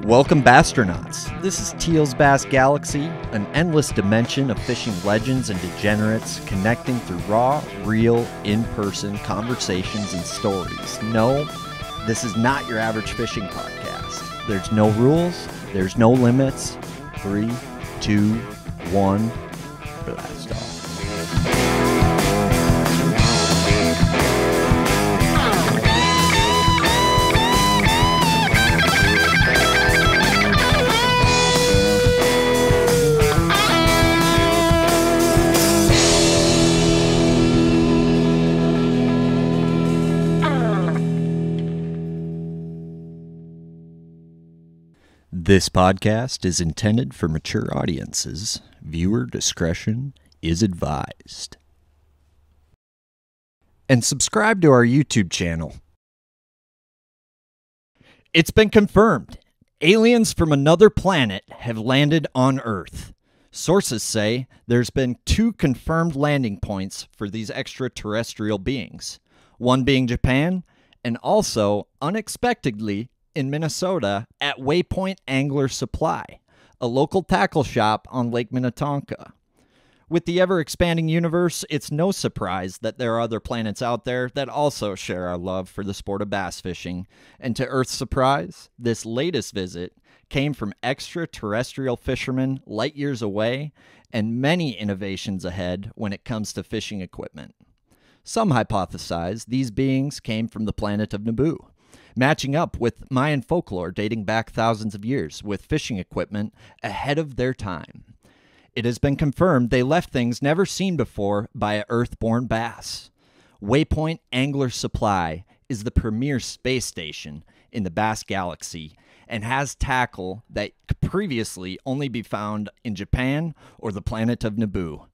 Welcome, Bastronauts. This is Teal's Bass Galaxy, an endless dimension of fishing legends and degenerates connecting through raw, real, in-person conversations and stories. No, this is not your average fishing podcast. There's no rules. There's no limits. 3, 2, 1, blast off. This podcast is intended for mature audiences. Viewer discretion is advised. And subscribe to our YouTube channel. It's been confirmed. Aliens from another planet have landed on Earth. Sources say there's been 2 confirmed landing points for these extraterrestrial beings. One being Japan, and also, unexpectedly, in Minnesota at Waypoint Angler Supply, a local tackle shop on Lake Minnetonka. With the ever-expanding universe, it's no surprise that there are other planets out there that also share our love for the sport of bass fishing. And to Earth's surprise, this latest visit came from extraterrestrial fishermen light years away and many innovations ahead when it comes to fishing equipment. Some hypothesize these beings came from the planet of Naboo, matching up with Mayan folklore dating back thousands of years with fishing equipment ahead of their time. It has been confirmed they left things never seen before by an Earth-born bass. Waypoint Angler Supply is the premier space station in the bass galaxy and has tackle that could previously only be found in Japan or the planet of Naboo.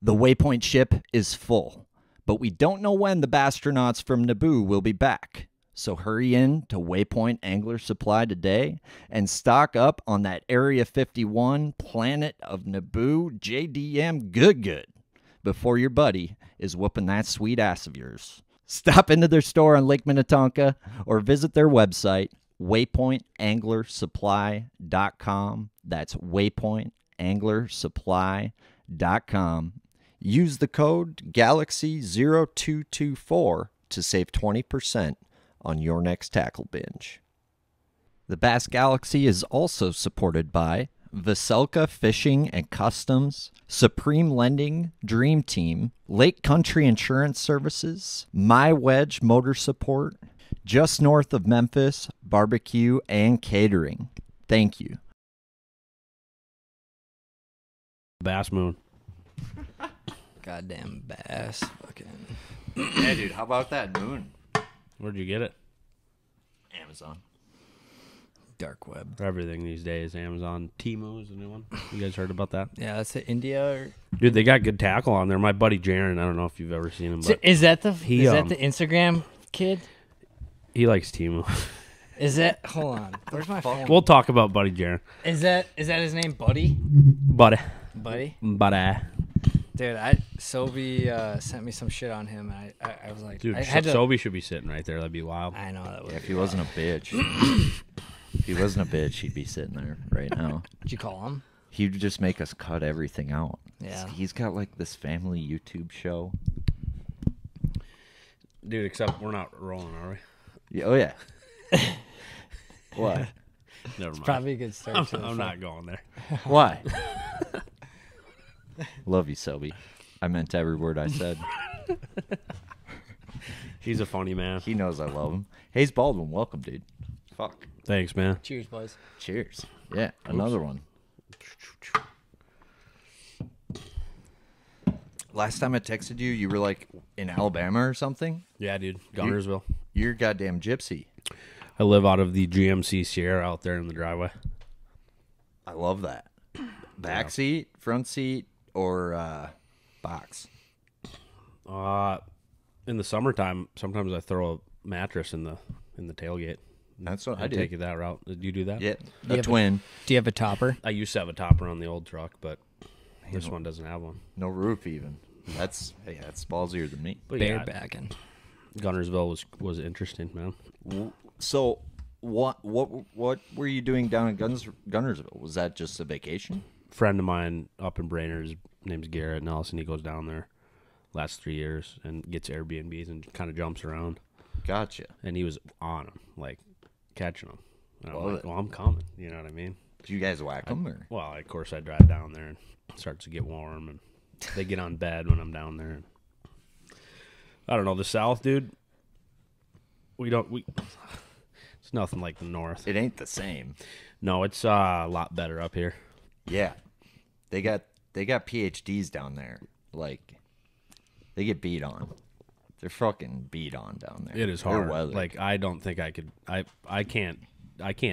The Waypoint ship is full, but we don't know when the Bastronauts from Naboo will be back. So hurry in to Waypoint Angler Supply today and stock up on that Area 51 Planet of Naboo JDM good before your buddy is whooping that sweet ass of yours. Stop into their store on Lake Minnetonka or visit their website, waypointanglersupply.com. That's waypointanglersupply.com. Use the code GALAXY0224 to save 20% on your next tackle binge. The Bass Galaxy is also supported by Vocelka Fishing and Customs, Supreme Lending, Dream Team, Lake Country Insurance Services, My Wedge Motor Support, just north of Memphis, Barbecue and Catering. Thank you. Bass Moon. Goddamn bass. Fucking. Yeah, dude, how about that moon? Where'd you get it? Amazon. Dark web. Everything these days. Amazon. Temu is the new one. You guys heard about that? Yeah, that's the India. Or... Dude, they got good tackle on there. My buddy Jaron, I don't know if you've ever seen him, but Is that the Instagram kid? he likes Temu. Is that? Hold on. Where's my phone? We'll talk about buddy Jaron. Is that his name, Buddy? Buddy. Buddy. Dude, Sobe sent me some shit on him, and I was like, Dude, I had to, Sobe should be sitting right there. That'd be wild. I know that would. If he wasn't a bitch. If he wasn't a bitch, he'd be sitting there right now. Did you call him? He'd just make us cut everything out. Yeah. He's got like this family YouTube show. Dude, except we're not rolling, are we? Yeah, oh, yeah. What? Never mind. Probably a good start. I'm not going there. Why? Love you, Selby. I meant every word I said. He's a funny man. He knows I love him. Hays Baldwin, welcome, dude. Fuck. Thanks, man. Cheers, boys. Cheers. Yeah, another one. Last time I texted you, you were like in Alabama or something? Yeah, dude. Gunnersville. You're goddamn gypsy. I live out of the GMC Sierra out there in the driveway. I love that. Back seat, front seat, or box? In the summertime, sometimes I throw a mattress in the tailgate. That's what I I'd do. take it that route. Did you do that? Yeah, a twin. Do you have a topper? I used to have a topper on the old truck, but this one doesn't have one. No roof even. That's ballsier than me. But Bare backing. Gunnersville was interesting, man. So what were you doing down in Gunnersville? Was that just a vacation? Friend of mine up in Brainerd, his name's Garrett Nelson. He goes down there last 3 years and gets Airbnbs and kind of jumps around. Gotcha. And he was on them, like catching them. And I'm Love like, it. well, I'm coming. You know what I mean? Did you guys whack them? Or? Well, of course, I drive down there and it starts to get warm, and they get on bed when I'm down there. And I don't know, the South, dude. It's nothing like the North. It ain't the same. No, it's a lot better up here. Yeah, they got PhDs down there. Like, they get beat on. They're fucking beat on down there. It is hard. Like, I don't think I could. I can't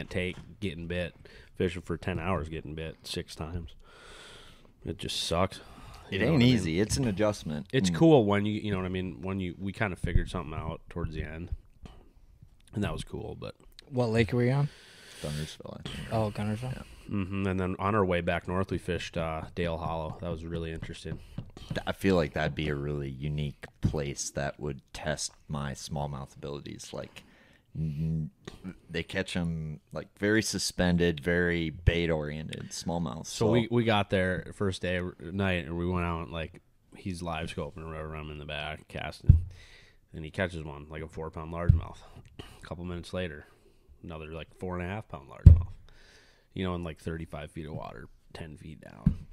take getting bit, fishing for 10 hours, getting bit 6 times. It just sucks. It ain't easy. It's an adjustment. It's cool when you know what I mean. When we kind of figured something out towards the end, and that was cool. But What lake were you on? Gunnersville, I think. Oh, Gunnersville. Yeah. And then on our way back north, we fished Dale Hollow. That was really interesting. I feel like that'd be a really unique place that would test my smallmouth abilities. Like, they catch them like very suspended, very bait-oriented smallmouths. So we got there first day night, and we went out, like, he's live scoping or whatever. I'm in the back casting, and he catches one, like a 4-pound largemouth. A couple minutes later, another like 4.5-pound largemouth. You know, in like 35 feet of water, 10 feet down.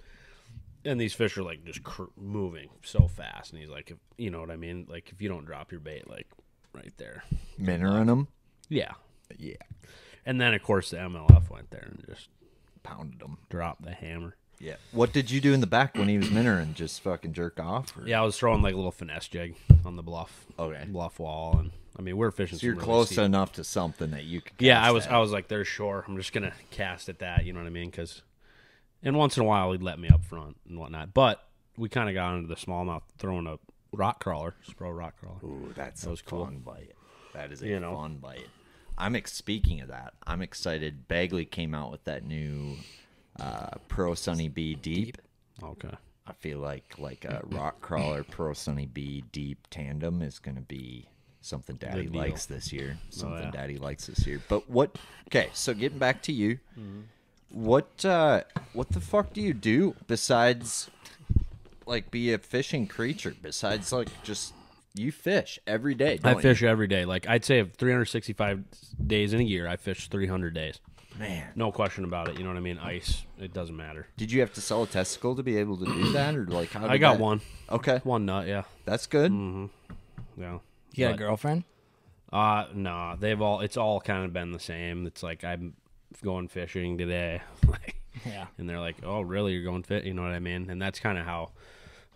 And these fish are like just moving so fast. And he's like, you know what I mean? Like, if you don't drop your bait, like right there. Minnering them? Yeah. Yeah. And then, of course, the MLF went there and just Pounded them. dropped the hammer. Yeah. What did you do in the back when he was minnering? Just fucking jerk off? Or? Yeah, I was throwing like a little finesse jig on the bluff. Okay. Bluff wall. And I mean, we're fishing. So you're some really close steep. enough to something that you could cast Yeah, I was at. like, there's shore. I'm just going to cast at that. You know what I mean? And once in a while, he'd let me up front and whatnot. But we kind of got into the smallmouth throwing a rock crawler, Spro rock crawler. Ooh, that's That was a cool. fun bite. That is a You know. fun bite. Speaking of that, I'm excited. Bagley came out with that new Pro Sunny B Deep. Okay. I feel like a rock crawler Pro Sunny B Deep tandem is going to be something Daddy Good deal. likes this year. yeah. Daddy likes this year. But okay, so getting back to you, what the fuck do you do besides like be a fishing creature? Besides like just you fish every day. I Don't fish every day. Like, I'd say of 365 days in a year, I fish 300 days. you? Man. No question about it. You know what I mean? Ice. It doesn't matter. Did you have to sell a testicle to be able to do that, or like how? I did got that- one. Okay, One nut, yeah. that's good. Yeah. You got a But- girlfriend? No, it's all kind of been the same. It's like, I'm going fishing today. Yeah. And they're like, oh, really? You're going fit? You know what I mean? And that's kind of how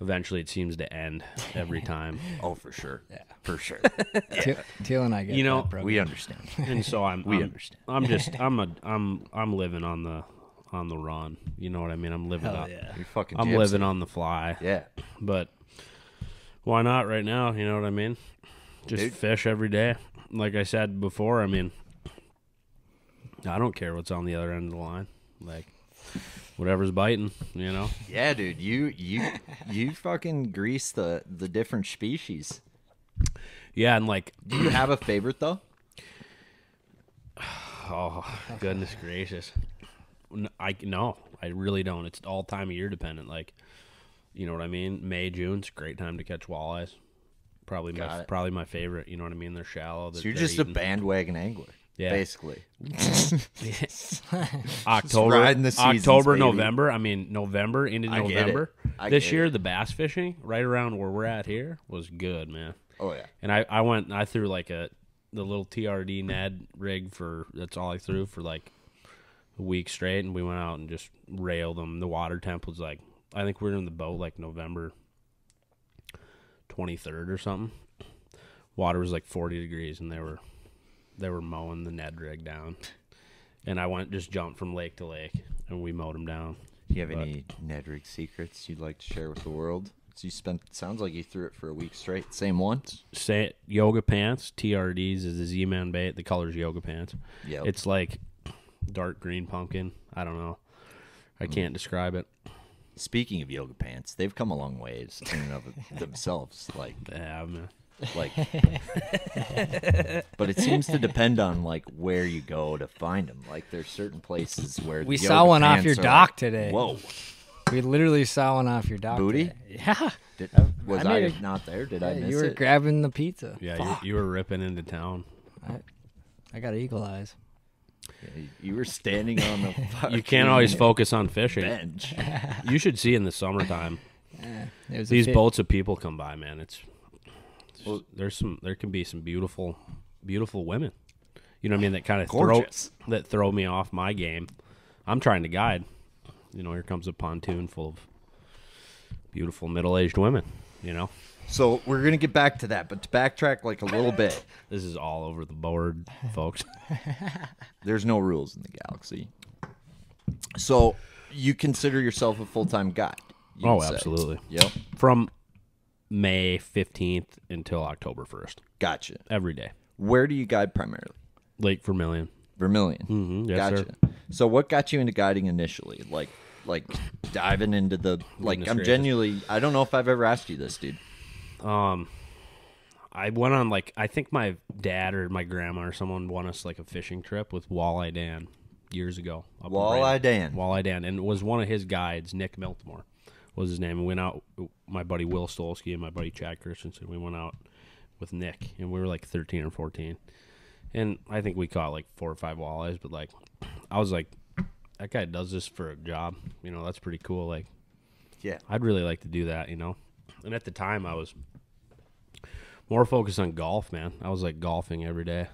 eventually it seems to end every time. Oh, for sure. Yeah, for sure. Teal and I get You know, that, bro. We understand. And so We understand. I'm living on the run. You know what I mean? I'm living Hell up. yeah. You're fucking. I'm gypsy. living on the fly. Yeah. But why not right now? You know what I mean? Just Dude. fish every day. Like I said before, I mean, I don't care what's on the other end of the line. Like, whatever's biting, you know? Yeah, dude. You fucking grease the different species. Yeah, and like, Do you have a favorite though? oh, goodness gracious. No, I really don't. It's all time of year dependent. Like, you know what I mean? May, June's a great time to catch walleyes. Probably my favorite. You know what I mean? They're shallow. So you're just a bandwagon angler. Yeah. Basically. October, riding the seasons, October, baby. November. I mean, November into I get it. November. I This get year, it. the bass fishing right around where we're at here was good, man. Oh yeah. And I threw like the little TRD Ned rig that's all I threw for like a week straight, and we went out and just railed them. The water temp was like, I think we were in the boat like November 23rd or something. Water was like 40 degrees, and they were mowing the Ned rig down. And I just jumped from lake to lake, and we mowed them down. Do you have any Ned rig secrets you'd like to share with the world? So sounds like you threw it for a week straight. Same one? Say it, yoga pants, TRDs is the Z-Man bait. The color's yoga pants. Yep. It's like dark green pumpkin. I don't know. I can't describe it. Speaking of yoga pants, they've come a long ways in and of themselves. Like, They have, man. Like, but it seems to depend on like where you go to find them. Like, there's certain places where We the saw yoga one off pants your are dock like, today. Whoa, We literally saw one off your dock. Booty? Today. Yeah. was I I, made not there? Did I Yeah, miss you were it? grabbing the pizza. Yeah, you were ripping into town. I got eagle eyes. Yeah, you were standing on the. You can't always focus on fishing. bench. You should see in the summertime. There's These boats of people come by, man. Well, there can be some beautiful women. You know what I mean? That kind of Gorgeous. throw me off my game. I'm trying to guide. You know, here comes a pontoon full of beautiful middle-aged women. You know, So we're gonna get back to that, but to backtrack like a little bit, this is all over the board, folks. there's no rules in the galaxy. So you consider yourself a full-time guide? you Oh, would say. absolutely. Yep. From May 15th until October 1st, Gotcha. every day. Where do you guide primarily? Lake Vermillion. Vermilion. Mm-hmm. Yes, Gotcha. sir. So what got you into guiding initially? Like diving into the like Goodness I'm gracious. genuinely I don't know if I've ever asked you this, dude. I went on I think my dad or my grandma or someone won us like a fishing trip with Walleye Dan years ago. up in Walleye Brandon. Dan. Walleye Dan, and it was one of his guides, Nick Miltmore was his name. And we went out, my buddy Will Stolsky and my buddy Chad Christensen. We went out with Nick, and we were like 13 or 14, and I think we caught like 4 or 5 walleyes. But like, I was like, that guy does this for a job. You know, that's pretty cool. Like, Yeah. I'd really like to do that, you know. And at the time, I was more focused on golf, man. I was like golfing every day.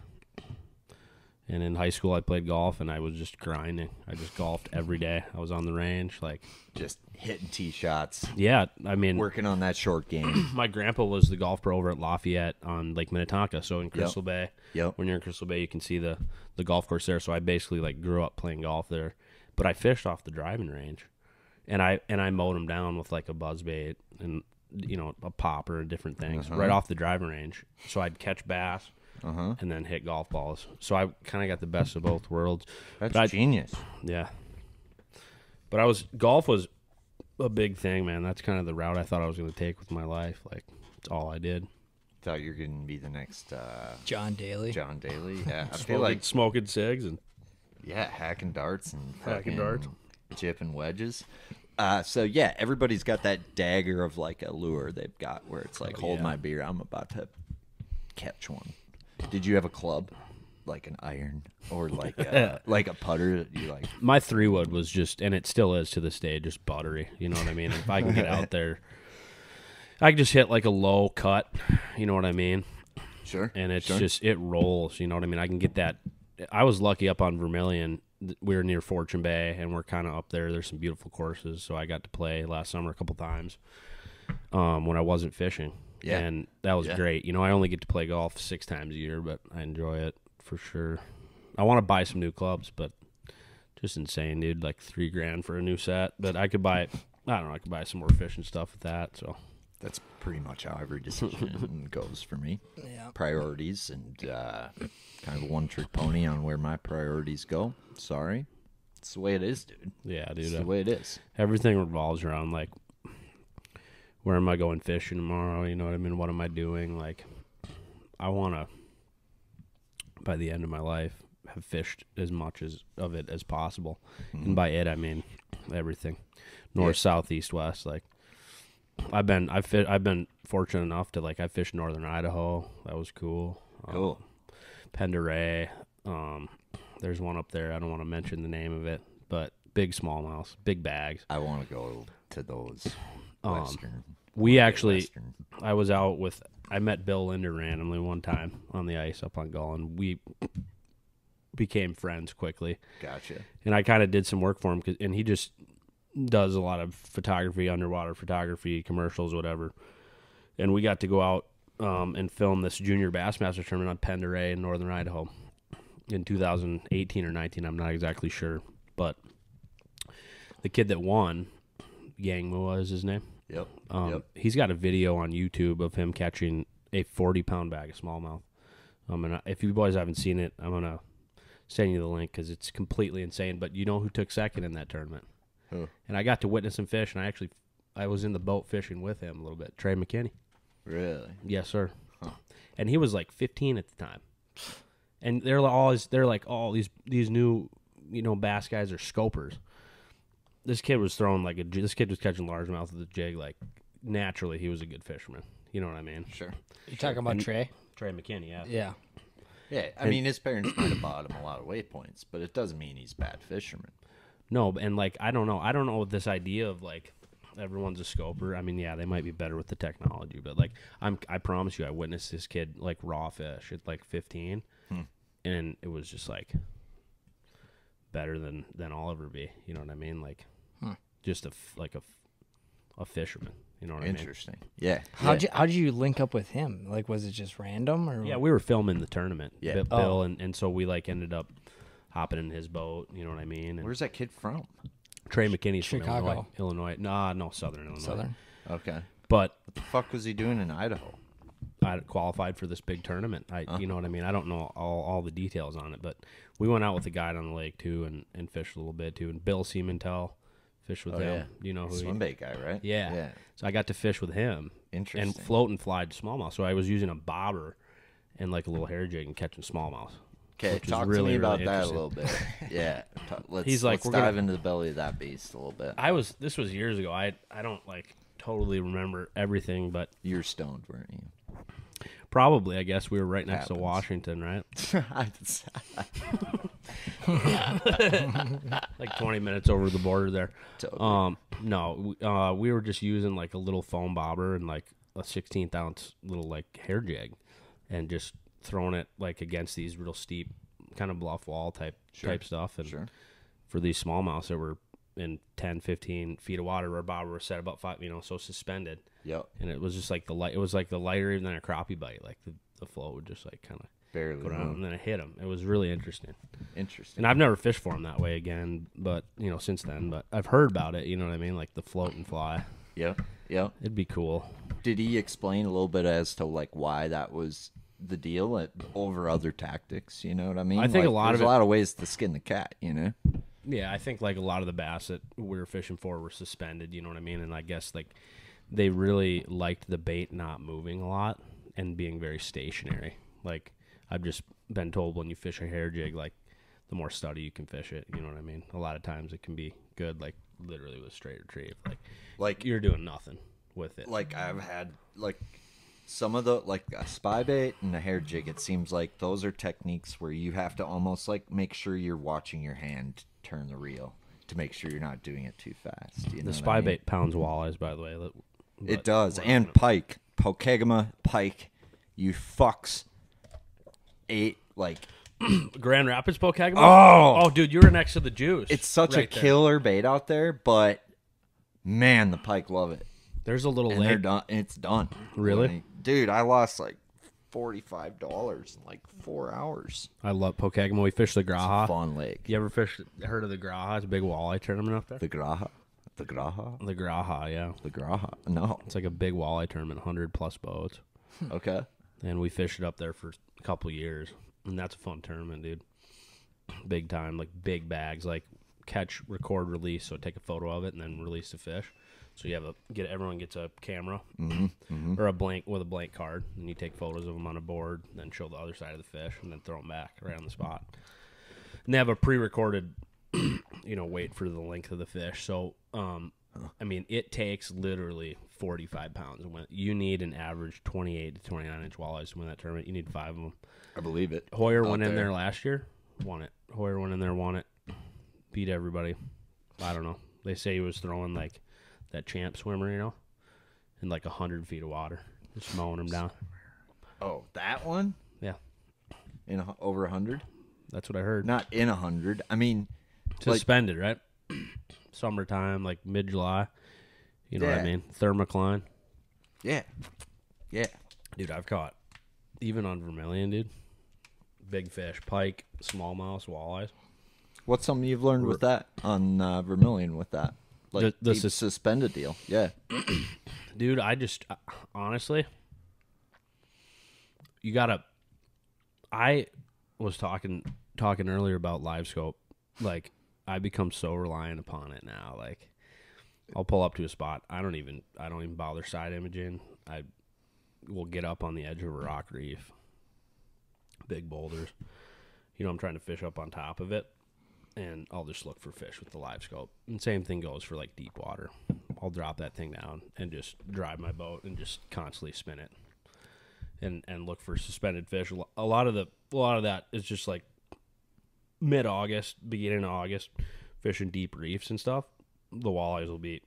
And in high school, I played golf, and I was just grinding. I just golfed every day. I was on the range, like, Just hitting tee shots. yeah. I mean, Working on that short game. my grandpa was the golf pro over at Lafayette on Lake Minnetonka. So in Crystal Bay, Yep. when you're in Crystal Bay, you can see the golf course there. So I basically like grew up playing golf there, but I fished off the driving range, and I mowed them down with like a buzzbait and a popper and different things right off the driving range. So I'd catch bass and then hit golf balls. So I kind of got the best of both worlds. That's genius. Yeah, but golf was a big thing, man. That's kind of the route I thought I was going to take with my life. Like, it's all I did. Thought you were gonna be the next John Daly. John Daly. Yeah. I feel like smoking cigs and hacking darts and Hacking fucking darts. chipping wedges. So yeah, everybody's got that dagger of like a lure they've got where it's like, hold yeah. my beer, I'm about to catch one. Did you have a club, like an iron or like like a putter that you like? my 3-wood was just, and it still is to this day, just buttery. You know what I mean? If I can get out there, I can just hit like a low cut. You know what I mean? Sure. And it's sure. just, it rolls. You know what I mean? I can get that. I was lucky up on Vermilion. We were near Fortune Bay, and we're kind of up there. There's some beautiful courses, so I got to play last summer a couple times when I wasn't fishing. Yeah. And that was Yeah. great. You know, I only get to play golf 6 times a year, but I enjoy it for sure. I want to buy some new clubs, but just insane, dude. Like $3,000 for a new set. But I could buy, I don't know, I could buy some more fishing stuff with that. So That's pretty much how every decision goes for me. Yeah. Priorities and kind of a one-trick pony on where my priorities go. Sorry. It's the way it is, dude. yeah, It's dude. the way it is. Everything revolves around like, where am I going fishing tomorrow? You know what I mean? What am I doing? Like, I want to, by the end of my life, have fished as much of it as possible. And by it, I mean everything. North, south, east, west. Like, I've been fortunate enough to, like, I fished northern Idaho. That was cool. Cool. Penderay. There's one up there. I don't want to mention the name of it, but big smallmouth, big bags. I want to go to those western. We actually, Western. I met Bill Linder randomly one time on the ice up on Gull, and we became friends quickly. Gotcha. And I kind of did some work for him, and he just does a lot of photography, underwater photography, commercials, whatever. And we got to go out and film this junior Bassmaster tournament on Penderay in northern Idaho in 2018 or 19. I'm not exactly sure, but the kid that won, Yang Mua is his name. Yep. He's got a video on YouTube of him catching a 40-pound bag of smallmouth. And if you boys haven't seen it, I'm gonna send you the link because it's completely insane. But you know who took second in that tournament? Who? And I got to witness him fish, and I was in the boat fishing with him a little bit. Trey McKinney. Really? Yes, sir. And he was like 15 at the time. And they're like, oh, these new, bass guys are scopers. This kid was throwing this kid was catching largemouth with a jig. Like, naturally, he was a good fisherman. You know what I mean? Sure. You talking about Trey? Trey McKinney, yeah. Yeah. Yeah, I mean, his parents might have bought him a lot of waypoints, but it doesn't mean he's a bad fisherman. No, and like I don't know this idea of like everyone's a scoper. I mean, yeah, they might be better with the technology, but like I promise you, I witnessed this kid like raw fish at like 15, and it was just like better than I'll ever be. You know what I mean? Like just a fisherman. You know what I mean? Interesting. Yeah. How'd you link up with him? Like, was it just random or? Yeah, we were filming the tournament. Yeah. Bill, and so we like ended up hopping in his boat. You know what I mean? And Where's that kid from? Trey McKinney's Chicago. from Illinois. No, Southern Illinois. Southern. Okay. But What the fuck was he doing in Idaho? I qualified for this big tournament. You know what I mean? I don't know all the details on it, but we went out with a guide on the lake too and fished a little bit too. And Bill Siementhal fished with him. Yeah. You know who Swim bait guy, right? Yeah. Yeah. So I got to fish with him. Interesting. And float and fly to smallmouth. So I was using a bobber and like a little hair jig and catching smallmouth. Okay, which is talk really, to me about really that a interesting. little bit. Yeah. He's like, let's we're dive gonna- into the belly of that beast a little bit. This was years ago. I don't like totally remember everything, but You were stoned, weren't you? probably, I guess we were right next Happens. to Washington, right? Like 20 minutes over the border there. Totally. No, we were just using like a little foam bobber and like a 16th ounce little like hair jig and just throwing it like against these real steep kind of bluff wall type stuff. And Sure. for these smallmouths that were in 10, 15 feet of water, our bobber was set about 5, so suspended. Yep. And it was just like it was like the lighter than a crappie bite. Like the float would just like kind of Barely go down moved. and then it hit him. It was really interesting. Interesting. And I've never fished for him that way again, but since then. But I've heard about it. You know what I mean? Like the float and fly. Yep. Yep. It'd be cool. Did he explain a little bit as to like why that was the deal over other tactics? You know what I mean? I think a lot there's of a it- lot of ways to skin the cat. Yeah, I think like a lot of the bass that we were fishing for were suspended. You know what I mean? And I guess like they really liked the bait not moving a lot and being very stationary. Like I've just been told when you fish a hair jig, like the more steady you can fish it. You know what I mean? A lot of times it can be good, like literally with straight retrieve. Like you're doing nothing with it. Like I've had like some of the like a spy bait and a hair jig. It seems like those are techniques where you have to almost like make sure you're watching your hand turn the reel to make sure you're not doing it too fast. You know The what spy I mean? bait pounds walleyes, by the way. It does, and pike, Pokegama pike. You fucks ate like Grand Rapids Pokegama? Oh! Oh, dude, you were next to the juice. it's such right a there. killer bait out there, but man, the pike love it. There's a little And they're lake. done. It's done. Really? Like, dude, I lost like $45 in like 4 hours. I love Pokegama. We fished the Graha. Fawn Lake. You ever heard of the Graha? It's a big walleye tournament up there. The Graha. The Graha. The Graha, yeah. The Graha. No. It's like a big walleye tournament, 100 plus boats. Okay. And we fished it up there for a couple years. And that's a fun tournament, dude. Big time, like big bags, like catch, record, release. So take a photo of it and then release the fish. So you have everyone gets a camera or a blank card, and you take photos of them on a board, then show the other side of the fish, and then throw them back right on the spot. And they have a pre-recorded, weight for the length of the fish. So, I mean, it takes literally 45 pounds. You need an average 28 to 29 inch walleyes to win that tournament. You need 5 of them. I believe it. Hoyer Out went in there. there last year, won it. Hoyer went in there, won it, beat everybody. I don't know. They say he was throwing like that champ swimmer, in like 100 feet of water, just mowing them down. Oh, that one? Yeah, In over 100? that's what I heard. Not in 100. I mean, Suspended, right? Summertime, like mid-July. You know what I Yeah. mean? Thermocline. yeah. Yeah. Dude, I've caught, even on Vermillion, dude, big fish, pike, smallmouth, walleyes. What's something you've learned with that on Vermillion with that? Like The the suspended deal. Yeah. Dude, I just honestly, I was talking earlier about live scope. Like, I become so reliant upon it now. Like, I'll pull up to a spot. I don't even bother side imaging. we'll get up on the edge of a rock reef, big boulders. I'm trying to fish up on top of it, and I'll just look for fish with the live scope. And same thing goes for like deep water. I'll drop that thing down and just drive my boat and just constantly spin it, and look for suspended fish. A lot of that is just like mid-August, beginning of August, fishing deep reefs and stuff. The walleyes will be,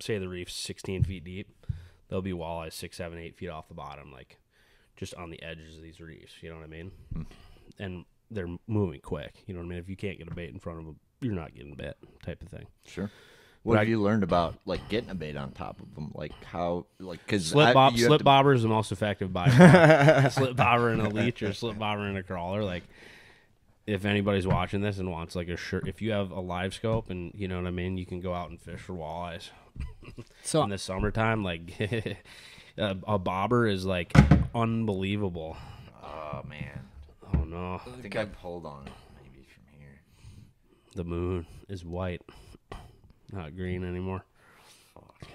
say the reef's 16 feet deep, there'll be walleyes 6, 7, 8 feet off the bottom, like just on the edges of these reefs. You know what I mean? And they're moving quick. You know what I mean? If you can't get a bait in front of them, you're not getting bit, type of thing. Sure. What have you learned about like getting a bait on top of them? Like how, like because slip bobber is the most effective by slip bobber in a leech or slip bobber in a crawler. Like if anybody's watching this and wants like a shirt, if you have a live scope and you know what I mean, you can go out and fish for walleyes. So in the summertime, like a bobber is like unbelievable. Oh man. Oh no. I think I pulled on it maybe from here. The moon is white, not green anymore. Fuck.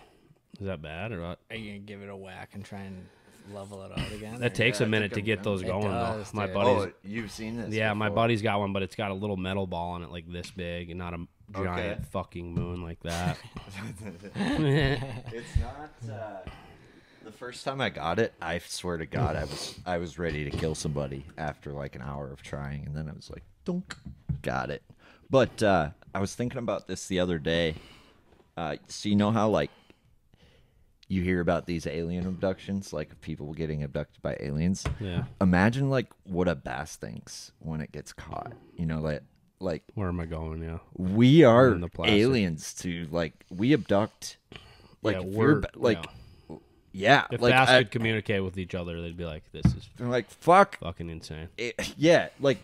Is that bad or what? Are you gonna give it a whack and try and level it out again? That takes a minute to get those going though. My buddy's, you've seen this? yeah, before. my buddy's got one, but it's got a little metal ball on it like this big, and not a giant fucking moon like that. It's not. The first time I got it, I swear to God, I was ready to kill somebody after like an hour of trying, and then I was like, dunk, got it. But I was thinking about this the other day. So you know how like you hear about these alien abductions, like people getting abducted by aliens? Yeah. Imagine like what a bass thinks when it gets caught. You know, like Where am I going? Yeah. we are In the plastic. aliens to like we abduct. Like Yeah, if we're we're- like. yeah. Yeah, If like bass could communicate with each other, they'd be like, "This is they're like fuck. fucking insane." Yeah, like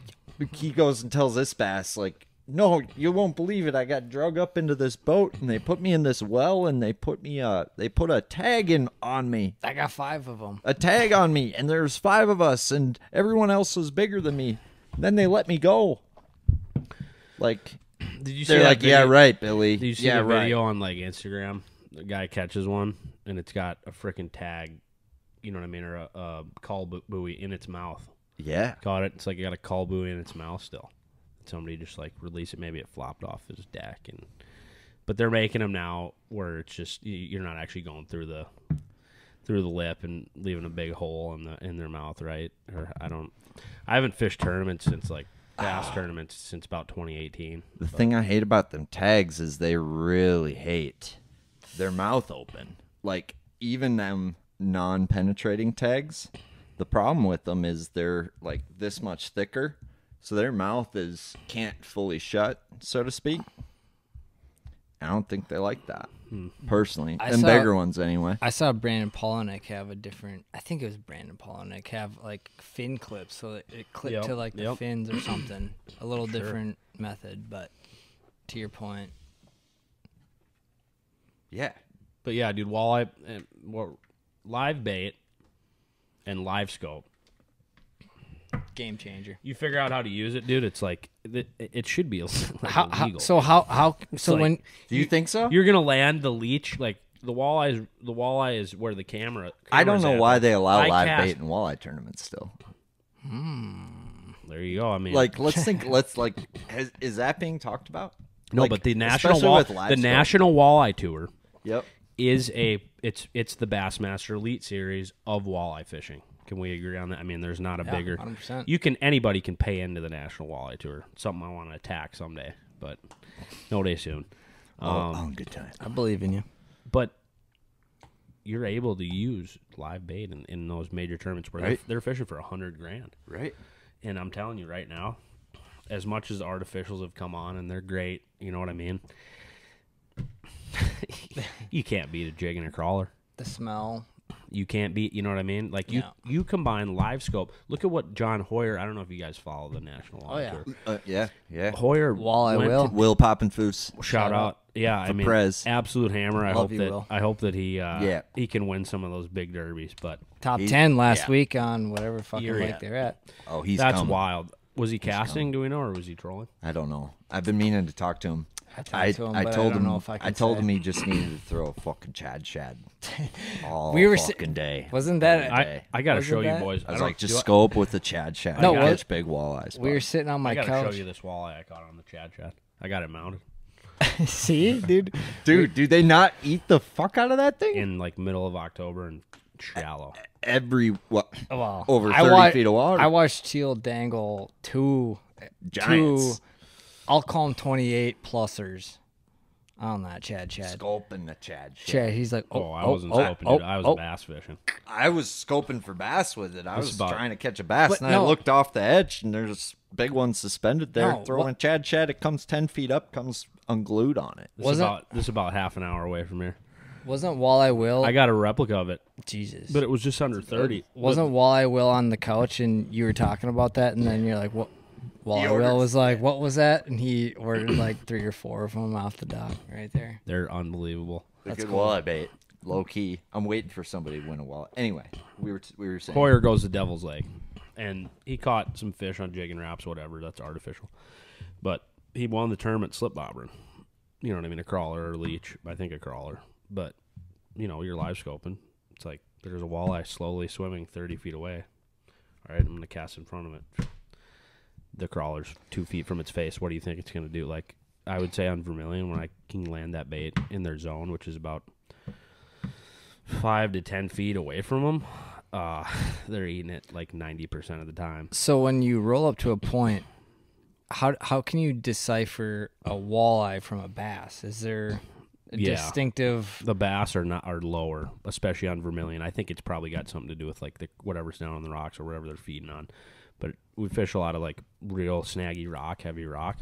he goes and tells this bass like, "No, you won't believe it. I got drug up into this boat and they put me in this well and they put a tag in on me, I got 5 of them. a tag on me, and there's 5 of us and everyone else was bigger than me. Then they let me go." Like Did you see they're that like, video? "Yeah, right, Billy. Did you see yeah, the right." video on like Instagram? The guy catches one and it's got a freaking tag, you know what I mean, or a call buoy in its mouth. Yeah, Caught it. It's like it got a call buoy in its mouth still. Somebody just like released it. Maybe it flopped off his deck, but they're making them now where it's just you're not actually going through the lip and leaving a big hole in their mouth, right? Or I haven't fished tournaments since like bass tournaments since about 2018. the thing I hate about them tags is they really hate their mouth open. Like even them non-penetrating tags, the problem with them is they're like this much thicker, so their mouth can't fully shut, so to speak. I don't think they like that personally. Them bigger ones anyway. I saw Brandon Polinick have a different. I think it was Brandon Polinick have like fin clips, so it clipped Yep, to like the yep. fins or something. A little different method, but to your point, Yeah. But yeah, dude, walleye, live bait and live scope. game changer. You figure out how to use it, dude. It's like it should be like illegal. So like- when Do you think so? You're gonna land the leech like the walleye is where the camera. I don't know why they allow I live cast- bait and walleye tournaments still. There you go. I mean, Like, is that being talked about? no, Like, but the national especially with live scope. national walleye tour Yep. is it's the Bassmaster Elite Series of walleye fishing. Can we agree on that? I mean, there's not a Yeah, bigger. 100%. Anybody can pay into the National Walleye Tour. Something I want to attack someday, but no day soon. Good time. I believe in you. But you're able to use live bait in those major tournaments where Right. they're fishing for $100,000. Right. And I'm telling you right now, as much as the artificials have come on and they're great, you know what I mean? You can't beat a jig and a crawler. The smell. You can't beat, you know what I mean? Like you combine live scope. Look at what John Hoyer, I don't know if you guys follow the National Walleye Tour. Yeah. Hoyer Walleye went Will. to- Will Poppin' Foos. shout out. Yeah, I mean, Prez. absolute hammer. I Love you, Will. hope that he can win some of those big derbies, but Top 10 last yeah. week on whatever fucking You're lake at. they're at. Oh, he's that's coming. wild. Was he casting, do we know, or was he trolling? I don't know. I've been meaning to talk to him. I to him, I but told don't him know if I can told say. him he just needed to throw a fucking Chad shad all We were fucking day. Wasn't that Every day. I gotta Wasn't show you that- boys. I was don't- like, just do I- scope with the Chad shad. No, and what- catch big walleyes. we were bud. sitting on I my gotta couch. show you this walleye I caught on the Chad Chat. I got it mounted See, dude. Dude, do they not eat the fuck out of that thing? in like middle of October and shallow. Every what? Well, Over I 30 feet of water. I watched Teal dangle two, Giants. I'll call them 28 plussers on that Chad. Scoping the Chad shad. Chad, he's like, Oh, I wasn't scoping, dude. I was bass fishing. I was scoping for bass with it. I This was is about- trying to catch a bass, But and no. I looked off the edge, and there's a big one suspended there. No, Throwing what- Chad shad, it comes 10 feet up, comes unglued on it. This is about half an hour away from here. wasn't Walleye Will? I got a replica of it, Jesus. but it was just under 30. Wasn't Walleye Will on the couch and you were talking about that, and then you're like, what? Walleye Will was like, what was that? And he ordered like 3 or 4 of them off the dock right there. They're unbelievable. That's good walleye bait. Low key. I'm waiting for somebody to win a walleye. Anyway, we were saying. Hoyer goes to Devil's Lake, and he caught some fish on jig and wraps, whatever. That's artificial. But he won the tournament slip bobbering. You know what I mean? A crawler or a leech. I think a crawler. But, you know, you're live scoping. It's like there's a walleye slowly swimming 30 feet away. All right, I'm going to cast in front of it. The crawler's 2 feet from its face. What do you think it's going to do? Like, I would say on Vermillion, when I can land that bait in their zone, which is about 5 to 10 feet away from them, they're eating it like 90% of the time. So when you roll up to a point, how can you decipher a walleye from a bass? Is there a Yeah. distinctive? The bass are lower, especially on Vermillion. I think it's probably got something to do with like whatever's down on the rocks or whatever they're feeding on. But we fish a lot of like real snaggy rock, heavy rock,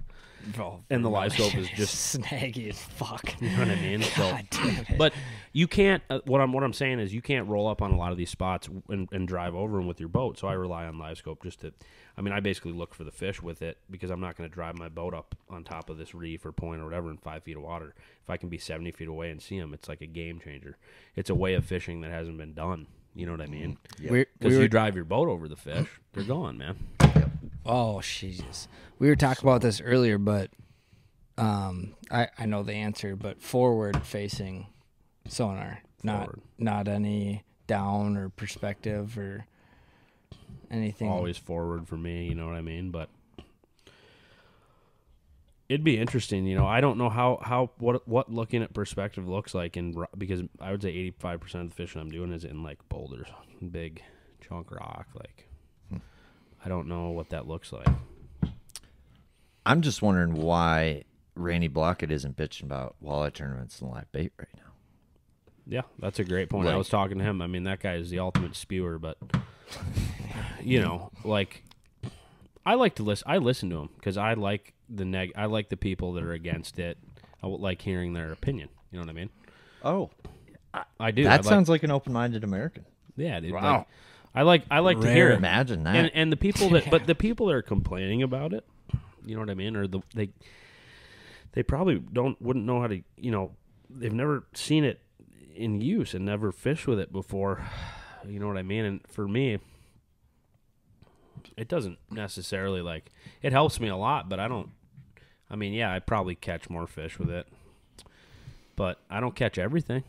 and the live scope is just snaggy as fuck. you know what I mean. God damn it. But you can't. What I'm saying is you can't roll up on a lot of these spots and drive over them with your boat. So I rely on live scope just to. I mean, I basically look for the fish with it because I'm not going to drive my boat up on top of this reef or point or whatever in 5 feet of water. If I can be 70 feet away and see them, it's like a game changer. It's a way of fishing that hasn't been done. You know what I mean? Because you drive your boat over the fish, they're gone, man. Oh, Jesus. We were talking about this earlier, but I know the answer, but forward-facing sonar, Forward. not any down or perspective or anything. Always forward for me, you know what I mean? But it'd be interesting, you know. I don't know what looking at perspective looks like because I would say 85% of the fishing I'm doing is in like boulders, big chunk rock. Like, I don't know what that looks like. I'm just wondering why Randy Blockett isn't bitching about walleye tournaments and live bait right now. Yeah, that's a great point. I Like- was talking to him. I mean, that guy is the ultimate spewer, but you know, like I like to listen. I listen to him because I like I like the people that are against it. I would like hearing their opinion. You know what I mean? Oh, I do. that sounds like an open-minded American. Yeah, dude. Wow. Like, I like to hear it. Imagine that. And the people that, but the people that are complaining about it, you know what I mean, or they probably wouldn't know how to, you know, they've never seen it in use and never fished with it before. You know what I mean? And for me, it doesn't necessarily like it helps me a lot, but I don't. I mean, yeah, I probably catch more fish with it, but I don't catch everything.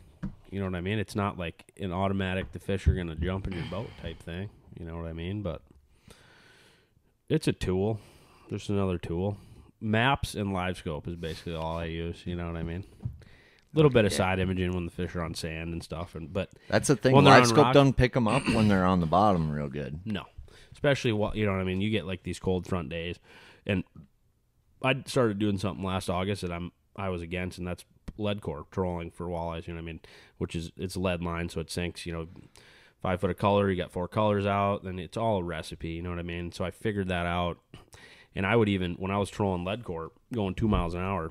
You know what I mean? It's not like an automatic the fish are going to jump in your boat type thing. You know what I mean? But it's a tool. There's another tool. Maps and live scope is basically all I use. You know what I mean? A little bit of side imaging when the fish are on sand and stuff. But That's the thing. when they're Live on scope rock- doesn't pick them up when they're on the bottom real good. No. Especially, you know what I mean? You get like these cold front days. And I started doing something last August that I was against, and that's lead core trolling for walleyes, you know what I mean? Which is, it's a lead line, so it sinks, you know, 5 foot of color, you got 4 colors out, then it's all a recipe, you know what I mean? So I figured that out. And I would even, when I was trolling lead core, going 2 miles an hour,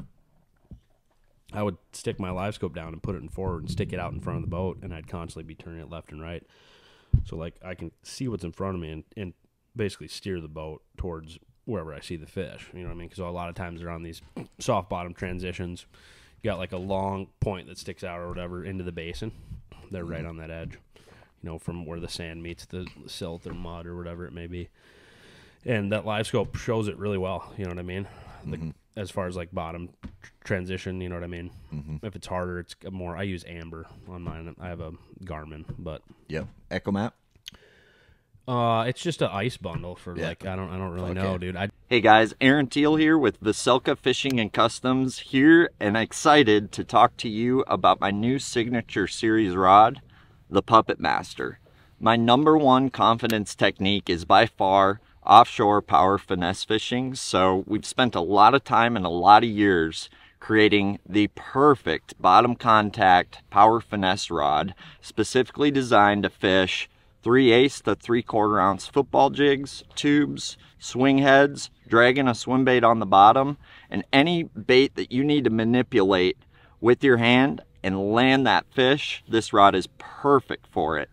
I would stick my live scope down and put it in forward and stick it out in front of the boat, and I'd constantly be turning it left and right. So, like, I can see what's in front of me and basically steer the boat towards wherever I see the fish. You know what I mean? Because a lot of times they're on these soft bottom transitions. You got, like, a long point that sticks out or whatever into the basin. They're right on that edge, you know, from where the sand meets the silt or mud or whatever it may be. And that live scope shows it really well. You know what I mean? as far as like bottom transition, you know what I mean? Mm-hmm. If it's harder, it's more. I use amber on mine. I have a Garmin, but Yep. Echo Map. it's just an ice bundle for like I don't really know, dude. Hey guys, Aaron Teal here with Vocelka Fishing and Customs here, and excited to talk to you about my new signature series rod, the Puppet Master. My #1 confidence technique is by far offshore power finesse fishing, so we've spent a lot of time and a lot of years creating the perfect bottom contact power finesse rod, specifically designed to fish 3/8 to 3/4 ounce football jigs, tubes, swing heads, dragging a swim bait on the bottom, and any bait that you need to manipulate with your hand and land that fish. This rod is perfect for it.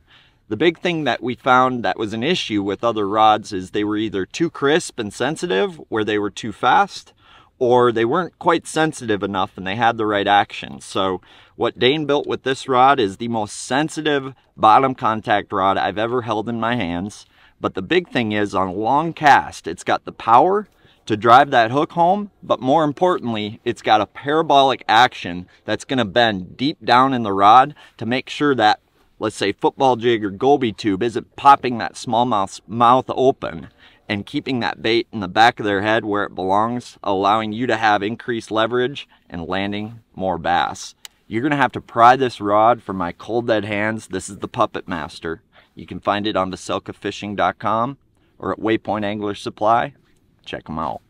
The big thing that we found that was an issue with other rods is they were either too crisp and sensitive, where they were too fast, or they weren't quite sensitive enough and they had the right action. So what Dane built with this rod is the most sensitive bottom contact rod I've ever held in my hands. But the big thing is, on a long cast, it's got the power to drive that hook home, but more importantly, it's got a parabolic action that's going to bend deep down in the rod to make sure that, let's say, football jig or goby tube isn't popping that smallmouth's mouth open and keeping that bait in the back of their head where it belongs, allowing you to have increased leverage and landing more bass. You're going to have to pry this rod from my cold dead hands. This is the Puppet Master. You can find it on VocelkaFishing.com or at Waypoint Angler Supply. Check them out.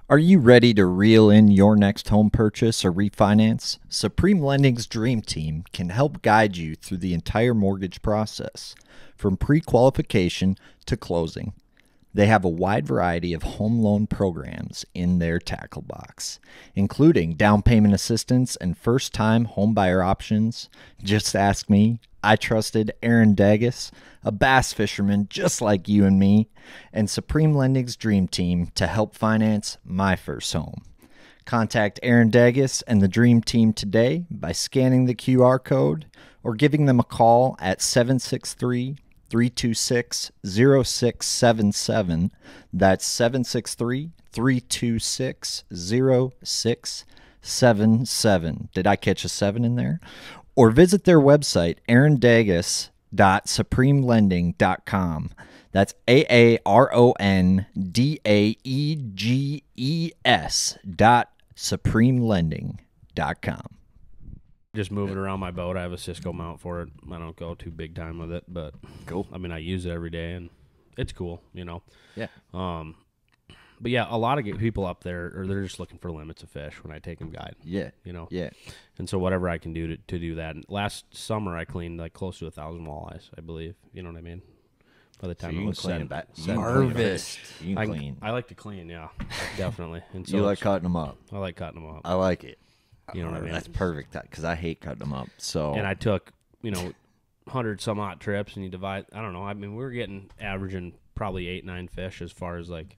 Are you ready to reel in your next home purchase or refinance? Supreme Lending's Dream Team can help guide you through the entire mortgage process, from pre-qualification to closing. They have a wide variety of home loan programs in their tackle box, including down payment assistance and first-time homebuyer options. Just ask me. I trusted Aaron Dagas, a bass fisherman just like you and me, and Supreme Lending's Dream Team to help finance my first home. Contact Aaron Dagas and the Dream Team today by scanning the QR code or giving them a call at 763-326-0677. That's 763-326-0677. Did I catch a 7 in there? Or visit their website, aarondages.supremelending.com. That's AARONDAEGES.supremelending.com. Just moving around my boat. I have a Cisco mount for it. I don't go too big time with it, but Cool. I mean, I use it every day, and it's cool, you know. Yeah. But yeah, a lot of people up there, or they're just looking for limits of fish when I take them guide. Yeah. You know. Yeah. And so whatever I can do to do that. And last summer I cleaned like close to 1,000 walleyes, I believe. You know what I mean? By the time it was set. Harvest. You can clean. I like to clean, yeah, definitely. And so You like cutting them up. I like cutting them up. I like it. You know what I mean? That's perfect, because I hate cutting them up. So. And I took, 100 some odd trips, and you divide. I don't know. I mean, we were averaging probably 8-9 fish as far as like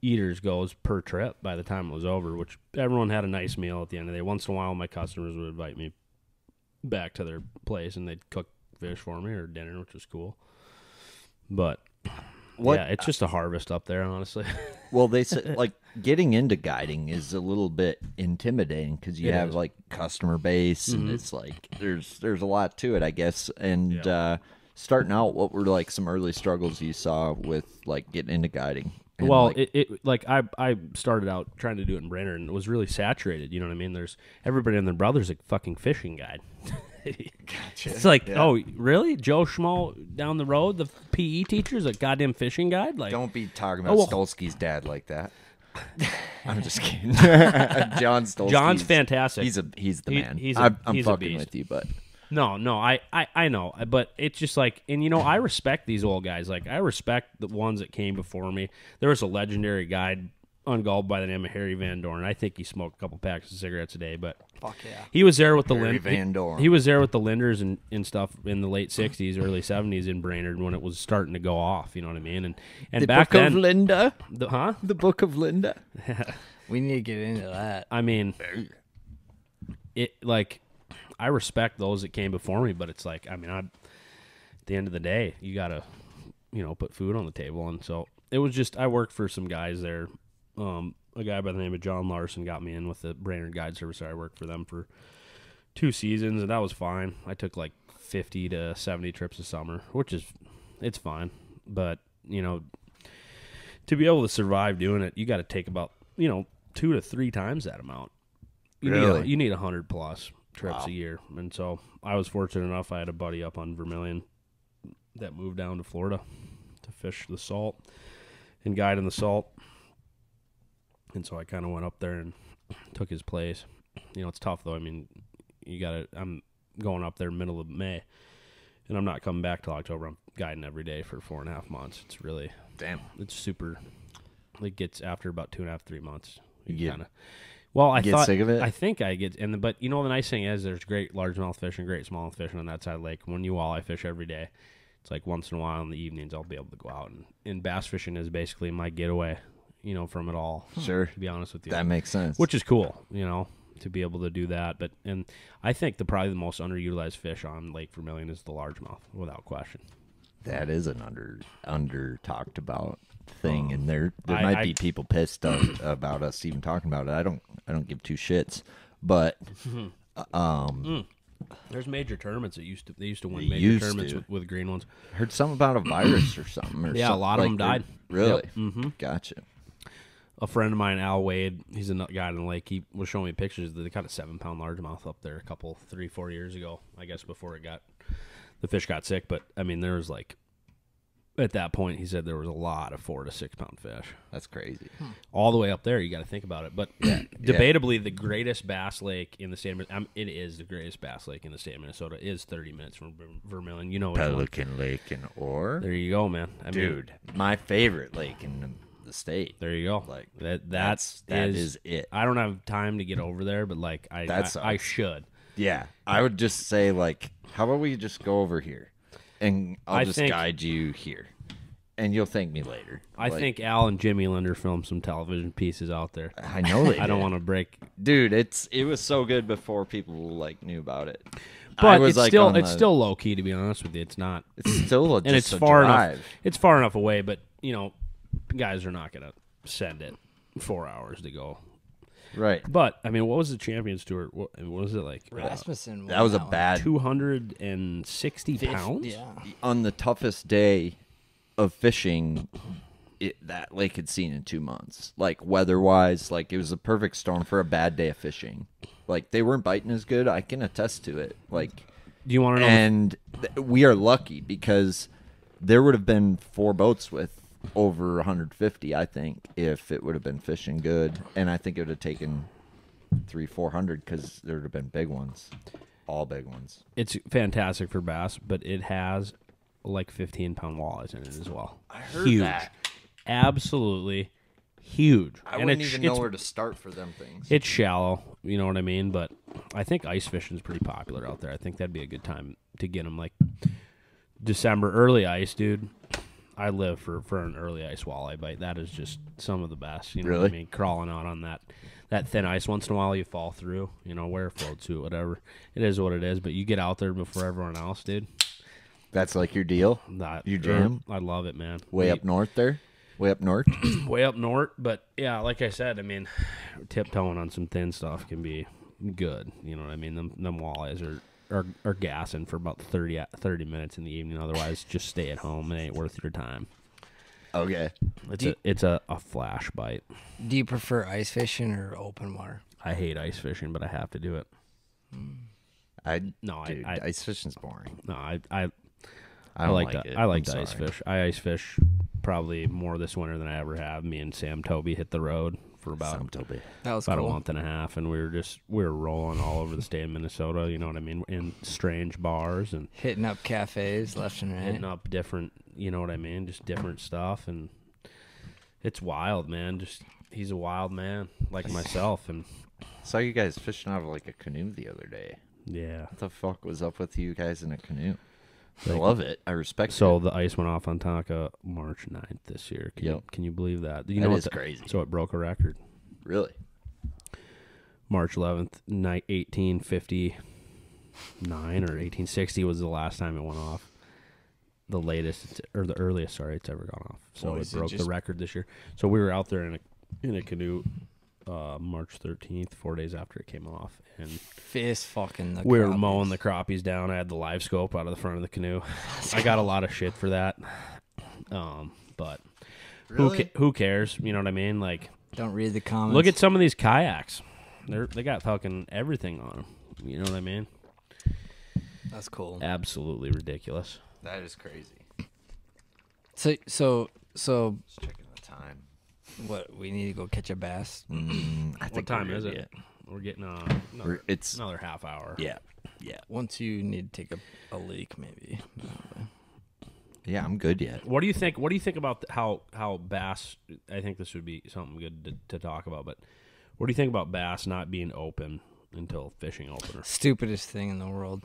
eaters goes per trip by the time it was over, which everyone had a nice meal at the end of the day. Once in a while, my customers would invite me back to their place, and they'd cook fish for me or dinner, which was cool. But yeah, it's just a harvest up there, honestly. Well, they said like getting into guiding is a little bit intimidating because you have like customer base, and it's like there's a lot to it, I guess. And starting out, what were like some early struggles you saw with like getting into guiding? And well, I started out trying to do it in Brainerd, and it was really saturated. You know what I mean? There's everybody and their brother's a fucking fishing guide. Gotcha. It's like, oh, really? Joe Schmo down the road, the PE teacher's a goddamn fishing guide? Like, don't be talking about Stolsky's dad like that. I'm just kidding. John Stolsky. John's fantastic. He's the man. I'm fucking with you, but no, I know, but it's just like, and I respect these old guys. Like, I respect the ones that came before me. There was a legendary guide on Gulf by the name of Harry Van Dorn. I think he smoked a couple packs of cigarettes a day, but Fuck yeah. he was there with the Harry Van Dorn. He was there with the Linders and stuff in the late '60s, early '70s in Brainerd when it was starting to go off. You know what I mean? And the back Book then, of Linda, the Book of Linda. We need to get into that. I mean, I respect those that came before me, but it's like, I mean, at the end of the day, you gotta, put food on the table, and so it was just I worked for some guys there. A guy by the name of John Larson got me in with the Brainerd Guide Service. I worked for them for 2 seasons, and that was fine. I took like 50 to 70 trips a summer, which is it's fine. But to be able to survive doing it, you got to take about 2 to 3 times that amount. You need 100 plus trips a year, and so I was fortunate enough. I had a buddy up on Vermillion that moved down to Florida to fish the salt and guide in the salt, and so I kind of went up there and took his place. It's tough though. I mean, I'm going up there middle of May, and I'm not coming back till October. I'm guiding every day for 4.5 months. It's really it's super. It gets after about 2.5, 3 months. I get sick of it. I think I get, but the nice thing is there's great largemouth fishing, great smallmouth fishing on that side of the lake. When you walleye fish every day, it's like once in a while in the evenings I'll be able to go out and bass fishing is basically my getaway, from it all. Sure, to be honest with you, that makes sense. Which is cool, to be able to do that. But I think probably the most underutilized fish on Lake Vermillion is the largemouth, without question. That is an under talked about thing, and there might be people pissed about us even talking about it. I don't give 2 shits, but there's major tournaments that they used to win major tournaments with green ones. Heard something about a virus or something. Or a lot of them died. Really? Yep. Mm-hmm. Gotcha. A friend of mine, Al Wade, he's a guy in the lake. He was showing me pictures that they caught a 7-pound largemouth up there 3-4 years ago. I guess before the fish got sick. But I mean, there was at that point, he said there was a lot of 4 to 6 pound fish. That's crazy. All the way up there, you got to think about it. But debatably, the greatest bass lake in the state of it is the greatest bass lake in the state of Minnesota. Is 30 minutes from Vermillion. Pelican Lake and Orr. There you go, man. Dude, my favorite lake in the state. There you go. Like that is it. I don't have time to get over there, but I should. Yeah, I would just say how about we just go over here, and I'll just guide you here, and you'll thank me later. I think Al and Jimmy Linder filmed some television pieces out there. I know they. I don't want to break. Dude, it was so good before people knew about it. But it's still low key, to be honest with you. It's not. It's still and it's far enough. It's far enough away, but guys are not gonna send it 4 hours to go. Right. But what was the Champions Tour? What was it like? Rasmussen. That was a bad 260 pounds. Yeah. On the toughest day of fishing, that lake had seen in 2 months. Weather-wise, it was a perfect storm for a bad day of fishing. They weren't biting as good. I can attest to it. Do you want to know? And we are lucky because there would have been 4 boats with over 150, I think, if it would have been fishing good. And I think it would have taken 300-400 because there would have been big ones, all big ones. It's fantastic for bass, but it has 15-pound walleyes in it as well. I heard that. Absolutely huge. I wouldn't even know where to start for them things. It's shallow, you know what I mean? But I think ice fishing is pretty popular out there. I think that'd be a good time to get them, December, early ice, dude. I live for an early ice walleye bite. That is just some of the best. You know what I mean? Crawling out on that thin ice. Once in a while you fall through, wear a float suit, whatever. It is what it is, but you get out there before everyone else, dude. That's your deal? You jam? I love it, man. Up north there? Way up north? Way up north, but yeah, like I said, tiptoeing on some thin stuff can be good. You know what I mean? Them walleyes are gassing for about 30 minutes in the evening. Otherwise, just stay at home. It ain't worth your time. Okay. It's a flash bite. Do you prefer ice fishing or open water? I hate ice fishing, but I have to do it. Ice fishing's boring. No, I don't like it. I like to ice fish. I ice fish probably more this winter than I ever have. Me and Sam Toby hit the road for about a month and a half, and we were rolling all over the state of Minnesota, you know what I mean, in strange bars and hitting up cafes left and right, hitting up different, you know what I mean, just different stuff, and it's wild, man. He's a wild man like myself. And saw you guys fishing out of a canoe the other day. Yeah, what the fuck was up with you guys in a canoe? I love it. I respect it. So the ice went off on Tonka March 9th this year. Can you believe that? That is crazy. So it broke a record. Really? March 11th, 1859 or 1860 was the last time it went off. latest or the earliest it's ever gone off. So Is it it broke the just- record this year. So we were out there in a canoe March 13th, 4 days after it came off, and Fist fucking the we were crappies. mowing the crappies down. I had the live scope out of the front of the canoe. I got a lot of shit for that, but who cares? You know what I mean? Like, Don't read the comments. look at some of these kayaks. They got fucking everything on them. You know what I mean? That's cool. Absolutely ridiculous. That is crazy. So Just checking the time. what? We need to go catch a bass. I What think time we're is good it? yet. We're getting It's another half hour. yeah. Once you need to take a leak, maybe. Yeah, I'm good yet. What do you think? What do you think about how bass? I think this would be something good to talk about. But what do you think about bass not being open until fishing opener? Stupidest thing in the world.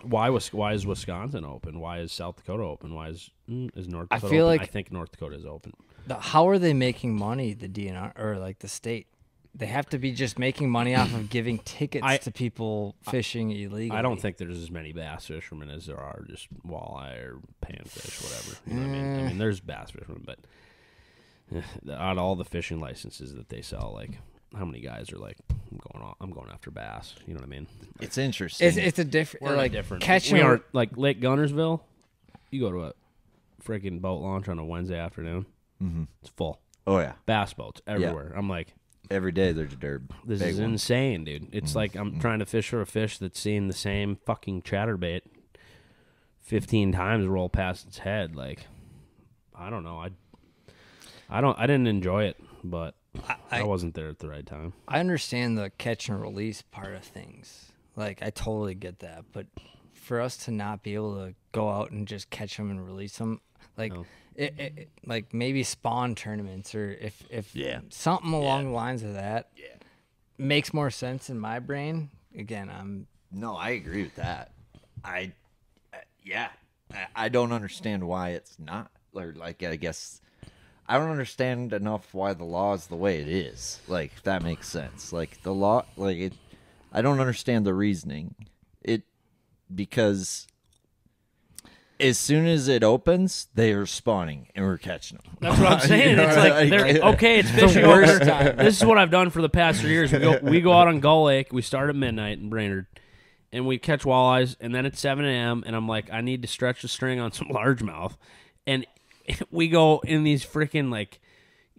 Why is Wisconsin open? Why is South Dakota open? Why is North Dakota I feel open? like- I think North Dakota is open. How are they making money? The DNR or like the state? They have to be just making money off of giving tickets to people fishing illegally. I don't think there's as many bass fishermen as there are just walleye or panfish, whatever. You know what I mean, there's bass fishermen, but out of all the fishing licenses that they sell, like how many guys are like, I'm going after bass. You know what I mean? It's interesting. It's a different We're in a like different. catching. We are like Lake Gunnersville. You go to a freaking boat launch on a Wednesday afternoon. Mm-hmm. It's full. Oh yeah, Bass boats everywhere. I'm like, every day there's a derb. this Big is one. insane, dude. It's like I'm trying to fish for a fish that's seen the same fucking chatterbait 15 times roll past its head. Like, I don't know. I didn't enjoy it, but I wasn't there at the right time. I understand the catch and release part of things. Like I totally get that, but for us to not be able to go out and just catch them and release them, like No. like maybe spawn tournaments or if Yeah. something along the lines of that makes more sense in my brain. Again, No, I agree with that. I don't understand why it's not. Or like, I guess I don't understand enough why the law is the way it is. Like, if that makes sense. Like the law, like it. I don't understand the reasoning. Because as soon as it opens, they are spawning and we're catching them. That's what I'm saying. You know, It's like, like- okay, it's fishing worst opener. time. This is what I've done for the past 3 years. We go out on Gull Lake. We start at midnight in Brainerd, and we catch walleyes. And then it's 7 a.m. and I'm like, I need to stretch the string on some largemouth. And we go in these freaking like,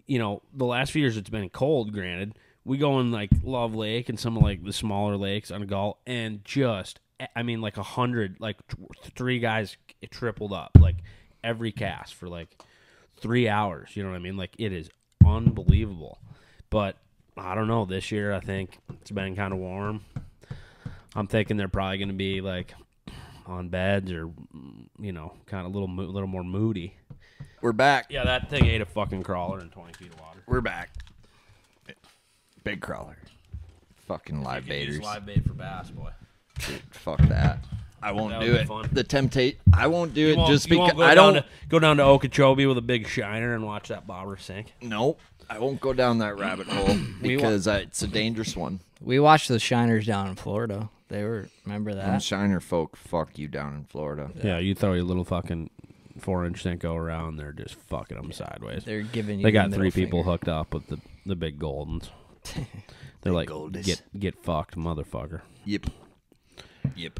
the last few years it's been cold. Granted, we go in like Love Lake and some of like the smaller lakes on Gull, and just. I mean, like 100, like 3 guys tripled up, like every cast for like 3 hours. You know what I mean? Like it is unbelievable. But I don't know. This year, I think it's been kind of warm. I'm thinking they're probably going to be like on beds or, kind of a little more moody. We're back. Yeah, that thing ate a fucking crawler in 20 feet of water. We're back. Big crawler. Fucking live You could use baiters. live bait for bass, boy. Dude, fuck that. I won't That do would be it. fun. I won't do it just You won't because I down don't. go down to Okeechobee with a big shiner and watch that bobber sink. Nope. I won't go down that rabbit hole because it's a dangerous one. we watched the shiners down in Florida. They were remember Them that. Shiner folk fuck you down in Florida. Yeah, you throw your little fucking 4-inch Cinco around, they're just fucking them sideways. They're giving you. They the got middle 3 people finger. hooked up with the big Goldens. They're like, Goldies. get fucked, motherfucker. Yep.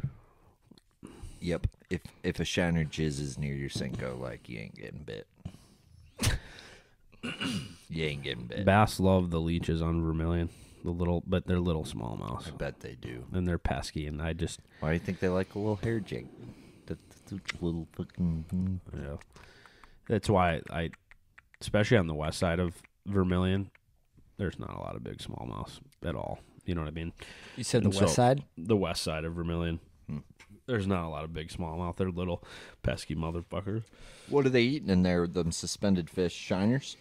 If a Shiner jizzes near your Cinco, like you ain't getting bit. You ain't getting bit. Bass love the leeches on Vermillion, but they're little smallmouth, I bet they do. and they're pesky. And I just, Why do you think they like a little hair jig? That's a little fucking. that's why especially on the west side of Vermillion, there's not a lot of big smallmouths at all. You know what I mean? You said the And west so- side. The west side of Vermillion. There's not a lot of big smallmouth. They're little pesky motherfuckers. What are they eating in there? Them suspended fish Shiners?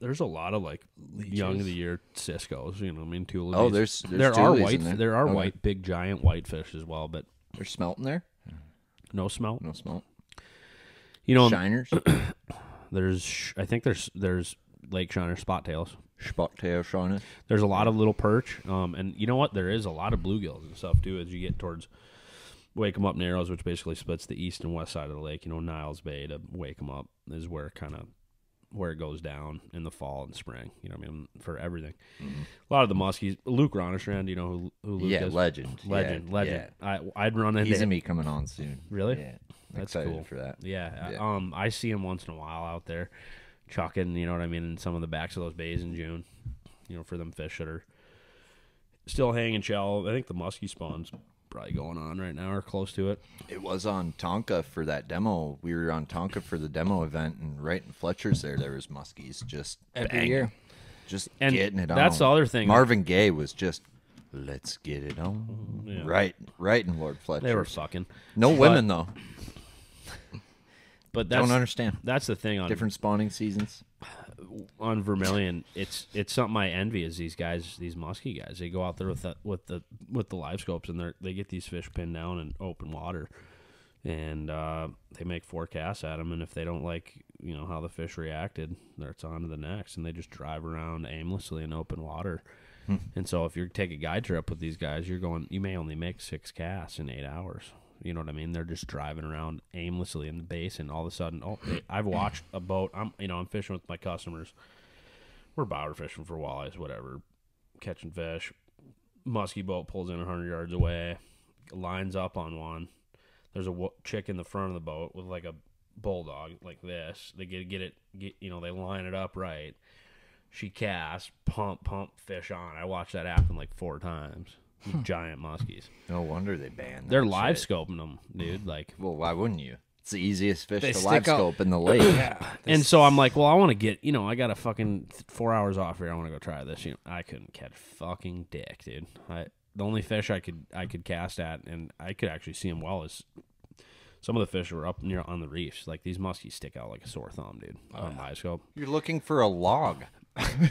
There's a lot of like young of the year Cisco's. You know what I mean? Tulies. Oh, there's there are Tulies white. in there. There are Okay. white, big, giant whitefish as well, but There's smelt in there? no smelt. No smelt. You know, Shiners? I think there's lake shiner spot tails. Spot tail Shiner. There's a lot of little perch, and you know what? There is a lot of bluegills and stuff too as you get towards Wake 'em Up Narrows, which basically splits the east and west side of the lake. Niles Bay to Wake 'em Up is where it goes down in the fall and spring. For everything. Mm-hmm. A lot of the muskies. Luke Ronestrand, who Luke is? Legend. Yeah. I'd run into He's gonna be coming on soon. Really? Yeah. That's excited cool for that. Yeah. I see him once in a while out there chucking, in some of the backs of those bays in June, for them fish that are still hanging shell. I think the muskie spawn's probably going on right now or close to it. It was on Tonka for that demo. We were on Tonka for the demo event, and right in Fletcher's there was muskies just Every banging, year. just And getting it on. that's the other thing. Marvin Gaye was just, let's get it on. Yeah. Right in Lord Fletcher. They were fucking. No women, though. But Don't understand. That's the thing on Different spawning seasons. On Vermilion. It's something I envy is these guys, these muskie guys. They go out there with the live scopes and they get these fish pinned down in open water, and they make 4 casts at them. And if they don't like how the fish reacted, it's on to the next, and they just drive around aimlessly in open water. And so if you take a guide trip with these guys, you may only make 6 casts in 8 hours. You know what I mean? They're just driving around aimlessly in the basin. All of a sudden, I've watched a boat. I'm fishing with my customers. We're bower fishing for walleyes, whatever, catching fish. Muskie boat pulls in 100 yards away, lines up on one. There's a chick in the front of the boat with like a bulldog like this. They they line it up right. She casts, pump, fish on. I watched that happen like 4 times. Giant muskies. No wonder they banned. They're that live shit. scoping them, dude. Like, well, why wouldn't you? It's the easiest fish They to stick live out. scope in the lake. and so I'm like, well, I want to get, I got a fucking 4 hours off here. I want to go try this. I couldn't catch fucking dick, dude. The only fish I could cast at, and I could actually see them well, is some of the fish were up near on the reefs. Like, these muskies stick out like a sore thumb, dude, on live scope. You're looking for a log.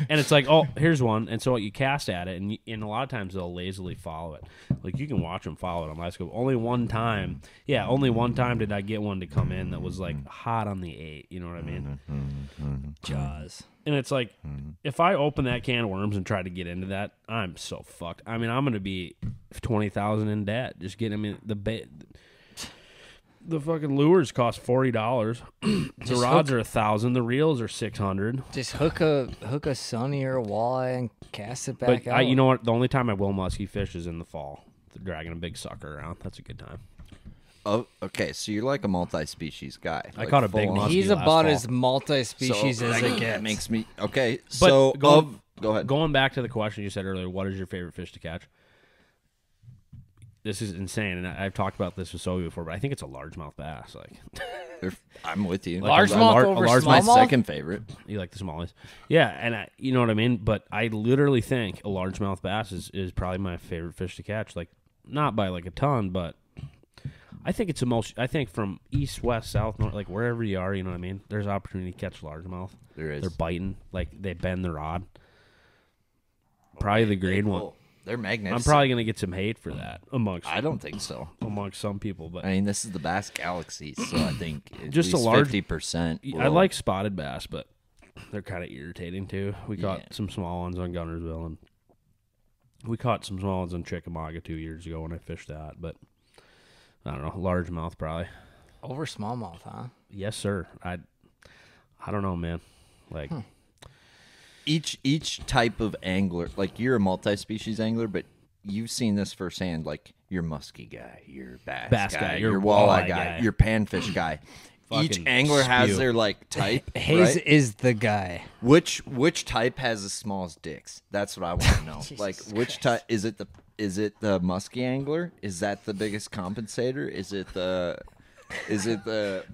And it's like, oh, here's one. And so you cast at it, and a lot of times they'll lazily follow it. Like, you can watch them follow it on live scope. Only one time did I get one to come in that was like hot on the 8. You know what I mean? Jaws. And it's like, if I open that can of worms and try to get into that, I'm so fucked. I mean, I'm going to be $20,000 in debt. Just getting them in the fucking lures cost $40. The rods are $1,000. The reels are $600. Just hook a sunny or a walleye and cast it back But out. you know what? The only time I will muskie fish is in the fall. Dragging a big sucker around. That's a good time. Oh, okay. So you're like a multi-species guy. I caught a big full on. muskie. He's last about fall. as multi-species as it That gets. makes me okay. But So go ahead. Going back to the question you said earlier, what is your favorite fish to catch? This is insane, and I've talked about this with Sobe before, but I think it's a largemouth bass. Like, I'm with you. Largemouth over my smallmouth? second favorite. you like the smallies, yeah, and you know what I mean. But I literally think a largemouth bass is probably my favorite fish to catch. Like, not by like a ton, but I think it's the most. I think from east, west, south, north, like wherever you are, you know what I mean. There's opportunity to catch largemouth. There is. They're biting, like they bend the rod. Probably the green one. They're magnificent. I'm probably gonna get some hate for that I don't think so. amongst some people, but I mean, this is the Bass Galaxy, so I think Just a at least large- 50%. I like spotted bass, but they're kind of irritating too. We caught Yeah. some small ones on Gunnersville, and we caught some small ones on Chickamauga 2 years ago when I fished that. But I don't know, largemouth probably. Over smallmouth, huh? Yes, sir. I don't know, man. Like, each type of angler, like you're a multi-species angler, but you've seen this firsthand. Like you're muskie guy, you're bass guy, you're you're walleye walleye guy. guy, you're panfish guy. Each Fucking angler has spew. their like type. Hays right? is the guy. Which type has the smallest dicks? That's what I want to know. Like which type is it? The muskie angler? Is that the biggest compensator? Is it the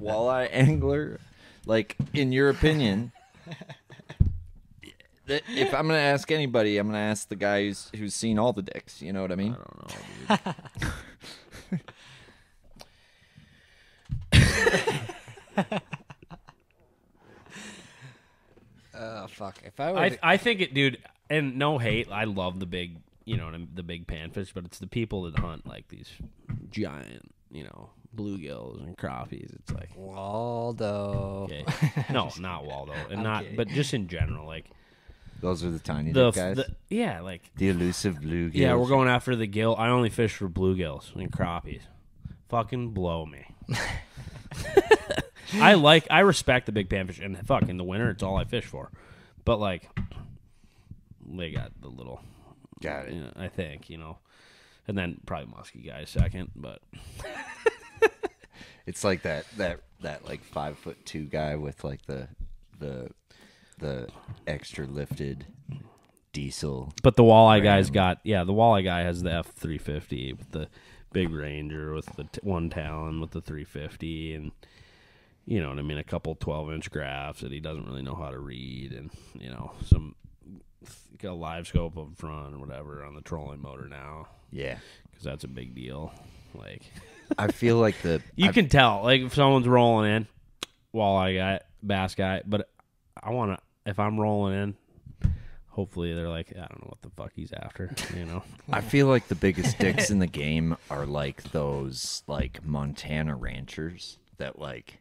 walleye angler? Like in your opinion, if I'm gonna ask anybody, I'm gonna ask the guy who's seen all the dicks. You know what I mean? I don't know, dude. Oh fuck! If I were, I think it, dude. And no hate, I love the big, the big panfish, but it's the people that hunt like these giant, bluegills and crappies. It's like, Waldo. okay, no, not Waldo, and not, Okay. but just in general, like Those are the tiny the, dick guys. yeah, like The elusive bluegill. yeah, we're going after the gill. I only fish for bluegills and crappies. fucking blow me. I respect the big panfish, and fuck, in the winter, it's all I fish for. But, like, they got the little... Got it. You know, I think, you know. And then probably musky guy second, but... It's like that like 5'2" guy with like the extra lifted diesel. But the walleye guy's got... Yeah, the walleye guy has the F350 with the big Ranger with the one Talon with the 350 and... You know what I mean? A couple 12-inch graphs that he doesn't really know how to read, and you know a live scope up front or whatever on the trolling motor now. Yeah, because that's a big deal. Like, I feel like you can tell like if someone's rolling in, walleye guy, bass guy. But if I'm rolling in, hopefully they're like, I don't know what the fuck he's after. You know, I feel like the biggest dicks in the game are like those like Montana ranchers that like.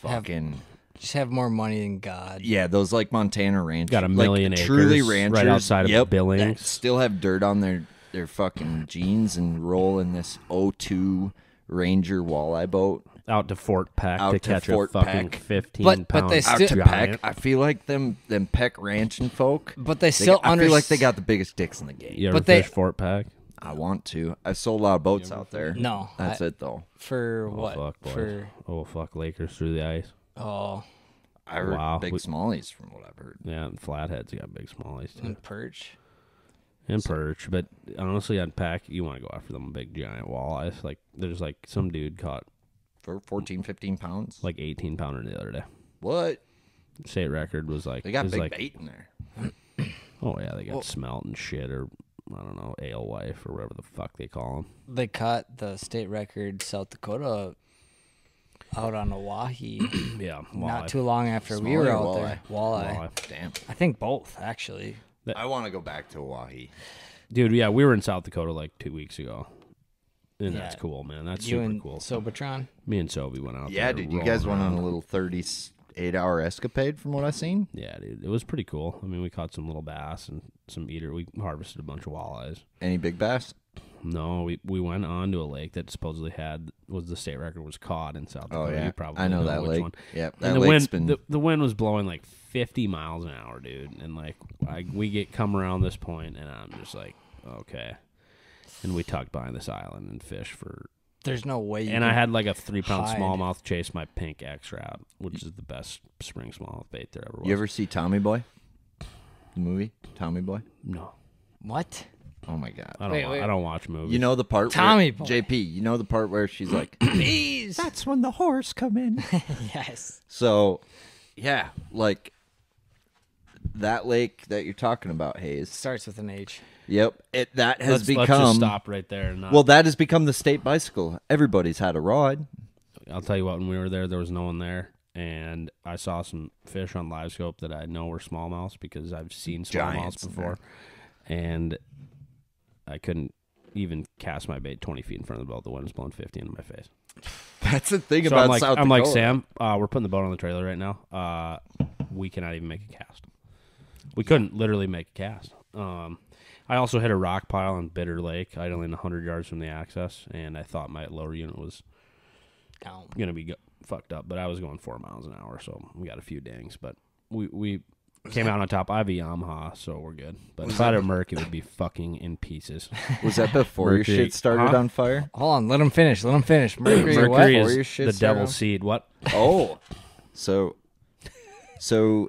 Fucking just have more money than God. Yeah, those like Montana ranchers got a million like, acres truly ranchers right outside of Billings. That still have dirt on their fucking jeans and roll in this 02 Ranger walleye boat out to Fort Peck out to catch Fort a fucking Peck. 15 But they pound still- out to Peck. I feel like them Peck ranching folk. But they still I feel like they got the biggest dicks in the game. You ever But they- fish Fort Peck? I want to. I sold a lot of boats out there. No, That's it though. For Oh what? fuck, boys. For fuck, Lakers through the ice. I heard Wow. big smallies from what I've heard. Yeah, and Flathead's got big smallies too. and perch. And perch, but honestly, on Pack, you want to go after them big giant walleyes. Like there's like some dude caught For 14, 15 pounds? like 18-pounder the other day. What? State record was like They got was big like, bait in there. Oh yeah, they got smelt and shit, or I don't know, alewife or whatever the fuck they call them. They caught the state record South Dakota out on Oahe Yeah, not too long after we were Smaller out there. Walleye. Damn. I think both, actually. I want to go back to Oahe. Dude, yeah, we were in South Dakota like 2 weeks ago. And Yeah. that's cool, man. That's You super and cool. Sobatron? Me and Sobe went out Yeah, there. dude, you guys rolling went on around. a little 38-hour escapade from what I've seen. Yeah, dude, it was pretty cool. I mean, we caught some little bass and some eater. We harvested a bunch of walleyes. Any big bass? No, we went on to a lake that supposedly was the state record was caught in South Dakota. Oh, yeah. You probably I know that which lake. one. Yep, And that the lake's wind, been... the wind was blowing like 50 miles an hour, dude. And like we come around this point, and I'm just like, okay. And we tucked behind this island and fished for. There's no way you And I had like a 3-pound hide. smallmouth chase my pink X-Rap, which is the best spring smallmouth bait there ever was. You ever see Tommy Boy? The movie? Tommy Boy? No, What? Oh, my God. I don't watch movies. You know the part Tommy where... Boy. JP, you know the part where she's like... Bees! That's when the horse come in. Yes. So, yeah, like... That lake that you're talking about, Hays. Starts with an H. Yep. That has let's become... just stop right there. And not, Well, that has become the state bicycle. Everybody's had a rod. I'll tell you what, when we were there was no one there, and I saw some fish on live scope that I know were smallmouths because I've seen Giants smallmouths before, and I couldn't even cast my bait 20 feet in front of the boat. The wind was blowing 50 into my face. That's the thing So about I'm like, South I'm like, Dakota. Sam, we're putting the boat on the trailer right now. We cannot even make a cast. We couldn't literally make a cast. I also hit a rock pile in Bitter Lake, idling 100 yards from the access, and I thought my lower unit was Down. going to be fucked up, but I was going 4 miles an hour, so we got a few dings. But we came out on top. I have a Yamaha, so we're good. But if I had a Merc, it would be fucking in pieces. Was that before your Mercury. shit started Huh? on fire? Hold on, let him finish. Mercury, what? Mercury Before your is shit the started devil's on- seed. What? Oh. So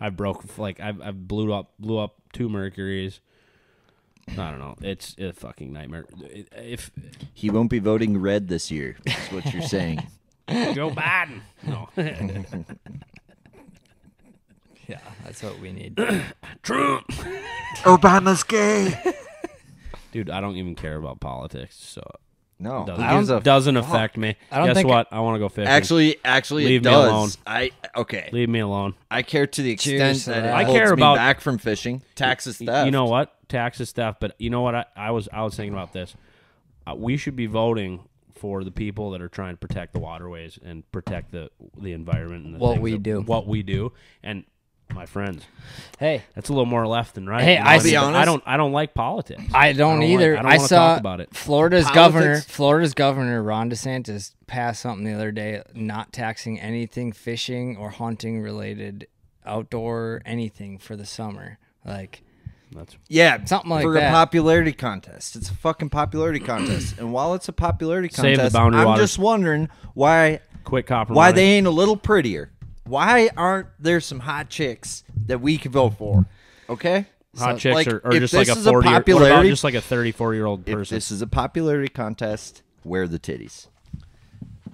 I broke, like, I blew up 2 Mercuries. I don't know. It's a fucking nightmare. If he won't be voting red this year, is what you're saying. Joe Biden. No. Yeah, that's what we need. Trump. Obama's gay. Dude, I don't even care about politics, so No. it doesn't affect me. I don't Guess think what? I want to go fishing. Actually, Leave it me does. alone. Okay. Leave me alone. I care to the extent Cheers to that it that. I holds care me about- back from fishing. Taxes theft. You know what? Taxes theft. But you know what? I was thinking about this. We should be voting for the people that are trying to protect the waterways and protect the environment and the What things we that- do. What we do. And my friends. Hey, That's a little more left than right. Hey, You know I'll what be I mean? honest. I don't like politics. I don't either. I don't I wanna saw talk about it. Florida's governor Ron DeSantis passed something the other day not taxing anything fishing or hunting related, outdoor anything for the summer. Like, That's Yeah, Something like for that. a popularity contest. It's a fucking popularity contest, and while it's a popularity Save the contest, boundary I'm waters. just wondering why quick copper. why money. they ain't a little prettier. Why aren't there some hot chicks that we could vote for? Okay, hot So, chicks like, or if just like this a is a 40 what about popularity- just like a 34-year-old if person. this is a popularity contest, wear the titties.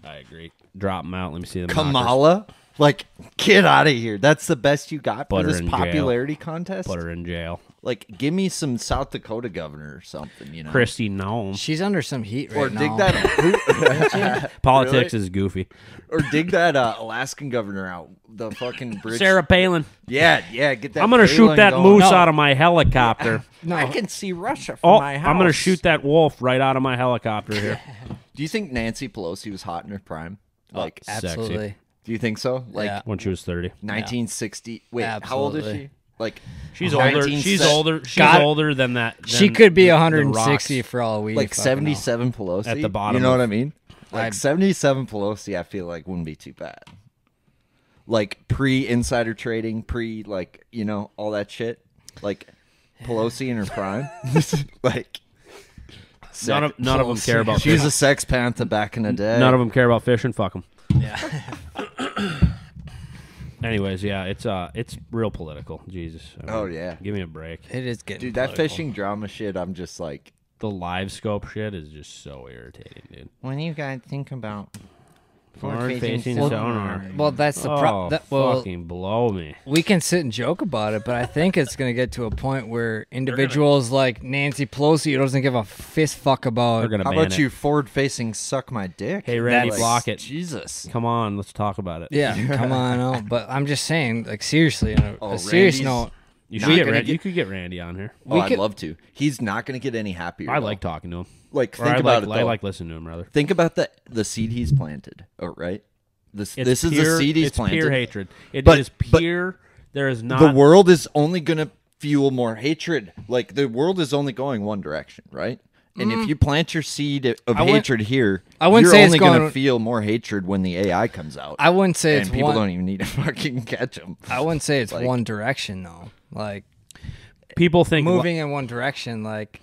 I agree. Drop them out. Let me see them. Kamala, like, get out of here. That's the best you got Put for her this in jail. popularity contest. Put her in jail. Like, give me some South Dakota governor or something, you know? Christy Nome. she's under some heat right Or now. dig that. Politics Really? is goofy. Or dig that Alaskan governor out. The fucking bridge. Sarah Palin. Yeah, get that. I'm gonna shoot Palin that going. moose No. out of my helicopter. No, I can see Russia from Oh, my house. I'm gonna shoot that wolf right out of my helicopter here. Do you think Nancy Pelosi was hot in her prime? Like, absolutely. do you think so? Like, Yeah. When she was 30. 1960. Wait, how old is Absolutely. she? Like, She's older. She's 19 older. She's God. older than that. She than could be the 160 rocks. for all we like fucking 77 Pelosi At the bottom You know of- what I mean? Like I'd- 77 Pelosi, I feel like wouldn't be too bad. Like pre-insider trading, like all that shit. Like Pelosi in her prime, like None of them care about. she was a sex panther back in the day. None of them care about fishing. Fuck them. know. Yeah. Anyways, yeah, it's real political. Jesus. I mean, Oh, yeah. Give me a break. It is getting Dude, that political. fishing drama shit, I'm just like, The live scope shit is just so irritating, dude. when you guys think about Forward-facing sonar. Well, that's the Oh, well, fucking blow me. we can sit and joke about it, but I think it's going to get to a point where individuals like Nancy Pelosi who doesn't give a fist fuck They're about. gonna how ban about it. you forward-facing suck my dick? Hey, Randy, That's- block it. Jesus. Come on, let's talk about it. Yeah, come on out. But I'm just saying, like seriously, on a serious Randy's note, You Not should get gonna Randy. get- You could get Randy on here. Oh, I'd could- love to. He's not going to get any happier. I though. like talking to him. Like, Or think I about like, it, I though. like listening to him, rather. Think about the seed he's planted. Oh, right? This It's is pure, the seed he's it's planted. pure hatred. It But- is but pure. There is not. The world is only going to fuel more hatred. Like, the world is only going one direction, right? And if you plant your seed of wouldn't- hatred here, I wouldn't you're say it's only going to going- feel more hatred when the AI comes out. I wouldn't say and it's people one. don't even need to fucking catch them. I wouldn't say it's like- one direction though. Like People think moving in one direction, like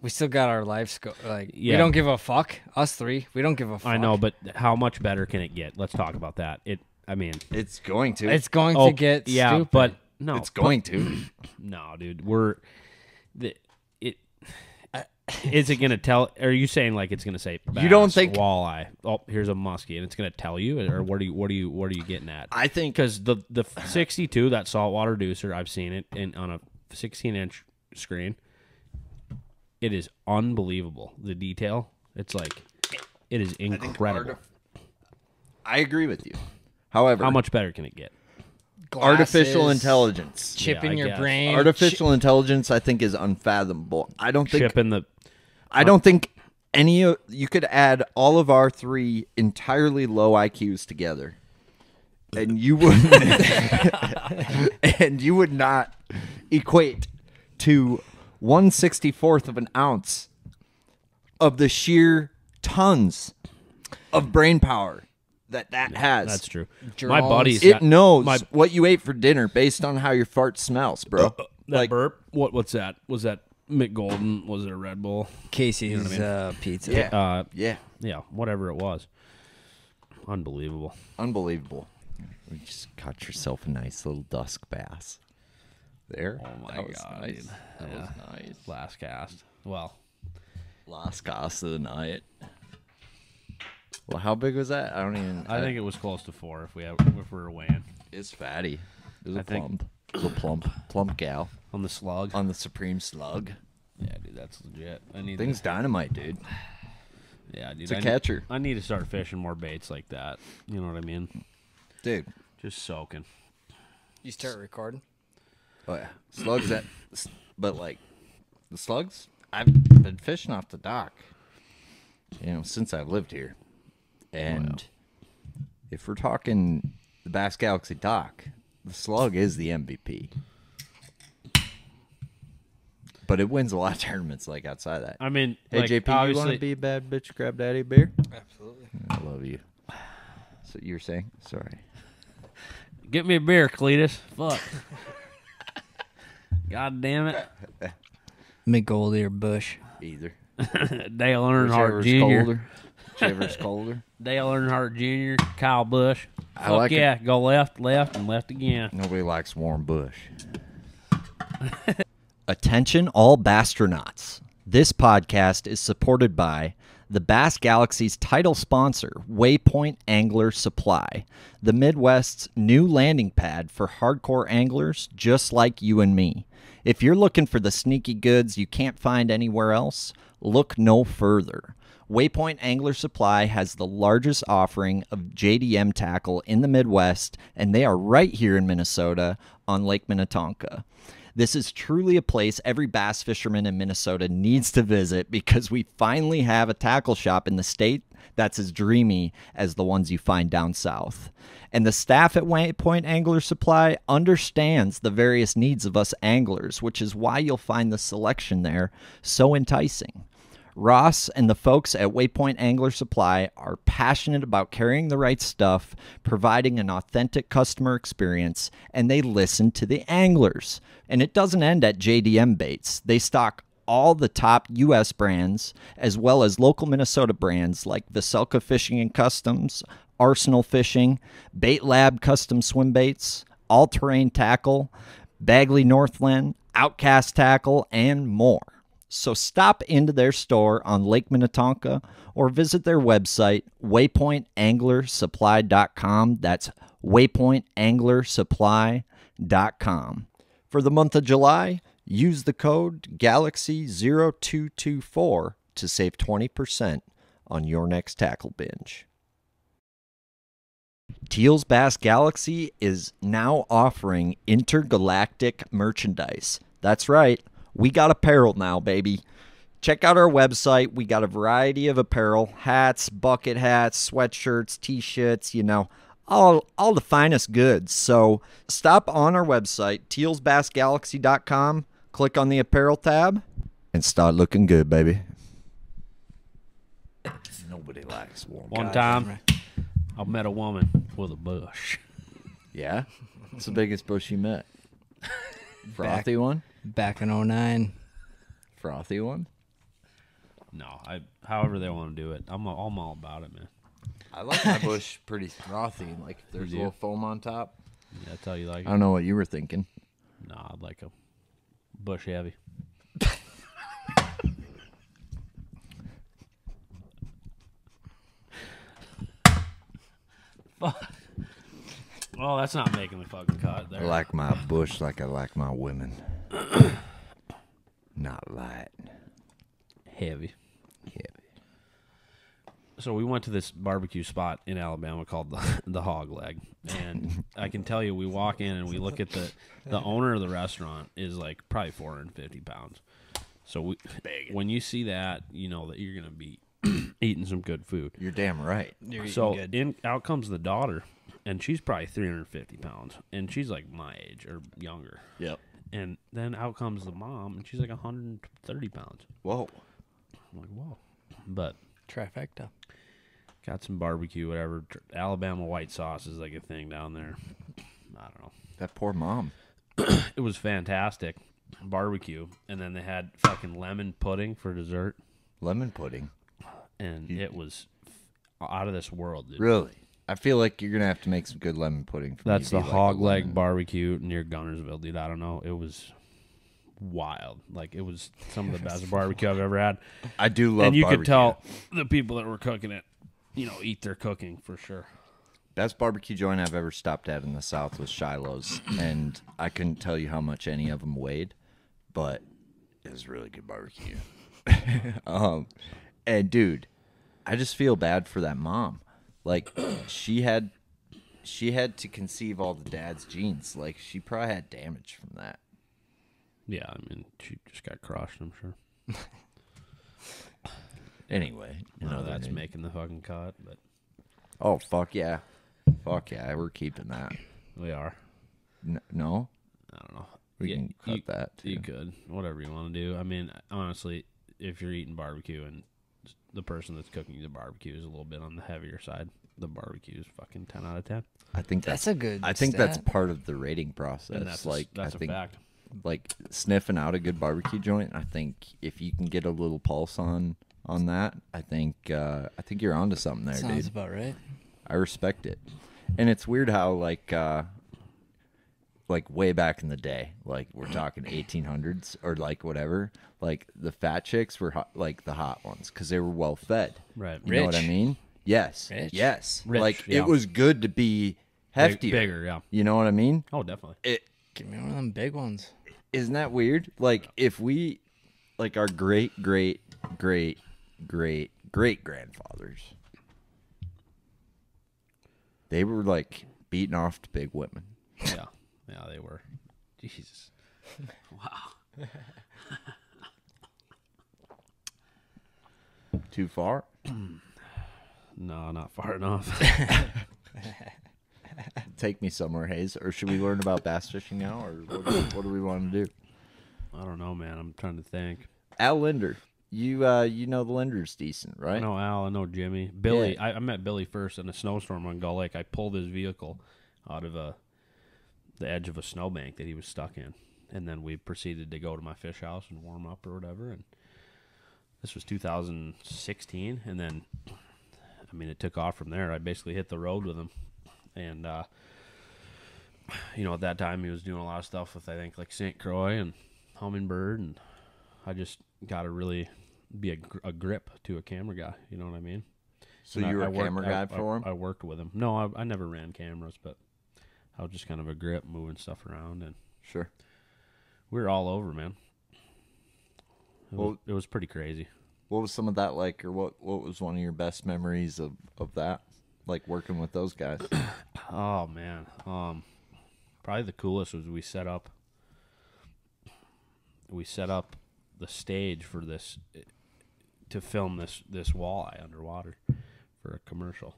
we still got our life scope. Like Yeah. we don't give a fuck. Us three, we don't give a fuck. I know, but how much better can it get? Let's talk about that. I mean, It's going to. it's going oh, to get yeah, stupid. but no, It's going to. no, dude. Is it gonna tell? Are you saying like it's gonna say bass, don't think- walleye? Oh, here's a muskie, and it's gonna tell you, or what are you getting at? I think Because the 62, that saltwater deucer, I've seen it on a 16-inch screen. It is unbelievable. The detail. It's like it is incredible. I agree with you. However, How much better can it get? artificial Glasses, intelligence. chip Yeah, in I your guess. brain. Artificial intelligence, I think, is unfathomable. I don't think. Chip in the. I don't think any of you could add all of our three entirely low IQs together, and you wouldn't, and you would not equate to 1/64th of an ounce of the sheer tons of brain power that has. That's true. Drones. My buddy's It got- knows my what you ate for dinner based on how your fart smells, bro. that burp. What's that? Was that McGolden? Was it a Red Bull? Casey's pizza. Yeah. Yeah, Yeah, whatever it was. Unbelievable. unbelievable. You just caught yourself a nice little dusk bass. There. Oh my That was God, nice. dude. That Yeah. was nice. Last cast. Well, Last cast of the night. Well, how big was that? I don't even. I think it was close to 4 if we were weighing it's fatty. It was I a think- plump, little plump gal on the slug. on the Supreme Slug. Yeah, dude, that's legit. I need Thing's dynamite, dude. Yeah, dude. It's a I catcher. I need to start fishing more baits like that. You know what I mean? Dude. Just soaking. You start recording. Oh yeah, slugs that, but like the slugs. I've been fishing off the dock, since I've lived here, and if we're talking the Bass Galaxy dock, The slug is the MVP. But it wins a lot of tournaments like outside of that. I mean, Hey, like, JP, you want obviously, to be a bad bitch, grab daddy beer? Absolutely. I love you. So you were saying? Sorry. get me a beer, Cletus. Fuck. God damn it. McGoldie or Bush. Either. Dale Earnhardt Whichever's Jr. colder. Whichever's colder. Dale Earnhardt Jr., Kyle Busch. I Fuck like yeah, go left, and left again. Nobody likes Warren Bush. Attention all Bastronauts. This podcast is supported by the Bass Galaxy's title sponsor, Waypoint Angler Supply, the Midwest's new landing pad for hardcore anglers just like you and me. If you're looking for the sneaky goods you can't find anywhere else, look no further. Waypoint Angler Supply has the largest offering of JDM tackle in the Midwest, and they are right here in Minnesota on Lake Minnetonka. This is truly a place every bass fisherman in Minnesota needs to visit because we finally have a tackle shop in the state that's as dreamy as the ones you find down south. And the staff at Waypoint Angler Supply understands the various needs of us anglers, which is why you'll find the selection there so enticing. Ross and the folks at Waypoint Angler Supply are passionate about carrying the right stuff, providing an authentic customer experience, and they listen to the anglers. And it doesn't end at JDM baits. They stock all the top U.S. brands, as well as local Minnesota brands like Vocelka Fishing and Customs, Arsenal Fishing, Bait Lab Custom Swim Baits, All Terrain Tackle, Bagley Northland, Outcast Tackle, and more. So stop into their store on Lake Minnetonka or visit their website, waypointanglersupply.com. That's waypointanglersupply.com. For the month of July, use the code GALAXY0224 to save 20% on your next tackle binge. Teal's Bass Galaxy is now offering intergalactic merchandise. That's right. We got apparel now, baby. Check out our website. We got a variety of apparel, hats, bucket hats, sweatshirts, t-shirts, all the finest goods. So stop on our website, tealsbassgalaxy.com, click on the apparel tab, and start looking good, baby. Nobody likes warm. One time, I met a woman with a bush. Yeah? What's the biggest bush you met? Frothy one? Back in 09. Frothy one? No, however they want to do it. I'm all about it, man. I like my bush pretty frothy. Like if there's a little foam on top. Yeah, that's how you like I it. don't know what you were thinking. Nah, I'd like a bush heavy. Well, that's not making the fucking cut there. I like my bush like I like my women. Not light. Heavy. Heavy. So we went to this barbecue spot in Alabama called the Hog Leg, and I can tell you, we walk in and we look at the owner of the restaurant is like probably 450 pounds. So when you see that, you know that you're gonna be eating some good food. You're damn right. So out comes the daughter, and she's probably 350 pounds, and she's like my age or younger. Yep. And then out comes the mom, and she's like 130 pounds. Whoa. I'm like, whoa. But Trifecta. got some barbecue, whatever. Alabama white sauce is like a thing down there. I don't know. That poor mom. It was fantastic. Barbecue. And then they had fucking lemon pudding for dessert. Lemon pudding. And it was out of this world, dude. Really? I feel like you're going to have to make some good lemon pudding for That's me the to be Hog like a Leg lemon. barbecue near Gunnersville, dude. I don't know. It was wild. Like, it was some of the best barbecue I've ever had. I do love And you barbecue. could tell the people that were cooking it, eat their cooking for sure. Best barbecue joint I've ever stopped at in the South was Shiloh's, and I couldn't tell you how much any of them weighed, but it was really good barbecue. And dude, I just feel bad for that mom. Like she had to conceive all the dad's genes. Like she probably had damage from that. Yeah, I mean, she just got crushed, I'm sure. Anyway, That's making the fucking cut, but oh fuck yeah, we're keeping that. we are. No, I don't know. we can cut that. Too. You could, whatever you want to do. I mean, honestly, if you're eating barbecue and the person that's cooking the barbecue is a little bit on the heavier side, the barbecue is fucking 10 out of 10. I think That's a good I think that's stat. part of the rating process. And that's like that's I a think, fact. like sniffing out a good barbecue joint. I think if you can get a little pulse on that, I think you're onto something there, Sounds dude. about right. I respect it. And it's weird how like way back in the day, like we're talking 1800s or like whatever, like the fat chicks were like the hot ones because they were well fed. Right. You know what I Rich. mean? Yes. Rich. Yes. Rich, like yeah. it was good to be heftier. Bigger, yeah. You know what I mean? Oh, definitely. Give me one of them big ones. Isn't that weird? Like if we, like our great grandfathers, they were like beating off to big women. Yeah. Yeah, they were. Jesus. Wow. Too far? No, not far enough. Take me somewhere, Hays. Or should we learn about bass fishing now, or what do we want to do? I don't know, man. I'm trying to think. Al Linder, you know the Linder's decent, right? I know Al. I know Jimmy. Billy. Yeah. I met Billy first in a snowstorm on Gull Lake. I pulled his vehicle out of the edge of a snowbank that he was stuck in, and then we proceeded to go to my fish house and warm up or whatever. And this was 2016, and then I mean it took off from there. I basically hit the road with him, and at that time he was doing a lot of stuff with I think like St. Croix and Humminbird, and I just got to really be a grip to a camera guy. You know what I mean? So And you were I a worked- camera guy for him? I worked with him. No, I never ran cameras, but I was just kind of a grip, moving stuff around, and Sure. we were all over, man. Well- It was pretty crazy. What was some of that like, or what was one of your best memories of that, like working with those guys? Oh man, probably the coolest was we set up the stage for this to film this walleye underwater for a commercial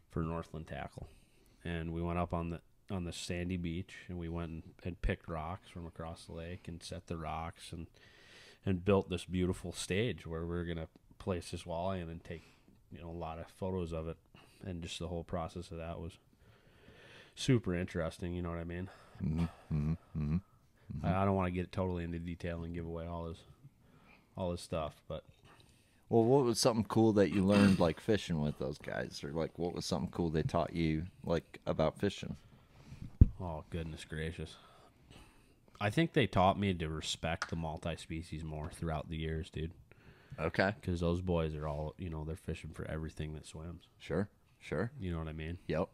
for Northland Tackle, and we went up on the sandy beach and we went and picked rocks from across the lake and set the rocks and built this beautiful stage where we were gonna place this walleye in and take a lot of photos of it, and just the whole process of that was super interesting. You know what I mean? I don't want to get totally into detail and give away all his stuff, but Well, what was something cool that you learned like fishing with those guys, or like what was something cool they taught you like about fishing? oh goodness gracious, I think they taught me to respect the multi-species more throughout the years, dude. Okay. Because those boys are all they're fishing for everything that swims. Sure. You know what I mean? Yep.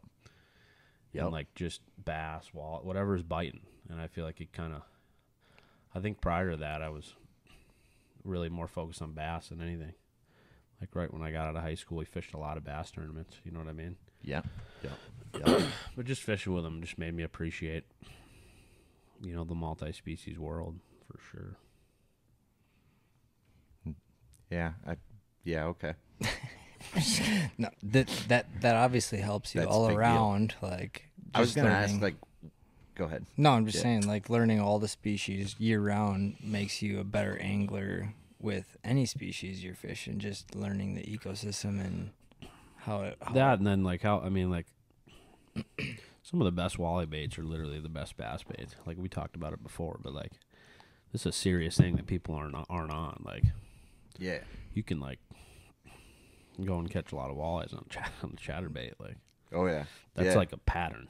And like just bass, walleye, whatever's biting. And I feel like I think prior to that I was really more focused on bass than anything. Like right when I got out of high school, we fished a lot of bass tournaments. You know what I mean? Yeah. Yep. But just fishing with them just made me appreciate, the multi-species world for sure. Yeah. Okay. No, that obviously helps you That's all a big deal. around. Like, I was just gonna ask, learning- like, go ahead. No, I'm just Yeah. saying, like, learning all the species year round makes you a better angler with any species you're fishing. Just learning the ecosystem and how That and then some of the best walleye baits are literally the best bass baits. Like we talked about it before, but like this is a serious thing that people aren't on. Like Yeah. you can like go and catch a lot of walleyes on the chatterbait. Like Oh yeah. that's Yeah. like a pattern.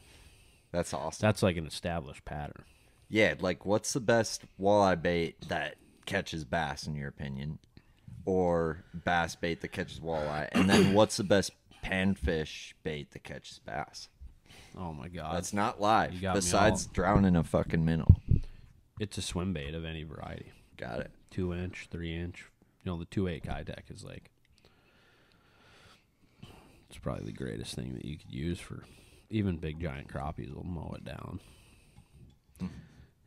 That's awesome. That's like an established pattern. Yeah, like what's the best walleye bait that catches bass in your opinion, or bass bait that catches walleye, and then what's the best panfish bait that catches bass? Oh my god, That's not live. You got me Besides all- drowning a fucking minnow. it's a swim bait of any variety. Got it. 2-inch, 3-inch. The 2.8 Kitech is like it's probably the greatest thing that you could use for even big giant crappies will mow it down.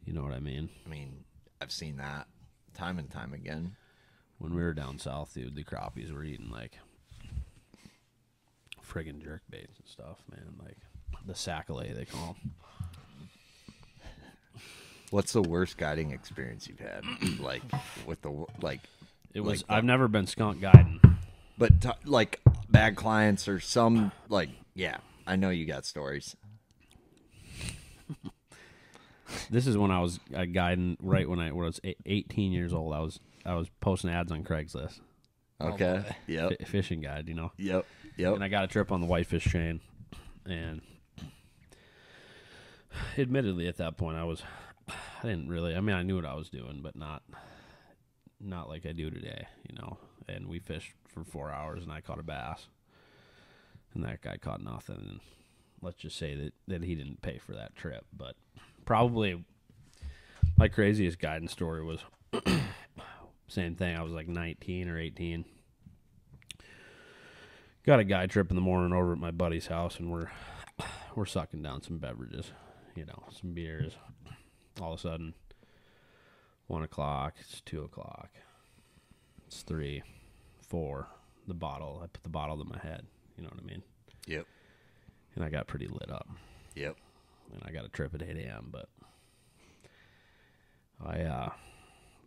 You know what I mean? I mean, I've seen that time and time again. When we were down south, dude, the crappies were eating like friggin' jerk baits and stuff, man. Like the sac-a-lay, they call them. What's the worst guiding experience you've had? Like with the like, It was. like, I've never been skunk guiding. but like bad clients or some like, yeah, I know you got stories. This is when I was guiding. Right when I was 18 years old, I was posting ads on Craigslist. Okay. Yep. Fishing guide, you know. Yep. And I got a trip on the whitefish chain, and admittedly, at that point, I didn't really. I mean, I knew what I was doing, but not like I do today, you know. And we fished for 4 hours, and I caught a bass, and that guy caught nothing. And let's just say that he didn't pay for that trip, but probably my craziest guiding story was same thing. I was like 19 or 18. Got a guide trip in the morning over at my buddy's house, and we're sucking down some beverages, you know, some beers. All of a sudden, 1 o'clock, it's 2 o'clock, it's 3, 4. The bottle, I put the bottle to my head. You know what I mean? Yep. And I got pretty lit up. Yep. And I got a trip at 8 a.m., but I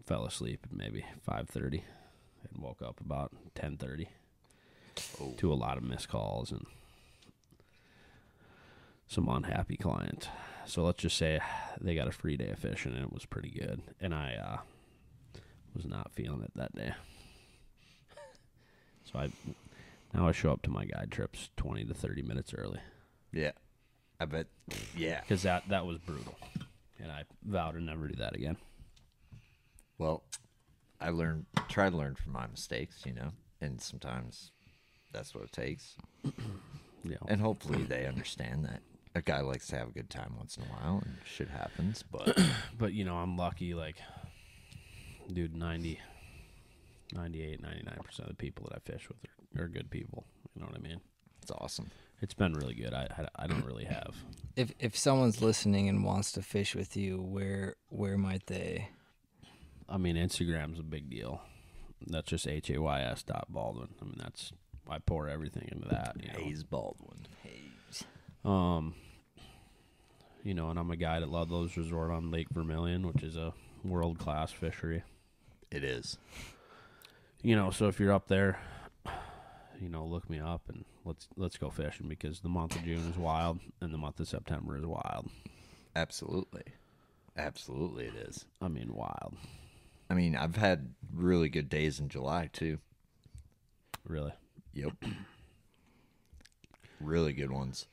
fell asleep at maybe 5:30 and woke up about 10:30 to a lot of missed calls and some unhappy clients. So let's just say they got a free day of fishing, and it was pretty good. And I was not feeling it that day. So now I show up to my guide trips 20 to 30 minutes early. Yeah. I bet. Yeah. Because that was brutal. And I vow to never do that again. Well, I try to learn from my mistakes, you know, and sometimes that's what it takes. Yeah. And hopefully they understand that a guy likes to have a good time once in a while, and shit happens. But But, you know, I'm lucky, like, dude, 98, 99% of the people that I fish with are good people. You know what I mean? it's awesome. It's been really good. I don't really have. If someone's listening and wants to fish with you, where might they? I mean, Instagram's a big deal. That's just Hays.Baldwin. I mean, I pour everything into that. You know? Hays Baldwin. You know, and I'm a guide at Ludlow's Resort on Lake Vermillion, which is a world-class fishery. It is. You know, so if you're up there, you know, look me up and let's go fishing, because the month of June is wild and the month of September is wild. Absolutely. Absolutely it is. I mean, wild. I mean, I've had really good days in July, too. Really. Yep. Really good ones.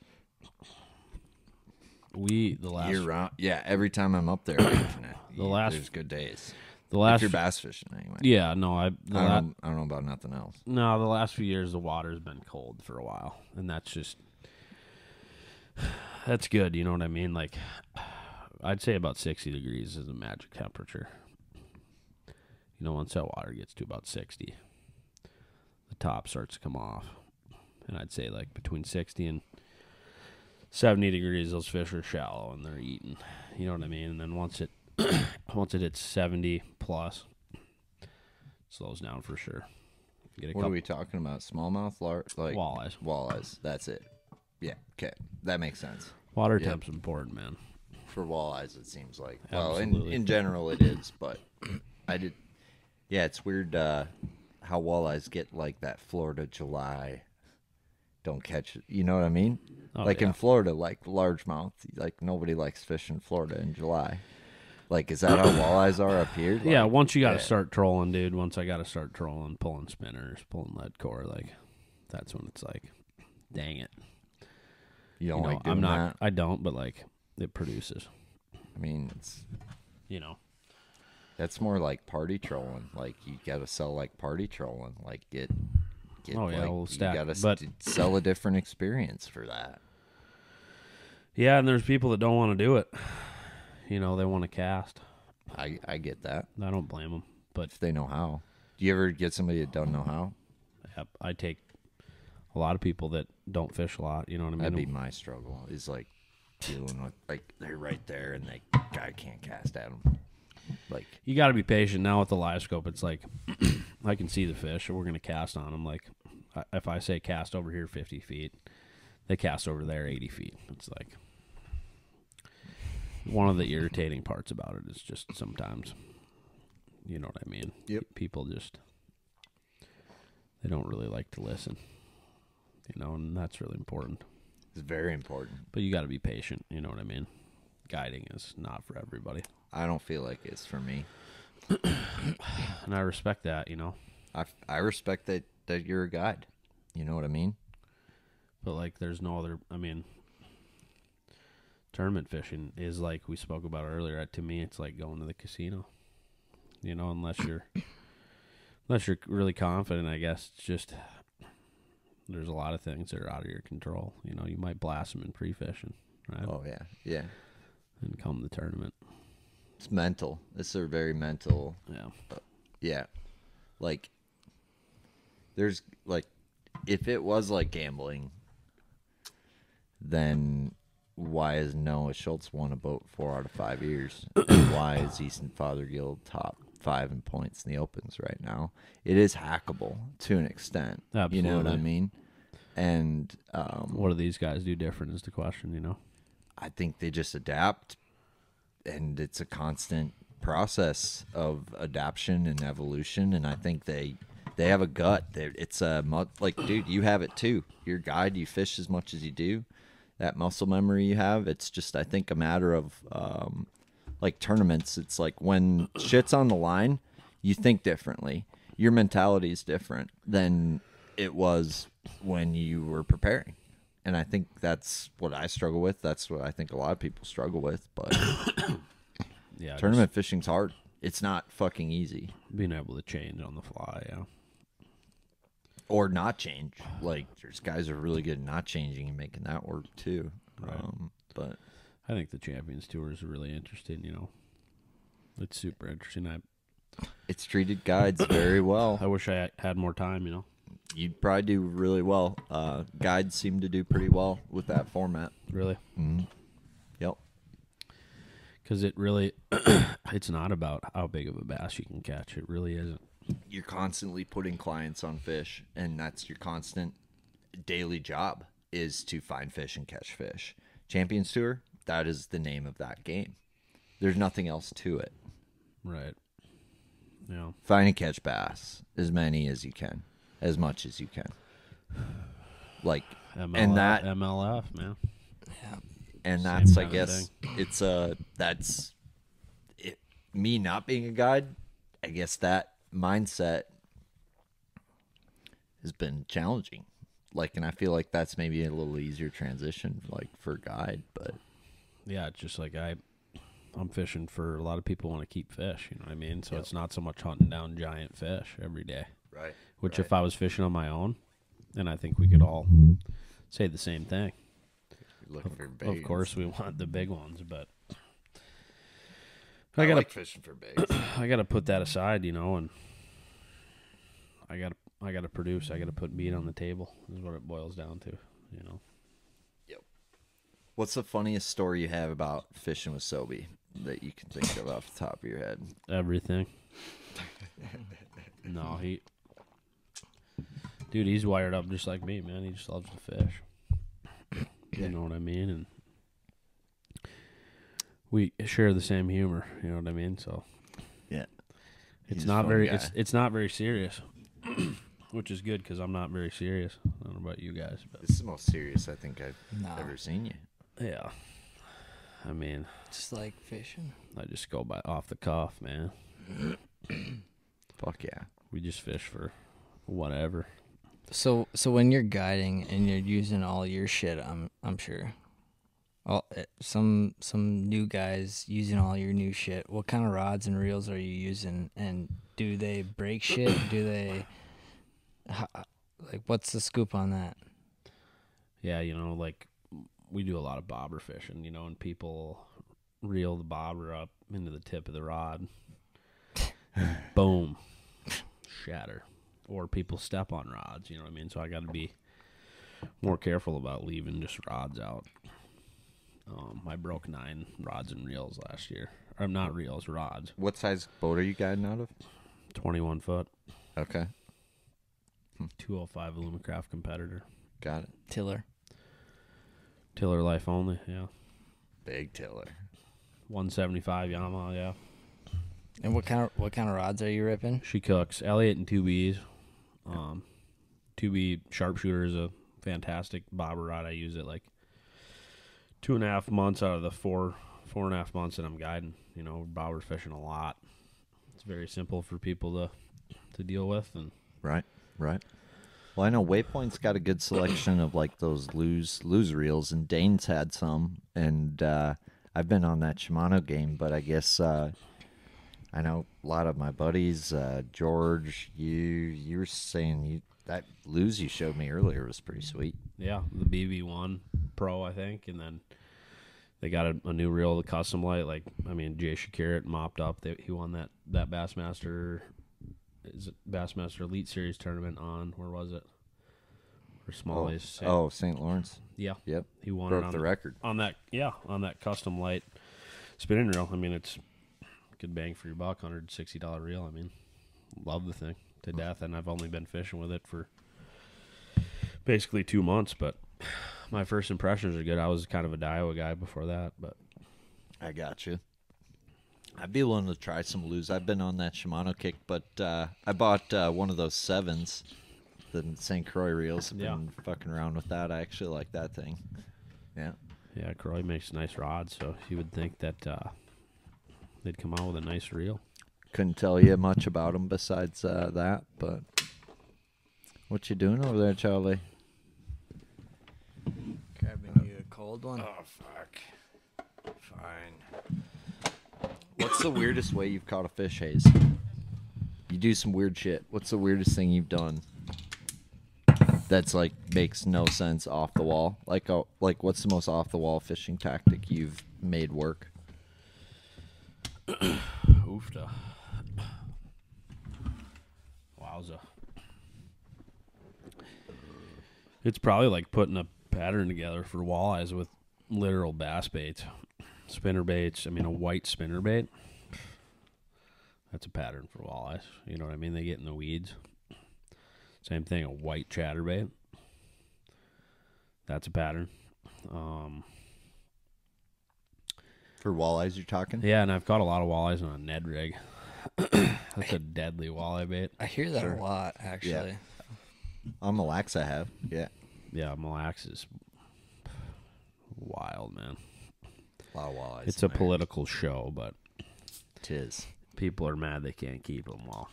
The last Year round. Yeah, every time I'm up there, there's good days. If you're bass fishing, anyway. Yeah, no, I don't know about nothing else. No, the last few years the water's been cold for a while, and that's good. You know what I mean? Like, I'd say about 60 degrees is a magic temperature. You know, once that water gets to about 60, the top starts to come off, and I'd say like between 60 and 70 degrees, those fish are shallow and they're eating. You know what I mean? And then once it hits 70 plus, slows down for sure. What are we talking about? Smallmouth, like walleyes. Walleyes. That's it. Yeah. Okay, that makes sense. Water temp's important, man. For walleyes, it seems like. Absolutely. Well, in general, it is. But Yeah, it's weird how walleyes get like that Florida July. Don't catch it. You know what I mean? Oh, like yeah. in Florida, like largemouth, like nobody likes fishing Florida in July. Like, is that how walleyes are up here? Like, Yeah, once you got to start trolling, dude. Once I got to start trolling, pulling spinners, pulling lead core, like, that's when it's like, dang it. You don't like doing that? I don't, but like, it produces. I mean, it's That's more like party trolling. Like, you got to sell like party trolling. Like, get Oh, yeah, like, we'll stack, you got to but- sell a different experience for that. Yeah, and there's people that don't want to do it. You know, they want to cast. I get that. I don't blame them, but If they know how. Do you ever get somebody that doesn't know how? I take a lot of people that don't fish a lot. You know what I mean? That'd be my struggle. Is like dealing with, like, they're right there and guy can't cast at them. Like, You got to be patient. Now with the live scope, it's like I can see the fish, and we're going to cast on them. Like, if I say cast over here 50 feet, they cast over there 80 feet. It's like, one of the irritating parts about it is just sometimes, you know what I mean? Yep. People just, they don't really like to listen, you know, and that's really important. It's very important. But you got to be patient, you know what I mean? Guiding is not for everybody. I don't feel like it's for me. And I respect that, you know. I respect that you're a guide. You know what I mean? But, like, there's no other, I mean, tournament fishing is like we spoke about earlier. To me, it's like going to the casino. You know, unless you're really confident, I guess it's just there's a lot of things that are out of your control. You know, you might blast them in pre-fishing, right? Oh, yeah. Yeah. And come the tournament. It's mental. It's a very mental. Yeah. Yeah. Like, there's, like, if it was like gambling, then why has Noah Schultz won a boat 4 out of 5 years? And why is Easton Fothergill top 5 in points in the Opens right now? It is hackable to an extent. Absolutely. You know what I mean? And what do these guys do different is the question, you know? I think they just adapt, and it's a constant process of adaptation and evolution. And I think they have a gut. It's a like, dude, you have it too. You're a guide. You fish as much as you do. That muscle memory you have. It's just, I think, a matter of like tournaments. It's like when shit's on the line, you think differently. Your mentality is different than it was when you were preparing. And I think that's what I struggle with. That's what I think a lot of people struggle with. But Yeah. tournament fishing's hard. It's not fucking easy. Being able to change on the fly, yeah. Or not change. Like, there's guys who are really good at not changing and making that work too. Right. But I think the Champions Tour is really interesting, you know. It's super interesting. it's treated guides very well. I wish I had more time, you know. You'd probably do really well. Guides seem to do pretty well with that format. Really? Mm-hmm. Yep. Because it really, it's not about how big of a bass you can catch. It really isn't. You're constantly putting clients on fish, and that's your constant daily job, is to find fish and catch fish. Champions Tour, that is the name of that game. There's nothing else to it. Right. Yeah. Find and catch bass, as many as you can, as much as you can. Like, and that MLF, man. Yeah. and Same that's, I kind of guess, it's that's it. Me not being a guide, I guess that mindset has been challenging. Like, and I feel like that's maybe a little easier transition, like, for a guide. But Yeah, it's just like I'm fishing for a lot of people want to keep fish, you know what I mean? So it's not so much hunting down giant fish every day. right, Which if I was fishing on my own, then I think we could all say the same thing. looking for Of baits. course we want the big ones, but I I gotta like fishing for baits. I gotta put that aside, you know, and I gotta produce. I gotta put meat on the table. Is what it boils down to, you know. What's the funniest story you have about fishing with Sobe that you can think of off the top of your head? Everything. No, dude, he's wired up just like me, man. He just loves to fish. You know what I mean? And we share the same humor. You know what I mean? So Yeah, it's He's not a fun very. guy. It's not very serious, which is good because I'm not very serious. I don't know about you guys, but this is the most serious I think I've No. ever seen you. yeah. I mean, Just like fishing. I just go by off the cuff, man. Fuck yeah. We just fish for whatever. So when you're guiding and you're using all your shit, I'm sure. Some new guys using all your new shit. What kind of rods and reels are you using? And do they break shit? Do they like, what's the scoop on that? Yeah, you know, like we do a lot of bobber fishing, you know, and people reel the bobber up into the tip of the rod. Boom. Shatter. Or people step on rods, you know what I mean? So I got to be more careful about leaving just rods out. I broke 9 rods and reels last year. Or not reels, rods. What size boat are you guiding out of? 21 foot. Okay, 205 Alumacraft competitor. got it. Tiller. Tiller life only, yeah. Big tiller. 175 Yamaha, yeah. And what kind of rods are you ripping? She cooks. Elliott and 2Bs. 2B sharpshooter is a fantastic bobber rod. I use it like 2.5 months out of the 4.5 months that I'm guiding. You know, bobber fishing a lot. It's very simple for people to deal with. And Right. Well, I know Waypoint's got a good selection of like those lose reels, and Dane's had some, and I've been on that Shimano game, but I guess I know a lot of my buddies, George, you were saying that lose you showed me earlier was pretty sweet. yeah, the BB1 Pro, I think, and then they got a new reel, the custom light. Like, I mean, Jay Shakir mopped up. He won that Bassmaster. Is it Bassmaster Elite Series tournament on, where was it? For Smalley's. St. Lawrence. Yeah. Yep. He won Broke it on the record. on that custom light spinning reel. I mean, it's good bang for your buck, $160 reel. I mean, love the thing to death, and I've only been fishing with it for basically 2 months, but my first impressions are good. I was kind of a Daiwa guy before that, but I got you. I'd be willing to try some lose. I've been on that Shimano kick, but I bought one of those 7s, the St. Croix reels. I've been fucking around with that. I actually like that thing. Yeah. Yeah, Croy makes nice rods, so you would think that they'd come out with a nice reel. Couldn't tell you much about them besides that, but what you doing over there, Charlie? Grabbing you a cold one. Oh, fuck. Fine. What's the weirdest way you've caught a fish, Hays? You do some weird shit. What's the weirdest thing you've done that's like makes no sense off the wall? Like what's the most off the wall fishing tactic you've made work? Oofta. Wowza. It's probably like putting a pattern together for walleyes with literal bass baits. Spinner baits, I mean a white spinner bait. That's a pattern for walleyes. You know what I mean? They get in the weeds. Same thing, a white chatterbait. That's a pattern. For walleyes, you're talking? Yeah, and I've caught a lot of walleyes on a Ned rig. That's a deadly walleye bait. I hear that a lot, actually. On Mille Lacs, I have. Yeah. Yeah, Mille Lacs is wild, man. A lot of walleyes. It's a political show, but Tis. people are mad they can't keep them. Well,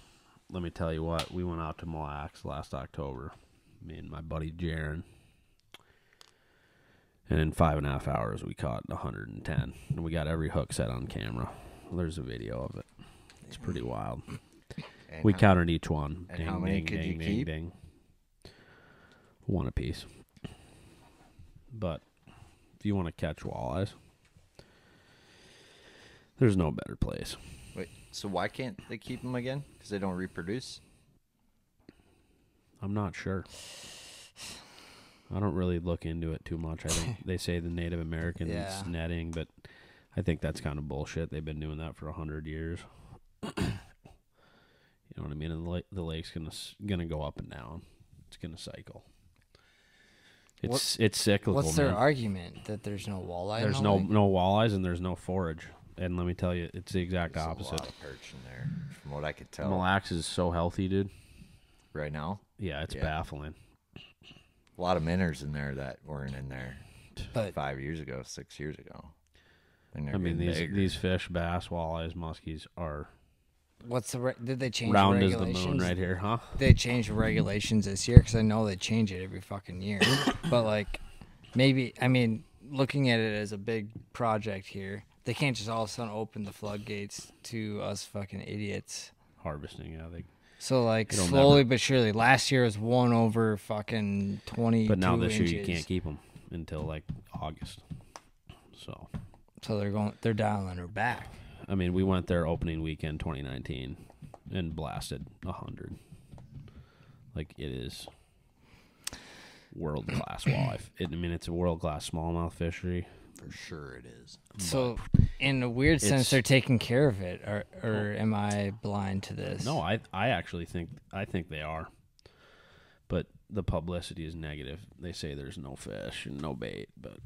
let me tell you what. We went out to Mille Lacs last October, me and my buddy Jaron. And in 5.5 hours, we caught 110. And we got every hook set on camera. There's a video of it. It's pretty wild. And We counted each one. and Ding, how many ding, could ding, you ding, keep? ding. One apiece. But if you want to catch walleyes, there's no better place. Wait, so why can't they keep them again? Because they don't reproduce? I'm not sure. I don't really look into it too much. I think they say the Native Americans Yeah. netting, but I think that's kind of bullshit. They've been doing that for 100 years. You know what I mean? And the lake's gonna go up and down. It's gonna cycle. It's cyclical. What's their man. argument? That there's no walleye? There's in no the lake? walleyes and there's no forage. And let me tell you, it's the exact There's opposite. a lot of perch in there, from what I could tell. Mille Lacs is so healthy, dude. Right now, Yeah, it's Yeah. baffling. a lot of minnows in there that weren't in there But 5 years ago, 6 years ago. And they're I mean, getting bigger. these fish, bass, walleyes, muskies are what's the did they change round the as the regulations? moon right here, huh? They changed the regulations this year because I know they change it every fucking year. But like, maybe I mean, looking at it as a big project here, they can't just all of a sudden open the floodgates to us fucking idiots. Harvesting, yeah. So like It'll slowly never- but surely, last year was 1 over fucking 20. But now this inches. year you can't keep them until like August. So, So they're dialing her back. I mean, we went there opening weekend 2019 and blasted 100. Like, it is world class walleye. I mean, it's a world class smallmouth fishery. For sure it is. So in a weird sense, It's- they're taking care of it, or am I blind to this? No, I actually think they are. But the publicity is negative. They say there's no fish and no bait, but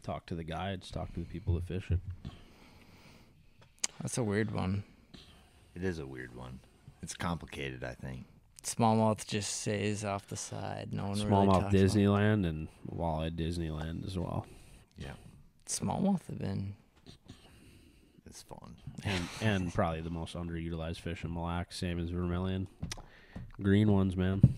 talk to the guides, talk to the people that fish it. That's a weird one. It is a weird one. It's complicated, I think. Smallmouth just stays off the side. No one really Smallmouth talks Disneyland and Walleye Disneyland as well. Yeah, about Smallmouth have been. it's fun. And probably the most underutilized fish in Mille Lacs, same as Vermilion. Green ones, man.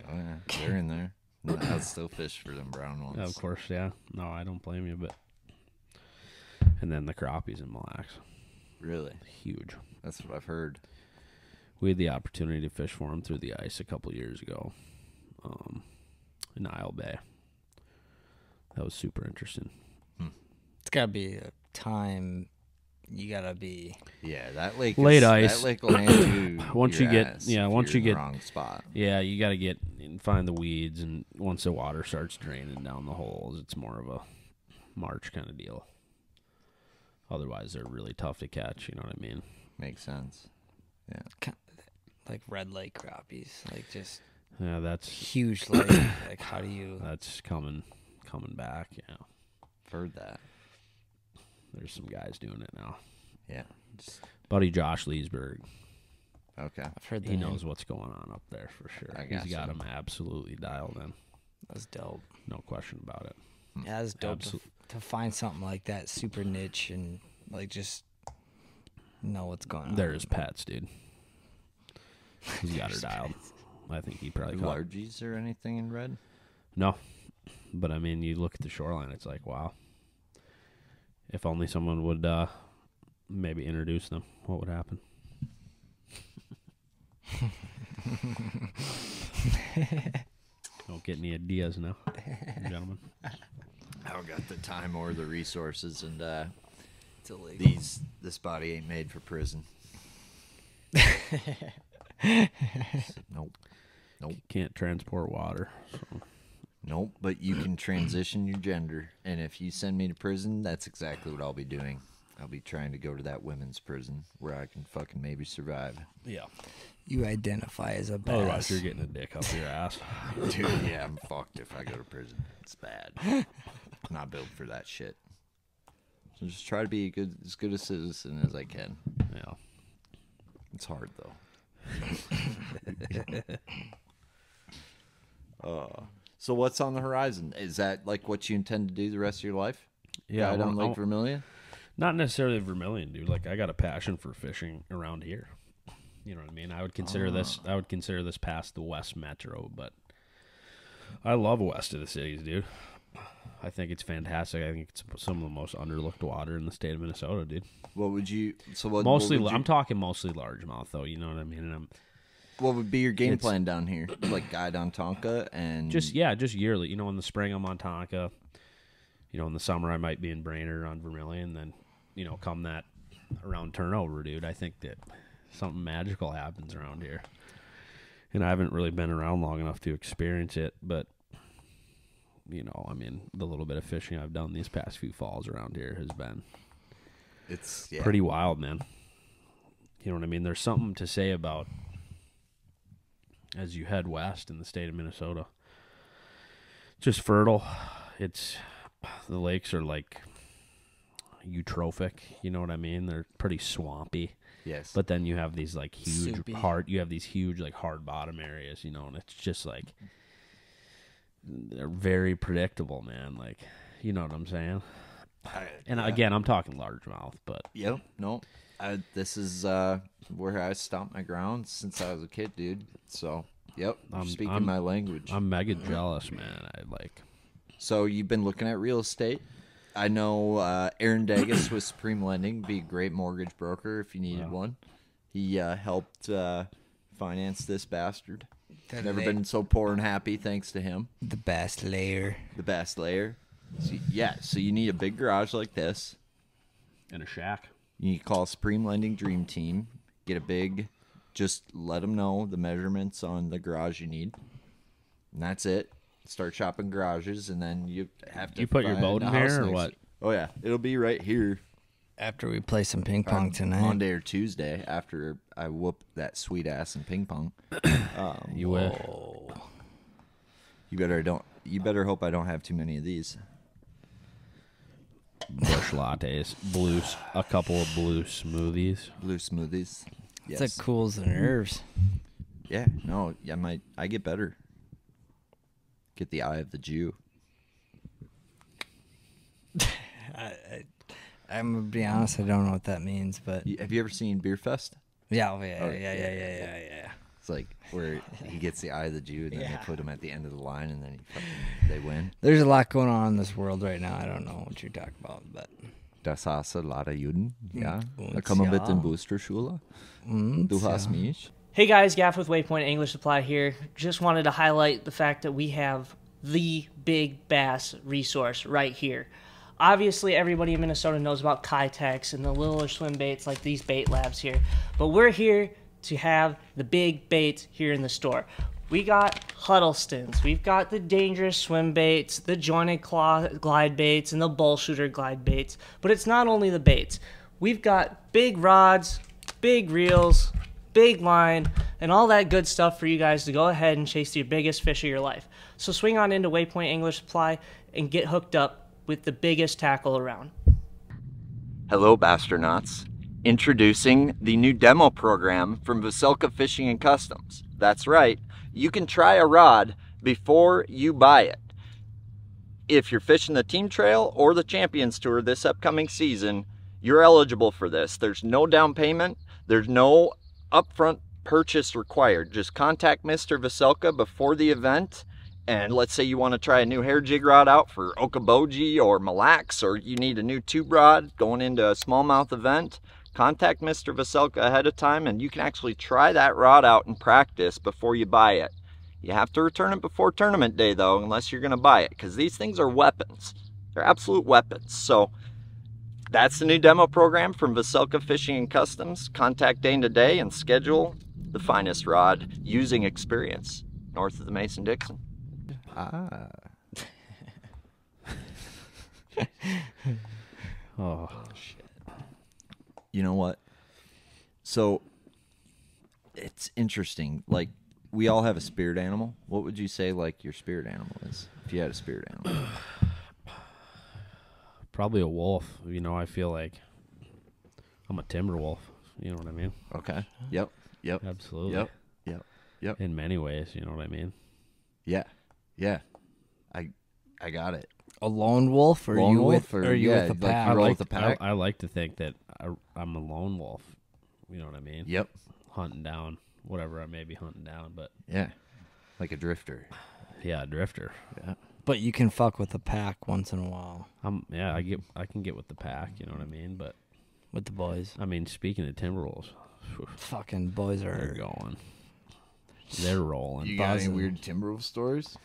Oh yeah, they're in there. No, I'd still fish for them brown ones. Of course, yeah. No, I don't blame you, but... And then the crappies in Mille Lacs. Really? Huge. That's what I've heard. We had the opportunity to fish for them through the ice a couple years ago in Isle Bay. That was super interesting. It's gotta be a time. You gotta be. Yeah, that lake. Late ice. That lake will hand you. Once your you get- ass yeah, if once you're you in the get- wrong spot. Yeah, you got to get and find the weeds, and once the water starts draining down the holes, it's more of a march kind of deal. Otherwise, they're really tough to catch, you know what I mean? Makes sense. Like red lake crappies, like just Yeah, that's huge lake. Like how do you? that's coming back, yeah. I've heard that. There's some guys doing it now. Yeah. Buddy Josh Leesburg, Okay. I've heard that. he knows what's going on up there for sure. I He's gotcha. got him absolutely dialed in. That's dope. No question about it. Yeah, that's dope to find something like that super niche and like just know what's going on. They're his pets, dude. He's got her dialed. I think he probably caught. Largies or anything in red? No. But I mean, you look at the shoreline, it's like, wow. If only someone would maybe introduce them, what would happen? Don't get any ideas now, gentlemen. I don't got the time or the resources, and It's illegal. this body ain't made for prison. Nope. Can't transport water. So. Nope, but you can transition your gender, and if you send me to prison, that's exactly what I'll be doing. I'll be trying to go to that women's prison where I can fucking maybe survive. Yeah. You identify as a bass. Otherwise, you're getting a dick up your ass. Dude, yeah, I'm fucked if I go to prison. It's bad. I'm not built for that shit. So just try to be as good a citizen as I can. Yeah. It's hard, though. So what's on the horizon? Is that like what you intend to do the rest of your life? Yeah. Guide on Lake Vermillion? Not necessarily Vermilion, dude. Like, I got a passion for fishing around here. You know what I mean? I would consider this past the West Metro, but I love west of the cities, dude. I think it's fantastic. I think it's some of the most underlooked water in the state of Minnesota, dude. What would you? So what? Mostly, what would you- I'm talking mostly largemouth, though. You know what I mean? And What would be your game It's- plan down here? Like guide on Tonka and just yearly. You know, in the spring I'm on Tonka. You know, in the summer I might be in Brainerd on Vermilion. Then, you know, come that around turnover, dude, I think that something magical happens around here. And I haven't really been around long enough to experience it, but you know, I mean, the little bit of fishing I've done these past few falls around here has been it's pretty wild, man. You know what I mean? There's something to say about as you head west in the state of Minnesota. Just fertile. The lakes are like eutrophic, you know what I mean? They're pretty swampy. Yes. But then you have these like huge Soupy. hard bottom areas, you know, and it's just like they're very predictable, man. Like, you know what I'm saying? And again, I'm talking largemouth, but Yep. No. This is where I stomped my ground since I was a kid, dude. So, yep. You're speaking my language. I'm mega jealous, man. So you've been looking at real estate. I know Aaron Dagas with Supreme Lending would be a great mortgage broker if you needed one. He helped finance this bastard. Never been so poor and happy thanks to him. The best layer. The best layer. So you need a big garage like this. in a shack. You need to call Supreme Lending Dream Team. Get a big, just let them know the measurements on the garage you need. And that's it. Start shopping garages, and then you have to You put your find boat a in house here or next- what? Oh, yeah. It'll be right here. After we play some ping pong tonight. Monday or Tuesday after I whoop that sweet ass in ping pong. You wish. You better hope I don't have too many of these. Bush bush lattes, a couple of blue smoothies. Blue smoothies. Yes. That cools the nerves. Yeah. No. I get better. Get the eye of the Jew. I'm gonna be honest, I don't know what that means, but Have you ever seen Beer Fest? yeah. It's like where he gets the eye of the Jew, and then they put him at the end of the line, and then they win. There's a lot going on in this world right now. I don't know what you're talking about, but Das hast a lot of Juden. Ja. Und Da kommen wir ja. mit den Boosterschule. Du hast mich. Hey guys, Gaff with Waypoint English Supply here. Just wanted to highlight the fact that we have the big bass resource right here. Obviously, everybody in Minnesota knows about Kitex and the littler swim baits like these bait labs here. But we're here to have the big baits here in the store. We got Huddlestons. We've got the dangerous swim baits, the jointed claw glide baits, and the bull shooter glide baits. But it's not only the baits. We've got big rods, big reels, big line, and all that good stuff for you guys to go ahead and chase your biggest fish of your life. So swing on into Waypoint English Supply and get hooked up with the biggest tackle around. Hello, Bastronauts. Introducing the new demo program from Vocelka Fishing and Customs. That's right, you can try a rod before you buy it. If you're fishing the Team Trail or the Champions Tour this upcoming season, you're eligible for this. There's no down payment, there's no upfront purchase required. Just contact Mr. Vocelka before the event, and let's say you want to try a new hair jig rod out for Okoboji or Mille Lacs, or you need a new tube rod going into a smallmouth event, contact Mr. Vocelka ahead of time, and you can actually try that rod out and practice before you buy it. You have to return it before tournament day, though, unless you're going to buy it, because these things are weapons. They're absolute weapons. So that's the new demo program from Vocelka Fishing and Customs. Contact Dane today and schedule the finest rod using experience north of the Mason-Dixon. Ah. Oh, You know what? So it's interesting. Like, we all have a spirit animal. What would you say, like, your spirit animal is? If you had a spirit animal. probably a wolf. You know, I feel like I'm a timber wolf. You know what I mean? Okay. Yep. Absolutely. Yep. In many ways, you know what I mean? Yeah. I got it. a lone wolf, or Lone you wolf, with, or or you yeah, with like the pack? you roll with the pack? I like to think that I'm a lone wolf. You know what I mean? Yep. Hunting down whatever I may be hunting down, but Yeah. Like a drifter. yeah, a drifter. Yeah. But you can fuck with the pack once in a while I can get with the pack. You know what I mean? But with the boys. I mean, speaking of Timberwolves, Fucking boys they're are going. They're rolling. You got any buzzing. weird Timberwolf stories?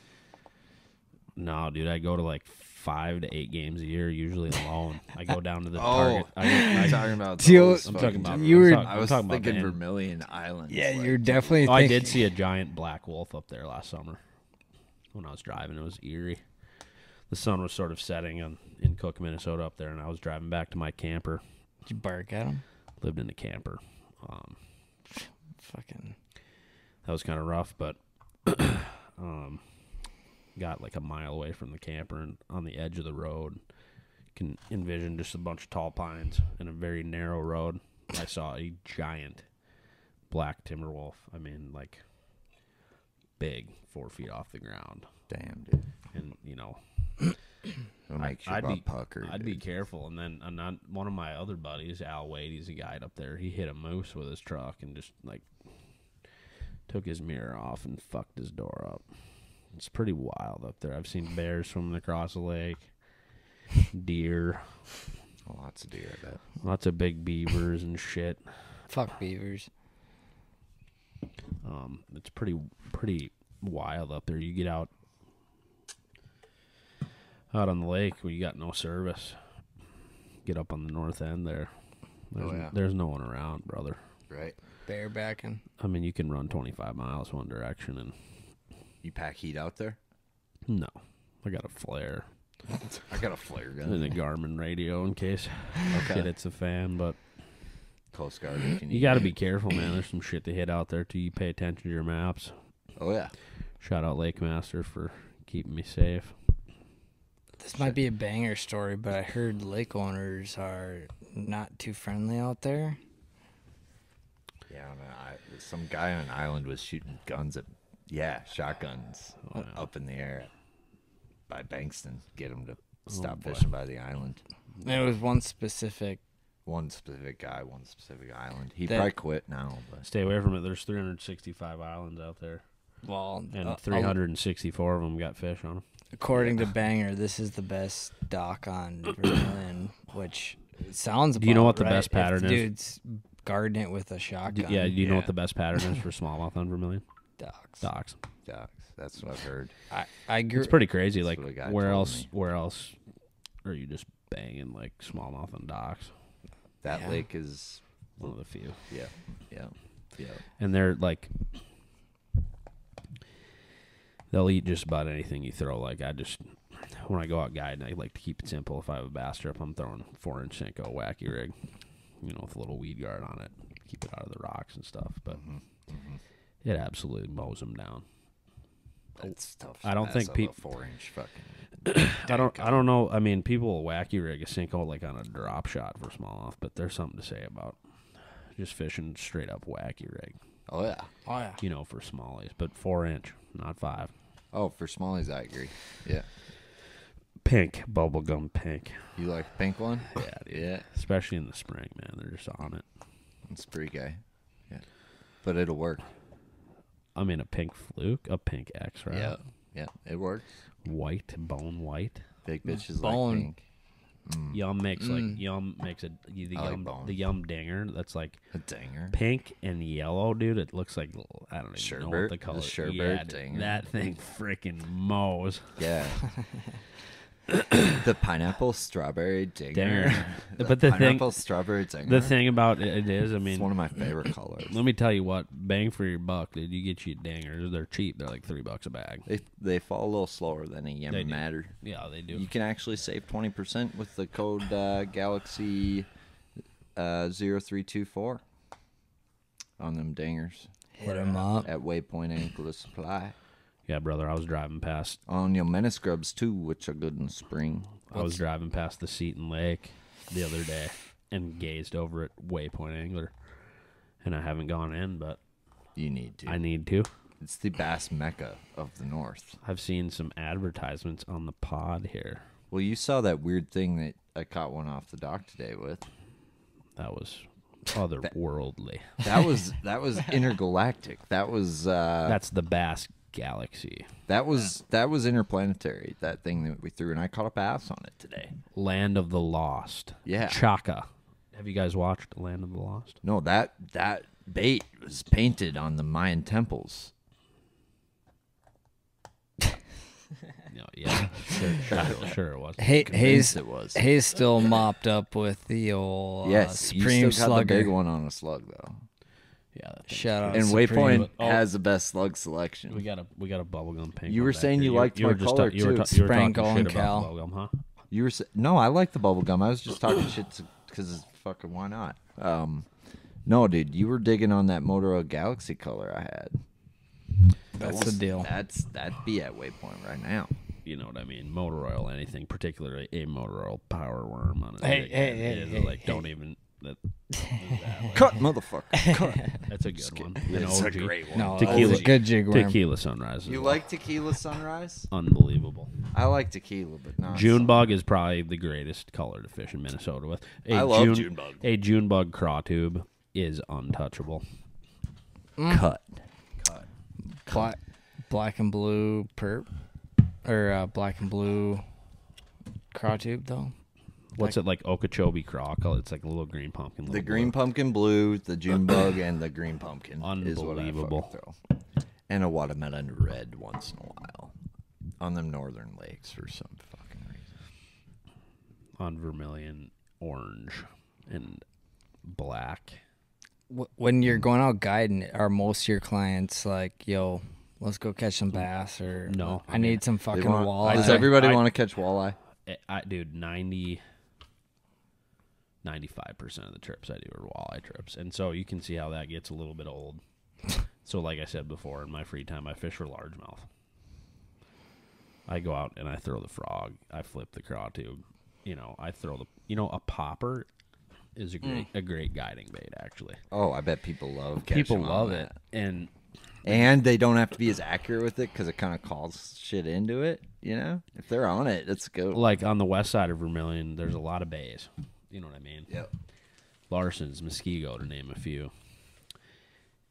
No, dude, I go to like 5 to 8 games a year, usually alone. I go down to the Oh, Target. I'm talking about Teal- those I'm fucking talking about. Timberwolves. You were- I was I'm talking about thinking the- Vermilion Islands. Yeah, like, you're definitely. Oh, I thinking, did see a giant black wolf up there last summer when I was driving. It was eerie. The sun was sort of setting in Cook, Minnesota up there, and I was driving back to my camper. Did you bark at him? Lived in a camper. Fucking. That was kind of rough, but got like a mile away from the camper and on the edge of the road. Can envision just a bunch of tall pines and a very narrow road. I saw a giant black timber wolf. I mean, like big, 4 feet off the ground. Damn, dude. And, you know, It'll make your butt pucker. I'd be dude. careful. And then one of my other buddies, Al Wade, he's a guide up there. He hit a moose with his truck and just like took his mirror off and fucked his door up. It's pretty wild up there. I've seen bears swimming across the lake, deer, Lots of deer, I bet. lots of big beavers and shit. Fuck beavers. It's pretty wild up there. You get out on the lake where you got no service. Get up on the north end there. There's no one around, brother. Right. Barebacking. I mean, you can run 25 miles one direction and You pack heat out there? no. I got a flare I got a flare gun. and a Garmin radio in case Okay. shit hits a fan, but Coast Guard if you need. you got to be careful, man. There's some shit to hit out there too. You pay attention to your maps. Oh, yeah. Shout out Lake Master for keeping me safe. This might be a banger story, but I heard lake owners are not too friendly out there. Yeah, some guy on an island was shooting guns at, shotguns up in the air by Bankston. Get him to stop fishing by the island. And it was one specific guy, one specific island. He probably quit now, but Stay away from it. There's 365 islands out there, and 364 of them got fish on them. According to Banger, this is the best dock on Vermillion, which sounds. Do you know what the right best pattern if is? Dude's guarding it with a shotgun. Do you know what the best pattern is for smallmouth on Vermillion? Docks. that's what I've heard. I agree. It's pretty crazy. Like what a guy where told else? me. Where else are you just banging like smallmouth on docks? That lake is One of the few. yeah. And they're like, they'll eat just about anything you throw. Like when I go out guiding, I like to keep it simple. If I have a bass trip, I'm throwing 4-inch Senko wacky rig, with a little weed guard on it, keep it out of the rocks and stuff. But it absolutely mows them down. That's tough. I don't think people 4-inch fucking. I don't know. I mean, people will wacky rig a Senko like on a drop shot for smallmouth, but there's something to say about just fishing straight up wacky rig. Oh yeah. For smallies, but 4-inch, not 5. Oh, for smallies, I agree. Yeah. Pink, bubblegum pink. You like the pink one? Yeah, dude. Yeah. Especially in the spring, man. They're just on it. It's pretty gay. Yeah. But it'll work. I mean, a pink fluke, a pink X, right? Yeah. Yeah. It works. White, bone white. Big bitches Bone. like pink. Yum makes I like bone. the yum dinger. That's like A dinger. pink and yellow, dude. It looks like I don't even know what Sherbet? the color. The sherbet yeah, dude, dinger. that thing freaking mows. Yeah. The pineapple strawberry dinger. Dinger. The But the thing- pineapple strawberry dinger. The thing about it is, I it's mean, one of my favorite colors. let me tell you what, bang for your buck, dude. You get you dingers. They're cheap. They're like $3 a bag. They fall a little slower than a They do. matter. Yeah, they do. You can actually save 20% with the code Galaxy 0324 on them dingers Hit them up. at Waypoint Angler Supply. Yeah, brother. I was driving past. On your menace grubs too, which are good in the spring. I was driving past the Seton Lake the other day and gazed over at Waypoint Angler, and I haven't gone in, but You need to. I need to. It's the bass mecca of the north. I've seen some advertisements on the pod here. Well, you saw that weird thing that I caught one off the dock today with. That was otherworldly. That was intergalactic. That was That's the Bass Galaxy. that was interplanetary. That thing that we threw, and I caught a bass on it today. Land of the Lost. Yeah. Chaka. Have you guys watched Land of the Lost? No, that bait was painted on the Mayan temples. No, yeah. Sure it was. Hayes, Convinced it was. Hayes still mopped up with the old Yes, Supreme you still got the Slugger. big one on a slug though. Yeah. That thing's Shout out And Supreme. Waypoint Oh. has the best slug selection. We got a bubblegum pink. You one were back saying there. you liked my were just color, you were too. you were Sprankle talking and shit about Cal. bubblegum, huh? You were no, I like the bubble gum. I was just talking shit because fucking why not? No, dude, you were digging on that Motorola Galaxy color I had. That's the deal. That'd be at Waypoint right now. You know what I mean? Motor oil, anything, particularly a motor oil power worm on it. Don't even. Cut, motherfucker. Cut. That's a good one. An It's a OG. great one. No, Tequila. that's a good jig worm. Tequila Sunrise. You like Tequila Sunrise? Unbelievable. I like tequila, but not June bug is probably the greatest color to fish in Minnesota with. I love June bug. A June bug craw tube is untouchable. Cut. Black and blue perp, or black and blue craw tube though. What's it like? Okeechobee craw color. It's like a little green pumpkin. The little green blue. pumpkin blue, the June bug, and the green pumpkin is what I Unbelievable. fucking throw. And a watermelon red once in a while on them northern lakes for some fucking reason. On Vermilion, orange, and black. When you're going out guiding, are most of your clients like, "Yo, let's go catch some bass," or No, I need some fucking walleye"? Does everybody want to catch walleye? Dude, 95% of the trips I do are walleye trips. And so you can see how that gets a little bit old. So like I said before, in my free time, I fish for largemouth. I go out and I throw the frog. I flip the craw tube. I throw a popper is a great guiding bait, actually. Oh, I bet people love catching People them love on it. that. And they don't have to be as accurate with it because it kind of calls shit into it, If they're on it, it's good. Like on the west side of Vermillion, there's a lot of bays. You know what I mean? Yep. Larson's, Muskego, to name a few,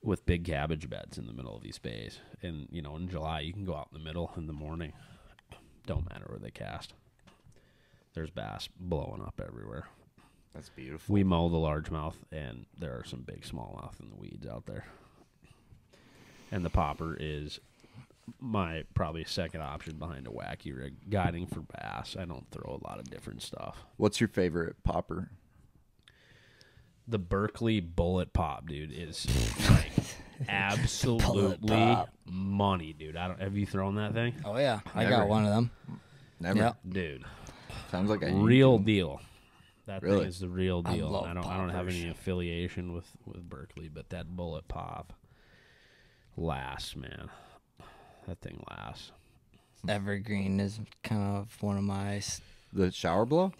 with big cabbage beds in the middle of these bays. And, in July, you can go out in the middle in the morning. Don't matter where they cast. There's bass blowing up everywhere. That's beautiful. We mow the largemouth, and there are some big smallmouth in the weeds out there. And the popper is my probably second option behind a wacky rig. Guiding for bass, I don't throw a lot of different stuff. What's your favorite popper? The Berkeley Bullet Pop, dude, is like absolutely money, dude. Have you thrown that thing? Oh yeah, I Never. got one of them. Never. Yep. Dude, Sounds like a real deal. That Really? thing is the real I deal. love I don't have poppers. any affiliation with Berkeley, but that Bullet Pop lasts, man. That thing lasts. Evergreen is kind of one of my. The shower blow?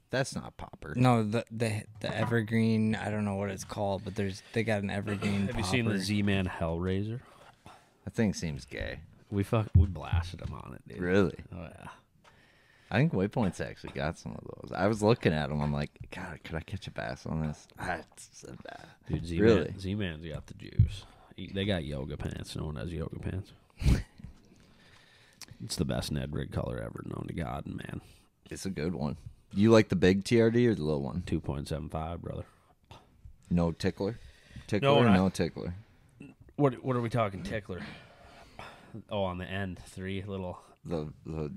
That's not popper. No, the evergreen. I don't know what it's called, but they got an evergreen. Have you seen the popper. Z-Man Hellraiser? That thing seems gay. We blasted him on it, dude. Really? Oh yeah. I think Waypoint's actually got some of those. I was looking at them. I'm like, God, could I catch a bass on this? Dude, Z-Man, Really? Z-Man's got the juice. They got yoga pants. No one has yoga pants. It's the best Ned rig color ever known to God, man. It's a good one. You like the big TRD or the little one? 2.75, brother. No tickler? Tickler No, or I- no tickler? What are we talking tickler? Oh, on the end, 3 little. Do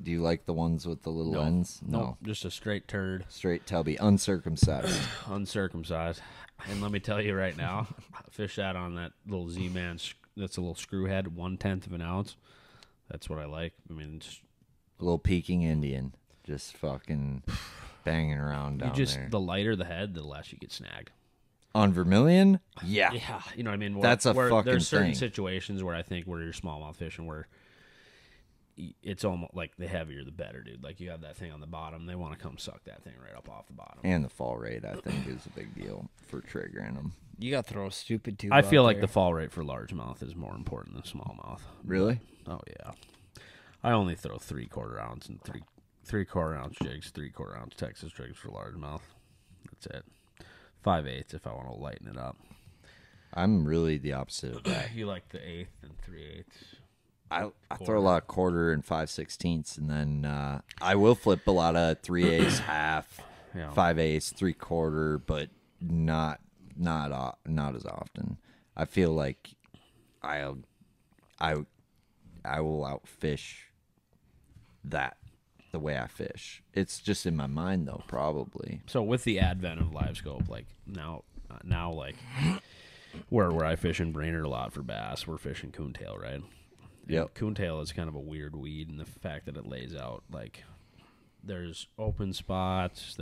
you like the ones with the little No. ends? Nope, just a straight turd, Straight tubby, uncircumcised. uncircumcised. And let me tell you right now, fish that on that little Z-Man. That's a little screw head, 1/10 of an ounce. That's what I like. I mean, A little Peking Indian. Just fucking banging around down there. the lighter the head, the less you get snagged. On Vermilion? Yeah. Yeah, you know what I mean. That's a fucking There's certain thing. situations where I think where you're smallmouth fishing where it's almost like the heavier the better, dude. Like you have that thing on the bottom, they want to come suck that thing right up off the bottom. And the fall rate, I think, is a big deal for triggering them. You got to throw a stupid tube. I feel out like there. the fall rate for largemouth is more important than smallmouth. Really? Oh yeah. I only throw 3/4 ounce and 3/4 ounce jigs, 3/4 ounce Texas jigs for largemouth. That's it. 5/8 if I want to lighten it up. I'm really the opposite of that. You like the 1/8 and 3/8. I throw a lot of quarter and 5/16, and then I will flip a lot of 3/8, half, Yeah. 5/8, 3/4, but not as often. I feel like I will outfish that the way I fish. It's just in my mind though, probably. So with the advent of live scope, like now like where I fish in Brainerd a lot for bass, we're fishing coontail, right? Yep. Coontail is kind of a weird weed in the fact that it lays out like there's open spots,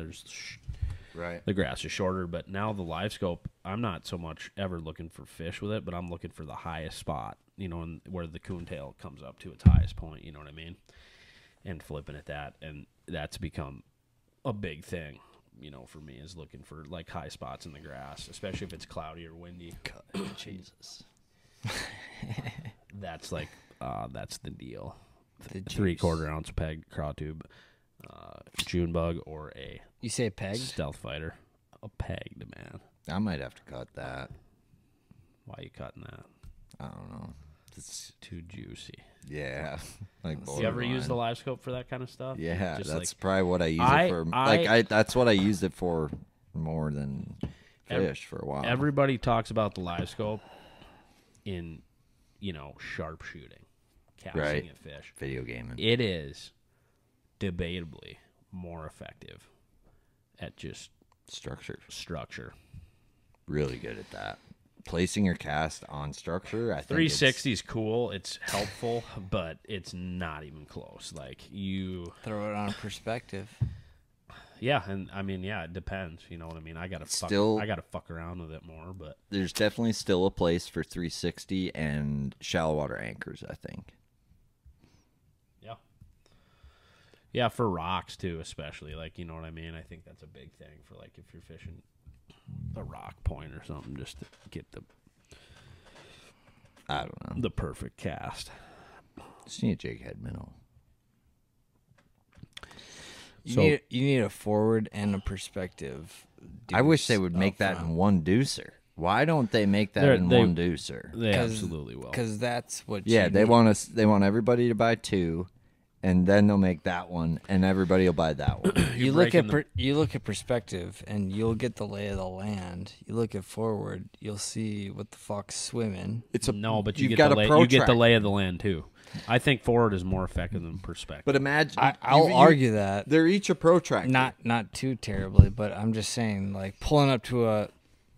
Right. the grass is shorter, but now the live scope, I'm not so much ever looking for fish with it, but I'm looking for the highest spot, and where the coontail comes up to its highest point, you know what I mean? And flipping at that, and that's become a big thing, for me, is looking for like high spots in the grass, especially if it's cloudy or windy. Jesus. That's like that's the deal. The juice. 3/4 ounce peg craw tube, June bug, or a You say pegged? stealth fighter. A pegged, man. I might have to cut that. Why are you cutting that? I don't know. It's too juicy. Yeah. Like You ever use the borderline. live scope for that kind of stuff? Yeah, Just that's like, probably what I use I- it for. I- That's what I used it for more than fish for a while. everybody talks about the live scope in, sharp shooting, casting Right. at fish. Video gaming. It is debatably more effective at just Structure. structure. Really good at that. Placing your cast on structure, I think 360 is cool. It's helpful, but it's not even close. Like Throw it on perspective. yeah, and I mean, yeah, it depends. You know what I mean? I gotta fuck around with it more, but there's definitely still a place for 360 and shallow water anchors, I think. yeah, Yeah, for rocks too, especially. Like, you know what I mean? I think that's a big thing for like if you're fishing a rock point or something, just to get I don't know. the perfect cast. Just need a jig head minnow. You need a forward and a perspective. I wish they deuce would make up that front. in one deucer. Why don't they make that in They- one deucer? They absolutely will. Because that's what. Yeah, you they need. want us. They want everybody to buy 2, and then they'll make that one, and everybody will buy that one. You You're look at breaking you look at perspective, and you'll get the lay of the land. You look at forward, you'll see what the fuck's swimming. It's a No, but you you've get got the a lay, you get the protractor. lay of the land too. I think forward is more effective than perspective. But imagine, I'll argue that they're each a protractor. not too terribly, but I'm just saying, like pulling up to a.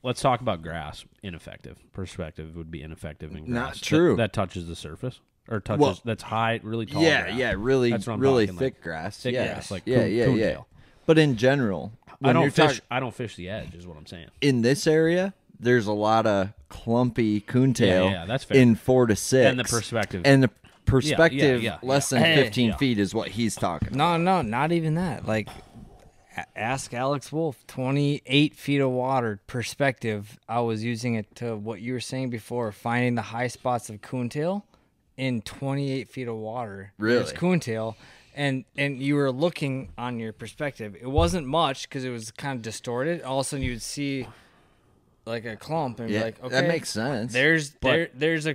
Let's talk about grass. Ineffective. Perspective would be ineffective in grass. Not true. That touches the surface or touches. Well, that's high, really tall. yeah, grass. yeah, really, That's what I'm really talking, thick like, grass. thick yeah, grass, like yeah, coon- yeah, yeah. coontail. But in general, I when don't you're fish. talk- I don't fish the edge. Is what I'm saying. in this area, there's a lot of clumpy coontail Yeah, that's fair. in 4 to 6. And the perspective. And the perspective yeah, less than Hey. 15 Yeah. feet is what he's talking about. No, not even that. Like, ask Alex Wolf. 28 feet of water perspective. I was using it to what you were saying before, finding the high spots of coontail in 28 feet of water. Really? It's coontail. And you were looking on your perspective. It wasn't much because it was kind of distorted. All of a sudden, you'd see like a clump and Yeah, be like, okay, that makes sense. There's But- there's a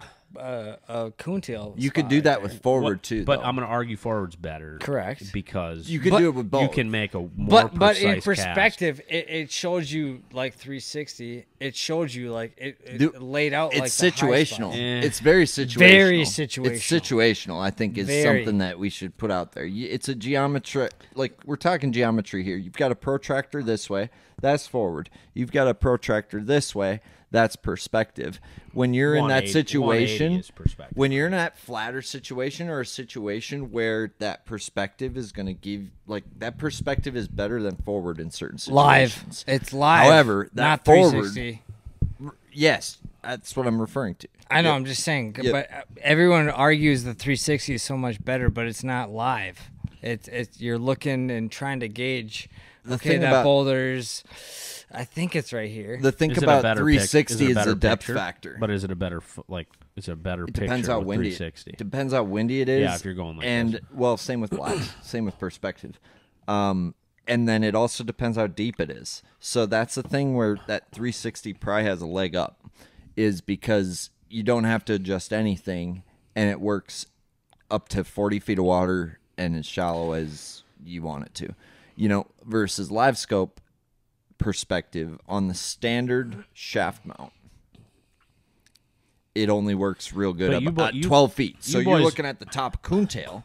coontail. You could spot do right that there. with forward What- too. But though. I'm going to argue forward's better. Correct. Because you could but do it with both. you can make a more But in precise cast. perspective, it shows you like 360. It showed you like it Dude, laid out. It's like the high situational. spots. Eh. It's very situational. Very It's situational. situational. I think is Very. something that we should put out there. It's a geometry. Like we're talking geometry here. You've got a protractor this way. That's forward. You've got a protractor this way. That's perspective. When you're in that 180 situation, is perspective. when you're in that flatter situation or a situation where that perspective is going to give, like that perspective is better than forward in certain Live. situations. It's live. However, that not forward- 360. Yes, that's what I'm referring to. I know. Yeah. I'm just saying. Yeah. But everyone argues the 360 is so much better, but it's not live. It's you're looking and trying to gauge. The Okay, thing that about- boulder's. I think it's right here. The thing Is it a about better 360 pic- is better the depth picture? factor. But is it a better is it a better It picture depends how with windy. 360? Depends how windy it is. Yeah, if you're going like and this. well, same with live, same with perspective. And then it also depends how deep it is. So that's the thing where that 360 probably has a leg up, is because you don't have to adjust anything, and it works up to 40 feet of water and as shallow as you want it to. You know, versus live scope perspective on the standard shaft mount. It only works real good But up you bo- at you- 12 feet. So you you're boys- looking at the top of coontail.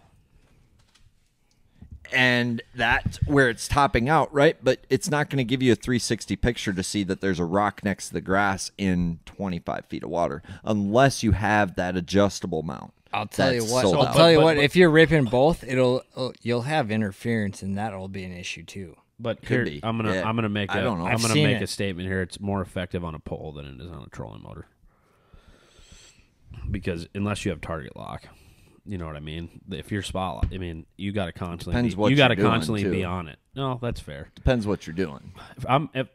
And that's where it's topping out, right? But it's not going to give you a 360 picture to see that there's a rock next to the grass in 25 feet of water, unless you have that adjustable mount. I'll tell you that's what. sold I'll out. tell you But- what. but- If you're ripping both, you'll have interference, and that'll be an issue too. But Could here, be. I'm gonna Yeah. I'm gonna make I a don't know. I'm I've gonna seen make it. a statement here. It's more effective on a pole than it is on a trolling motor. Because unless you have target lock, you know what I mean. If you're spot lock, I mean you got to constantly Depends what you got to you're doing, constantly too. be on it. No, that's fair. Depends what you're doing.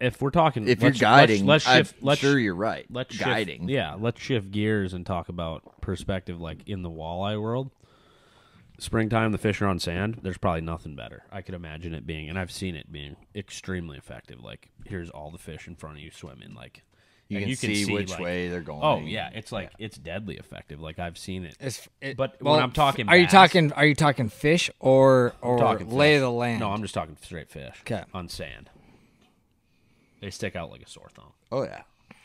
If we're talking, If you're let's- guiding, let's shift. I'm Let's sure you're right. let's guiding. Shift, yeah, let's shift gears and talk about perspective. Like in the walleye world, springtime, the fish are on sand. There's probably nothing better. I could imagine it being, and I've seen it being extremely effective. Like here's all the fish in front of you swimming. Like You and can see which like- way they're going. Oh yeah, it's like it's deadly effective. Like I've seen it. But when I'm talking are you bass- talking? Are you talking fish or talking lay fish. of the land? No, I'm just talking straight fish. 'Kay. On sand, they stick out like a sore thumb, Oh yeah.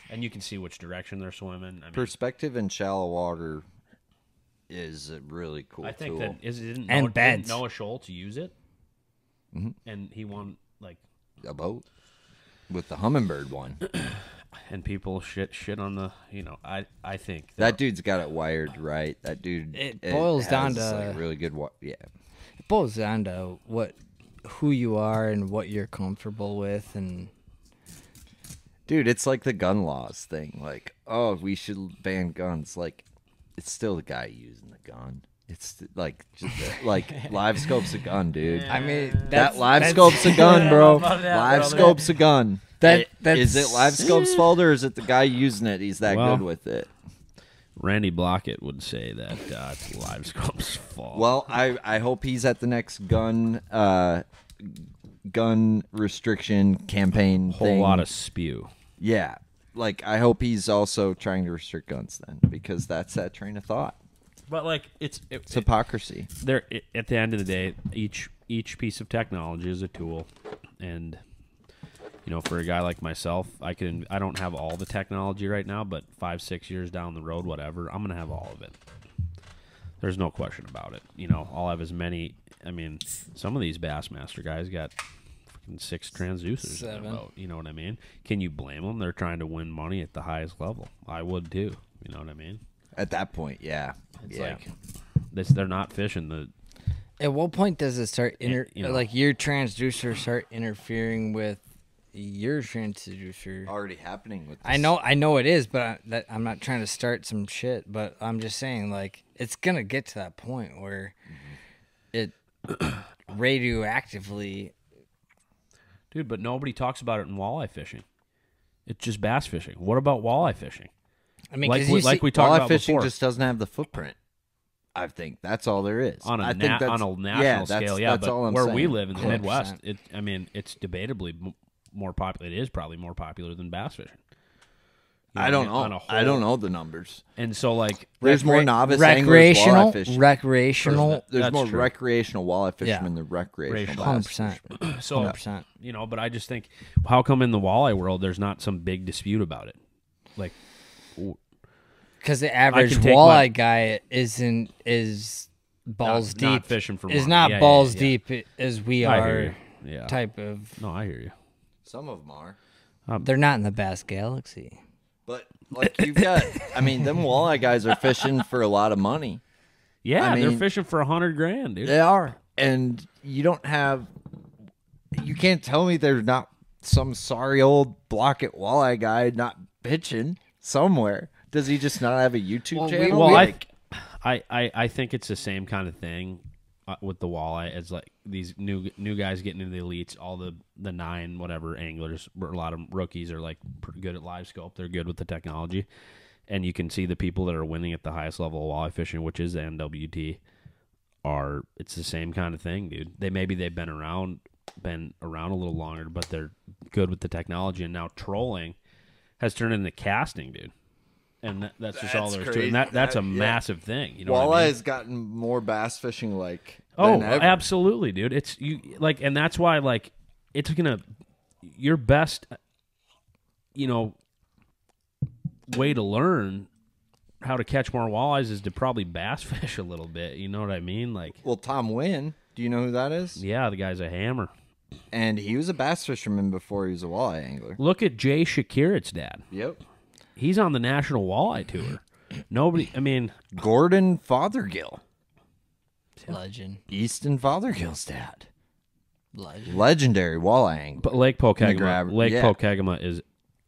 and you can see which direction they're swimming. I mean, Perspective in shallow water is a really cool I think tool. that didn't And Noah, beds. didn't Noah Schultz use it, Mm-hmm. and he won like, A boat with the hummingbird one. and people shit on the. You know, I think That dude's got it wired right. That dude. It boils down has, to- like, really good. Yeah. It boils down to who you are and what you're comfortable with, and Dude, it's like the gun laws thing. Like, oh, we should ban guns. Like, it's still the guy using the gun. It's like live scope's a gun, dude. I mean, That live scope's a gun, bro. that, Live bro. scope's a gun. That's Is it live scope's fault or is it the guy using it? He's that Well, good with it. Randy Blockett would say that it's live scope's fault. Well, I hope he's at the next gun restriction campaign whole thing. lot of spew. Yeah. Like, I hope he's also trying to restrict guns then, because that's that train of thought. But like It's hypocrisy. there at the end of the day, each piece of technology is a tool, and for a guy like myself, I don't have all the technology right now, but 5-6 years down the road, whatever, I'm gonna have all of it. There's no question about it. I'll have as many. I mean, some of these Bassmaster guys got fucking 6 transducers. in their 7. boat, you know what I mean? Can you blame them? They're trying to win money at the highest level. I would too. You know what I mean? At that point, yeah. It's yeah. like they're not fishing the. At what point does it start know. like your transducer start interfering with your transducer? Already happening with this. I know it is, but I'm not trying to start some shit. But I'm just saying, like, it's gonna get to that point where it radioactively. Dude, but nobody talks about it in walleye fishing. It's just bass fishing. What about walleye fishing? I mean, Like 'cause we, you like see- we talked Walleye about fishing before. just doesn't have the footprint. I think that's all there is. On a I think national that's- scale, that's but all I'm where saying. we live in the 100%. Midwest, it's debatably more popular. It is probably more popular than bass fishing. You I what don't mean? know. On a I don't whole- know the numbers. And so, like, There's more novice anglers walleye fishing. recreational, There's That's more true. recreational walleye Yeah. fishermen than recreational Recreational. bass 100%. fishermen. so 100%. but I just think, how come in the walleye world there's not some big dispute about it? Like, Because the average can take walleye guy is balls not deep. fishing for is money. not Yeah, balls yeah. deep as we I are. hear you. Yeah. Type of. No, I hear you. Some of them are. They're not in the Bass Galaxy. But, like, you've got, I mean, them walleye guys are fishing for a lot of money. Yeah, I they're mean- fishing for $100,000, dude. They are. And you can't tell me there's not some sorry old Blockett walleye guy not bitching somewhere. Does he just not have a YouTube channel? Well, Like, I think it's the same kind of thing with the walleye as like these new guys getting into the elites. All the 9 whatever anglers, a lot of rookies are like pretty good at live scope. They're good with the technology, and you can see the people that are winning at the highest level of walleye fishing, which is the NWT. It's the same kind of thing, dude. They've been around a little longer, but they're good with the technology. And now trolling has turned into casting, dude. And that's just all That's there is to it. crazy. And that's a Yeah. massive thing. You know what I walleye mean? has gotten more bass fishing like Oh, than ever. absolutely, dude. It's you like, and that's why like it's gonna your best, way to learn how to catch more walleyes is to probably bass fish a little bit. You know what I mean? Like, Well, Tom Wynn, do you know who that is? yeah, the guy's a hammer. And he was a bass fisherman before he was a walleye angler. Look at Jay Shakirit's dad. Yep. He's on the national walleye tour. Nobody, I mean, Gordon Fothergill, Legend. Easton Fothergill's dad. Legend. Legendary walleye angler. but Lake Pokegama, grab- Lake yeah. Pokegama is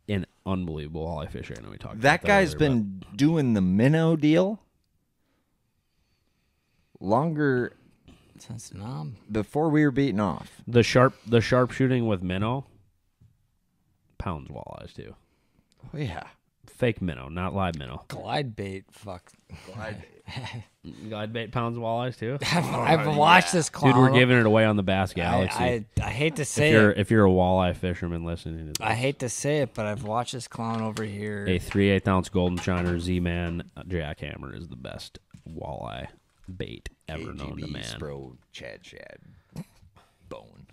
an unbelievable walleye fisher. I know we talked about That guy's earlier, been doing the minnow deal longer Since Nam. before we were beaten off. but the sharpshooting with minnow pounds walleyes too. Oh, yeah. Fake minnow, not live minnow. Glide bait. Fuck. Glide bait pounds walleyes too. I've watched this clown. Dude, we're giving it away on the Bass Galaxy. I hate to say if you're a walleye fisherman listening to this, I hate to say it, but I've watched this clown over here. a 3/8 ounce golden shiner Z-Man jackhammer is the best walleye bait ever known to man. Spro, Chad, Bone.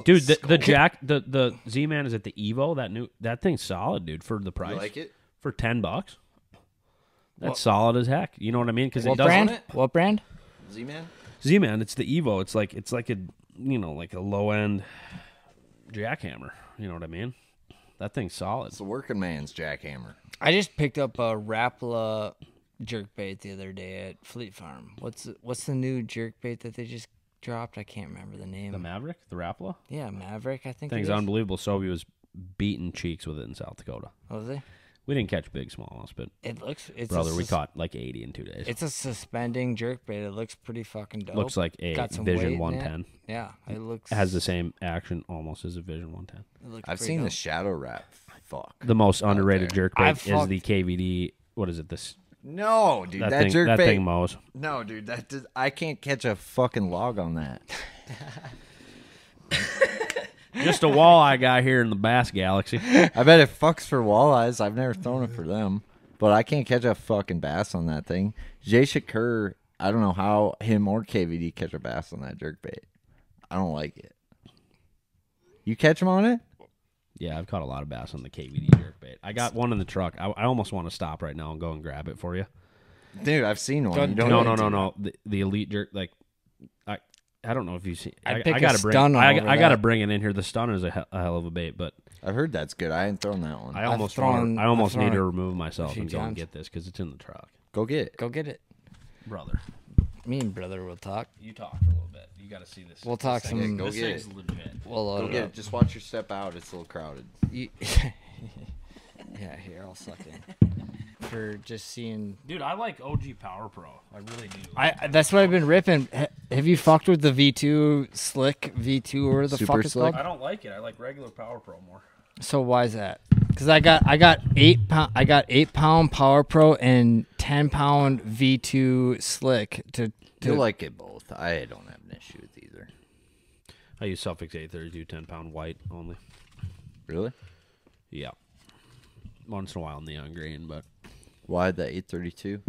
Dude, the Z-Man is at the Evo. That thing's solid, dude. For the price, You like it? for $10, that's solid as heck. You know what I mean? Because it What does brand? What brand? Z-Man? Z-Man. It's the Evo. It's like a like a low end jackhammer. You know what I mean? That thing's solid. It's a working man's jackhammer. I just picked up a Rapala jerkbait the other day at Fleet Farm. What's the new jerkbait that they just dropped? I can't remember the name. The Maverick, the Rapala. Yeah, Maverick. I think Thing's it is. unbelievable. Sobe was beating cheeks with it in South Dakota. Was he? We didn't catch big smallmouth, but It looks. It's brother, a we caught like 80 in 2 days. It's a suspending jerkbait. It looks pretty fucking dope. Looks like a Got some Vision weight in it. 110. Yeah, it looks. It has the same action almost as a Vision 110. It looks I've pretty seen the dope. shadow rat. Fuck. The most underrated there. jerkbait I've is the fucked- KVD. What is it? This No, dude, that thing. jerk That bait. thing mows. No, dude, I can't catch a fucking log on that. Just a walleye guy here in the Bass Galaxy. I bet it fucks for walleyes. I've never thrown it for them, but I can't catch a fucking bass on that thing. Jay Shakur, I don't know how him or KVD catch a bass on that jerk bait. I don't like it. You catch them on it? Yeah, I've caught a lot of bass on the KVD jerkbait. I got one in the truck. I almost want to stop right now and go and grab it for you. Dude, I've seen one. You don't No, need no, to. no, no. The elite jerk, like I don't know if you see. I'd I pick a gotta bring. stun I over gotta that. bring it in here. The stunner is a hell of a bait, but I've heard that's good. I ain't thrown that one. I almost thrown- I almost I've need thrown to it remove myself few and go and times. get this because it's in the truck, Go get it. Go get it. brother. Me and brother will talk. You talk for a little bit. You got to see this. We'll talk This thing- some- Go This get thing's it. legit. We'll load Go it get up. it. Just watch your step out. It's a little crowded. You- yeah, here I'll suck in. For just seeing. Dude, I like OG Power Pro. I really do. That's what I've been ripping. Have you fucked with the V2 Slick V2 or the Super fuck it's Slick? called? I don't like it. I like regular Power Pro more. So why is that? Because I got 8-pound Power Pro and 10-pound V2 Slick to You like it both. I don't have an issue with either. I use Suffix 832 10-pound white only. Really? Yeah. Once in a while neon green, but Why the 832?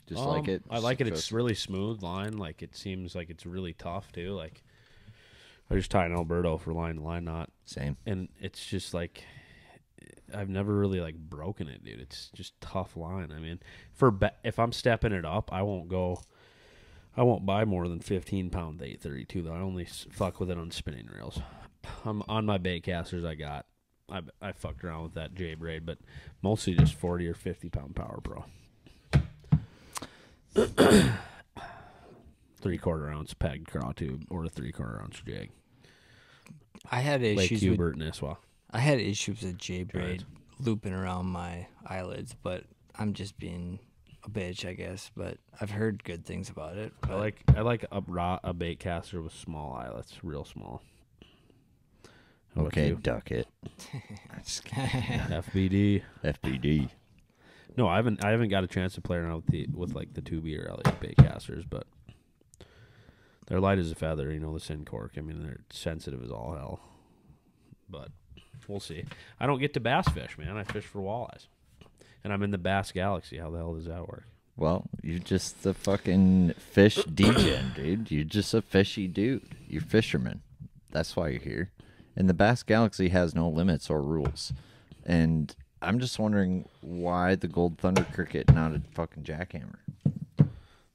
Just like it. I like it. Just It's really smooth line. Like it seems like it's really tough too. Like I just tied an Alberto for line to line knot, same. and it's just like I've never really like broken it, dude. It's just tough line. I mean, if I'm stepping it up, I won't buy more than 15-pound 832 though. I only fuck with it on spinning reels. On my bait casters, I fucked around with that J braid, but mostly just 40 or 50-pound Power Pro. 3/4 ounce pegged craw tube or a 3/4 ounce jig. I had Lake issues with Hubert and Iswa. I had issues with J braid looping around my eyelids, but I'm just being a bitch, I guess. But I've heard good things about it. I but like a bait caster with small eyelets, real small. How about Okay, you? duck it. FBD. FBD. No, I haven't got a chance to play around with like the 2B or Elliott bait casters, but they're light as a feather. You know, the sin cork. I mean, they're sensitive as all hell. But we'll see. I don't get to bass fish, man. I fish for walleyes, and I'm in the Bass Galaxy. How the hell does that work? Well, you're just the fucking fish DeGen, dude. You're just a fishy dude. You're fisherman. That's why you're here. And the Bass Galaxy has no limits or rules. And I'm just wondering why the Gold Thunder Cricket, not a fucking jackhammer.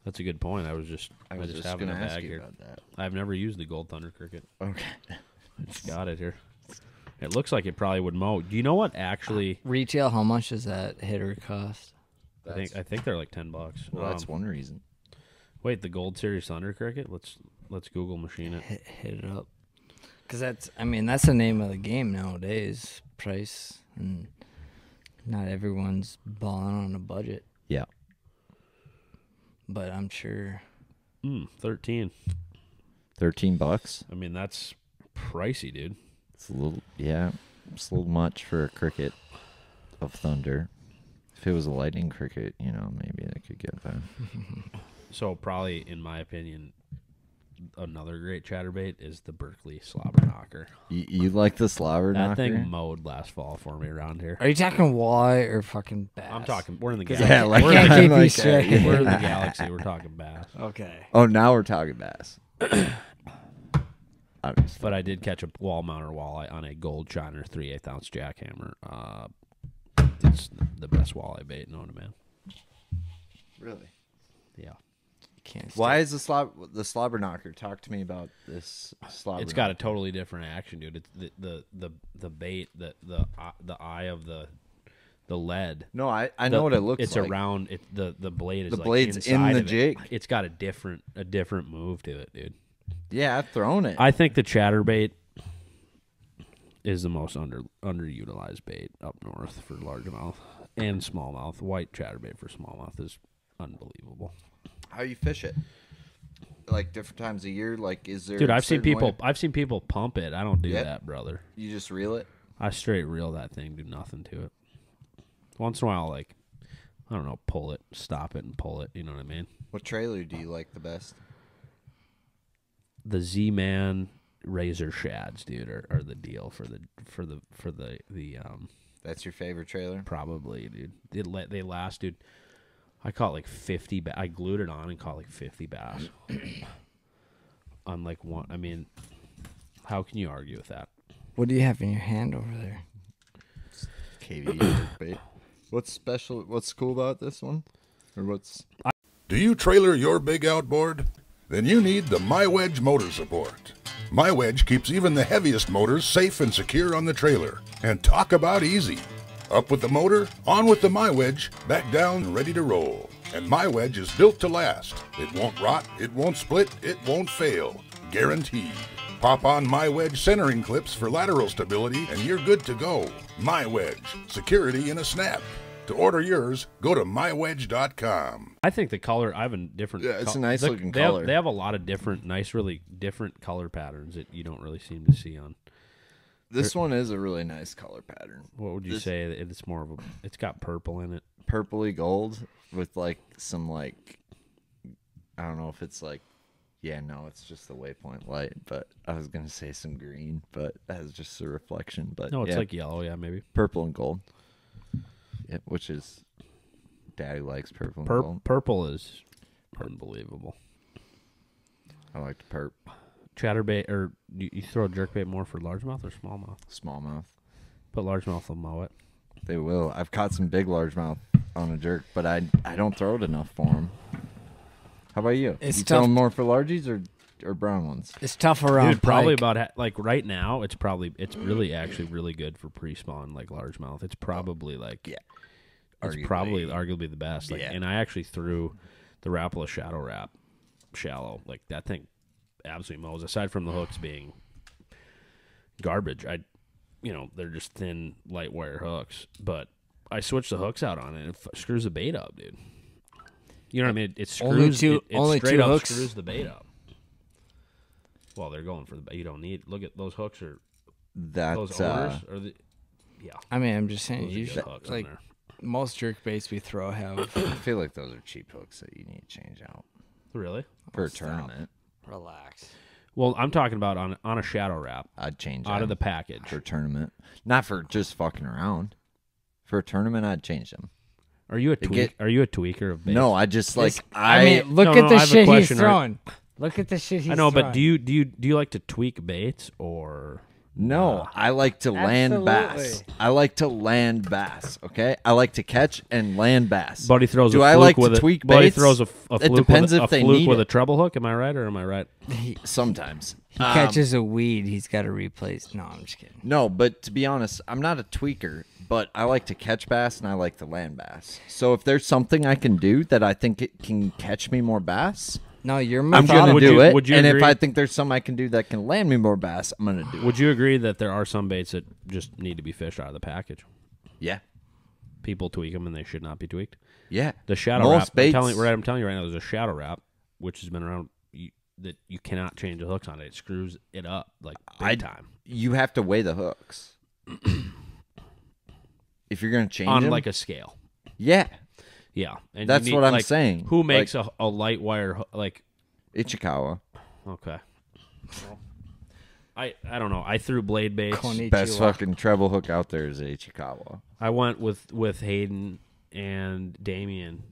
That's a good point. I just have it in gonna a ask bag you here. about that. I've never used the Gold Thunder cricket. Okay. It's got it here. It looks like it probably would mow. Do you know what actually? retail, how much does that hitter cost? I think they're like $10. Well, that's one reason. Wait, the Gold Series Thunder cricket? Let's Google machine it. Hit it up. Because that's the name of the game nowadays. Price, and not everyone's balling on a budget. Yeah. But I'm sure 13. $13. I mean, that's pricey, dude. It's a little, yeah. It's a little much for a cricket of thunder. If it was a lightning cricket, maybe they could get that. So probably, in my opinion, another great chatterbait is the Berkeley Slobber Knocker. You like the slobber That knocker? thing mowed last fall for me around here. Are you talking walleye or fucking bass? I'm talking. We're in the 'Cause galaxy. Yeah, like I can't I'm keep like you straight. that, We're in the yeah. galaxy. We're talking bass. Okay. Oh, now we're talking bass. Obviously. But I did catch a wall mounter walleye on a gold shiner 3/8 ounce jackhammer. It's the best walleye bait known to man. Really? Yeah. Can't Why is the slobber knocker? Talk to me about this slobber. It's got a totally different action, dude. It's the bait, the eye of the lead. No, I know what it looks it's like. It's around. The blade is The like blade's in inside the of it. jig. It's got a different move to it, dude. Yeah, I've thrown it. I think the chatterbait is the most underutilized bait up north for largemouth. And smallmouth. White chatterbait for smallmouth is unbelievable. How you fish it? Like different times a year? Like is there? Dude, a I've seen certain way? people pump it. I don't do Yep. that, brother. You just reel it. I straight reel that thing, do nothing to it. Once in a while, like, I don't know, pull it, stop it, and pull it. You know what I mean? What trailer do you like the best? The Z-Man Razor Shads, dude, are the deal for the That's your favorite trailer? probably, dude. They last, dude. I caught like 50. I glued it on and caught like 50 bass. On like one. I mean, how can you argue with that? What do you have in your hand over there? KV jerkbait. What's special? What's cool about this one? Or what's? Do you trailer your big outboard? Then you need the MyWedge motor support. MyWedge keeps even the heaviest motors safe and secure on the trailer. And talk about easy. Up with the motor, on with the MyWedge, back down and ready to roll. And MyWedge is built to last. It won't rot, it won't split, it won't fail. Guaranteed. Pop on MyWedge centering clips for lateral stability and you're good to go. MyWedge, security in a snap. To order yours, go to mywedge.com. I think the color. I have a different. Yeah, it's a nice looking they color. They have a lot of different, really different color patterns that you don't really seem to see on. This one is a really nice color pattern. What would you say? It's more of a. It's got purple in it. Purpley gold with like some like, I don't know if it's like, yeah, no, it's just the waypoint light. But I was gonna say some green, but that is just a reflection. But No, it's yeah, like yellow. Yeah, maybe. purple and gold. Yeah, which is, Daddy likes purple and gold. Purple is unbelievable. I like the perp. Chatterbait, or you throw jerkbait more for largemouth or smallmouth? Smallmouth. But largemouth will mow it. They will. I've caught some big largemouth on a jerk, but I don't throw it enough for them. How about you? It's you tough. throw 'em more for largies or brown ones? It's tough around. Dude, probably pike. about like right now. It's really actually really good for pre-spawn like largemouth. It's probably like Yeah. It's probably arguably the best. Like, Yeah. and I actually threw the Rapala Shadow Wrap shallow. Like that thing absolutely mows. Aside from the hooks being garbage, they're just thin light wire hooks. But I switched the hooks out on it and it screws the bait up, dude. You know what I mean? It screws. Only straight two up hooks. screws the bait up. Well, they're going for the bait. You don't need. Look at those hooks or those That's odors or the. Yeah, I mean, I'm just saying. those are good Usually, hooks on like there. most jerk baits we throw have. I feel like those are cheap hooks that you need to change out Really? for a stop. tournament. Relax. Well, I'm talking about on a shadow wrap I'd change out of them the package. for a tournament, not for just fucking around. For a tournament, I'd change them. Are you a get- are you a tweaker of baits? No, I just like I mean, look No, at no, the I have a shit he's question. throwing. Look at the shit he's I know, but throwing. do you like to tweak baits or No, I like to land bass. Absolutely. I like to land bass. Okay, I like to catch and land bass. Buddy throws Do a I fluke like with to a tweak Buddy baits? throws a fluke It depends with if a they fluke need with it. a treble hook. Am I right or am I right? Sometimes He catches a weed, he's got to replace. No, I'm just kidding. No, but to be honest, I'm not a tweaker, but I like to catch bass and I like to land bass. So if there's something I can do that I think it can catch me more bass, No, you're I'm methodical. gonna Would do you- it. would you and if agree- I think there's something I can do that can land me more bass, I'm gonna do it. Would you agree that there are some baits that just need to be fished out of the package? Yeah, People tweak them and they should not be tweaked. yeah. The shadow Most wrap. baits- I'm telling you right now, there's a shadow wrap which has been around that you cannot change the hooks on it. It screws it up like big time You have to weigh the hooks. If you're gonna change on them, like a scale. yeah, Yeah, and you That's need, what I'm like, saying. Who makes a light wire like? Ichikawa, Okay. I don't know. I threw blade baits. Konnichiwa. best fucking treble hook out there is Ichikawa. I went with Hayden and Damien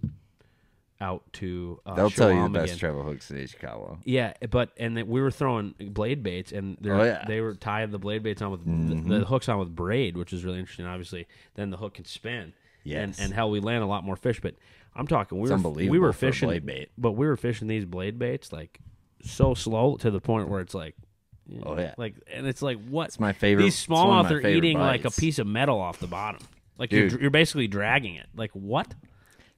out to They'll tell you the Chequamegon. best treble hooks in Ichikawa. Yeah, but we were throwing blade baits, and Oh, yeah. they were tying the blade baits on with the hooks on with braid, which is really interesting. Obviously, then the hook can spin. Yes. and hell, we land a lot more fish. But I'm talking, we unbelievable were for a fishing blade bait. but we were fishing these blade baits like so slow to the point where it's like. Oh, yeah. like, and it's like what? It's my favorite. These it's one of smallmouth my are favorite eating like a bites. piece of metal off the bottom. Like Dude. you're basically dragging it. Like what?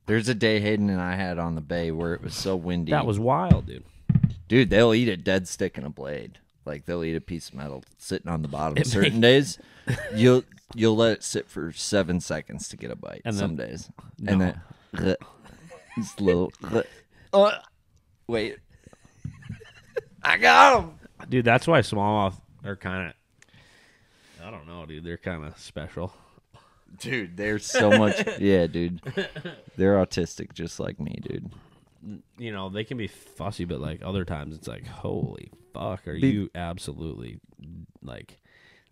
There's a day Hayden and I had on the bay where it was so windy. That was wild, dude. Dude, they'll eat a dead stick and a blade. Like they'll eat a piece of metal sitting on the bottom. Certain days, You'll let it sit for 7 seconds to get a bite. And some then- days, No. and then just a little. Wait, I got him. Dude, that's why smallmouth are kind of. I don't know, dude. They're kind of special. Dude, they're so much. Yeah, dude, they're autistic just like me, dude. You know, they can be fussy, but like other times it's like, holy fuck, are you absolutely like?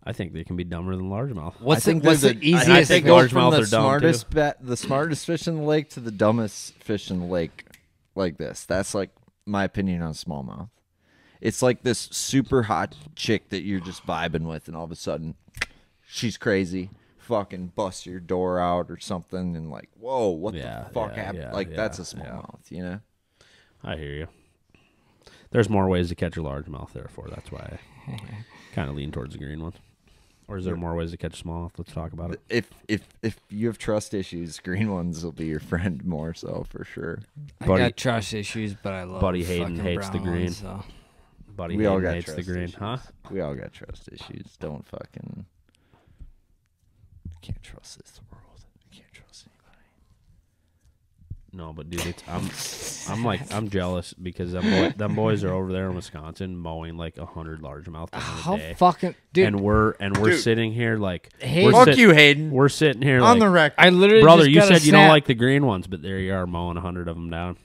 I think they can be dumber than largemouth. What's I the, think what's they're the I easiest? think largemouth go from are the dumb, the smartest fish in the lake to the dumbest fish in the lake, like this. That's like my opinion on smallmouth. It's like this super hot chick that you're just vibing with, and all of a sudden, she's crazy. Fucking bust your door out or something, and like, whoa, what the fuck happened? Like that's a smallmouth, you know. I hear you. There's more ways to catch a largemouth, therefore that's why I kind of lean towards the green ones. Or is there more ways to catch smallmouth? Let's talk about it. If you have trust issues, green ones will be your friend more so for sure. I Buddy- got trust issues, but I love Buddy Hayden fucking hates the brown green. ones, so. Buddy We all Hayden got hates the trust green, issues. huh? We all got trust issues. Don't fucking. Can't trust this world. Can't trust anybody. No, but dude, I'm jealous because them boys are over there in Wisconsin mowing like 100 largemouth in a How day. fucking dude? And we're sitting here like Hayden- we're Fuck you, Hayden. We're sitting here On like, the record. I literally brother, just you got a said you don't snap. like the green ones, but there you are mowing 100 of them down.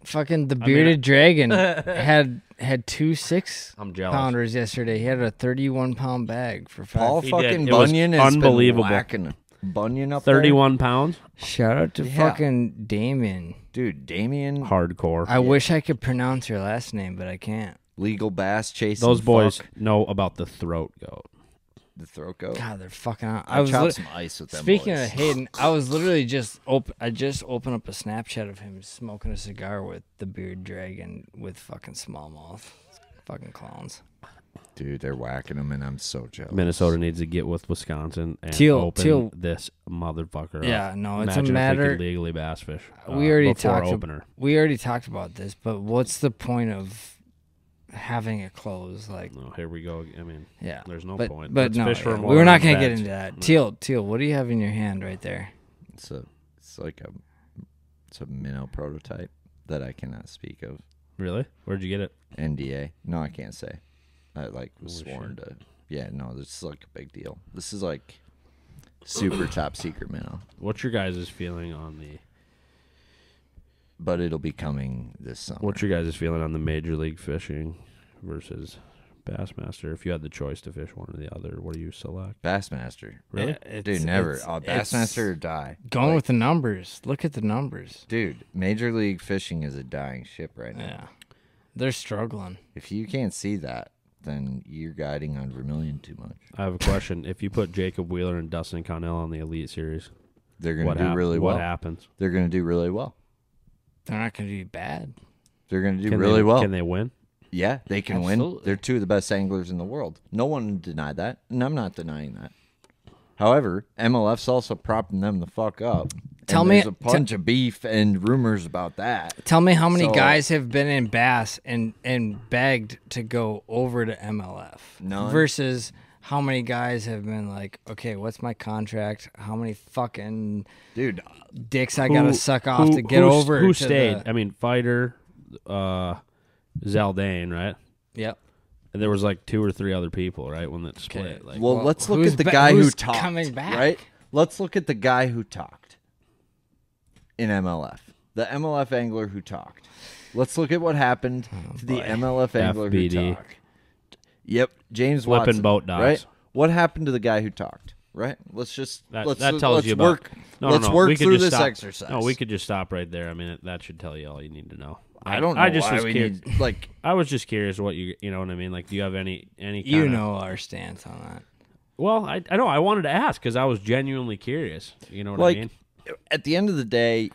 Fucking the bearded dragon had 2 6 I'm jealous. pounders yesterday. He had a 31-pound bag for Paul five. He did. fucking It was Bunyan has unbelievable. been whacking Bunyan up there. 31 pounds, Shout out to Yeah. fucking Damon. Dude, Damien, hardcore. I wish I could pronounce your last name, but I can't. legal bass chasing. Those boys fuck, know about the throat goat. the throat goat. God, they're fucking out. I chopped lit- some ice with them. Speaking boys. of Hayden, I was literally just I just opened up a Snapchat of him smoking a cigar with the beard dragon with fucking smallmouth. Fucking clowns. Dude, they're whacking them, and I'm so jealous. Minnesota needs to get with Wisconsin and Teal- open Teal- this motherfucker Yeah, up. no, it's Imagine a if we matter. could legally bass fish. We already before talked. opener. We already talked about this, but what's the point of having it closed? Like, No, here we go. I mean, yeah, there's no but, point. But Let's no, fish for yeah, more we were not than gonna get beds. into that. No. Teal, what do you have in your hand right there? It's like a minnow prototype that I cannot speak of. Really? Where'd you get it? NDA. No, I can't say. I like was Holy sworn to. Yeah, no, this is like a big deal. This is like super top secret minnow, What's your guys' feeling on the? but it'll be coming this summer. What's your guys' feeling on the Major League Fishing versus Bassmaster? If you had the choice to fish one or the other, what do you select? Bassmaster? Really? Dude, never. it's- Bassmaster or die. Going Like, with the numbers. Look at the numbers. dude. Major League Fishing is a dying ship right now. Yeah, they're struggling. If you can't see that, then you're guiding on Vermillion too much. I have a question. If you put Jacob Wheeler and Dustin Connell on the Elite Series, They're going what to do really well. What happens? They're going to do really well. They're not going to be bad. They're going to do Can really they, well. Can they win? Yeah, they can win. Absolutely. They're two of the best anglers in the world. No one denied that, and I'm not denying that. However, MLF's also propping them the fuck up. Tell And me- there's a bunch of beef and rumors about that. Tell me how many So- guys have been in Bass and begged to go over to MLF None. versus how many guys have been like, okay, what's my contract? How many fucking Dude, dicks I gotta suck off to get over? Who to stayed? the- I mean, Fighter, Zaldane, right? Yep. And there was like 2 or 3 other people, right? When that split. Okay. Like, well, Well, let's look who's at the ba- guy who who's talked. coming back? Right? Let's look at the guy who talked in MLF. The MLF angler who talked. Let's look at what happened to the MLF angler FBD. who talked. Yep, James Flipping Watson. boat docks. Right? What happened to the guy who talked? Right? Let's just that let's tells let's you work. about. No, let's no, work we could through just this stop. exercise. No, we could just stop right there. I mean, that should tell you all you need to know. I don't know I just why was we curious. need like. I was just curious what you know what I mean. Like, do you have any You kinda- know our stance on that. Well, I know. I wanted to ask because I was genuinely curious. You know what Like, I mean? at the end of the day,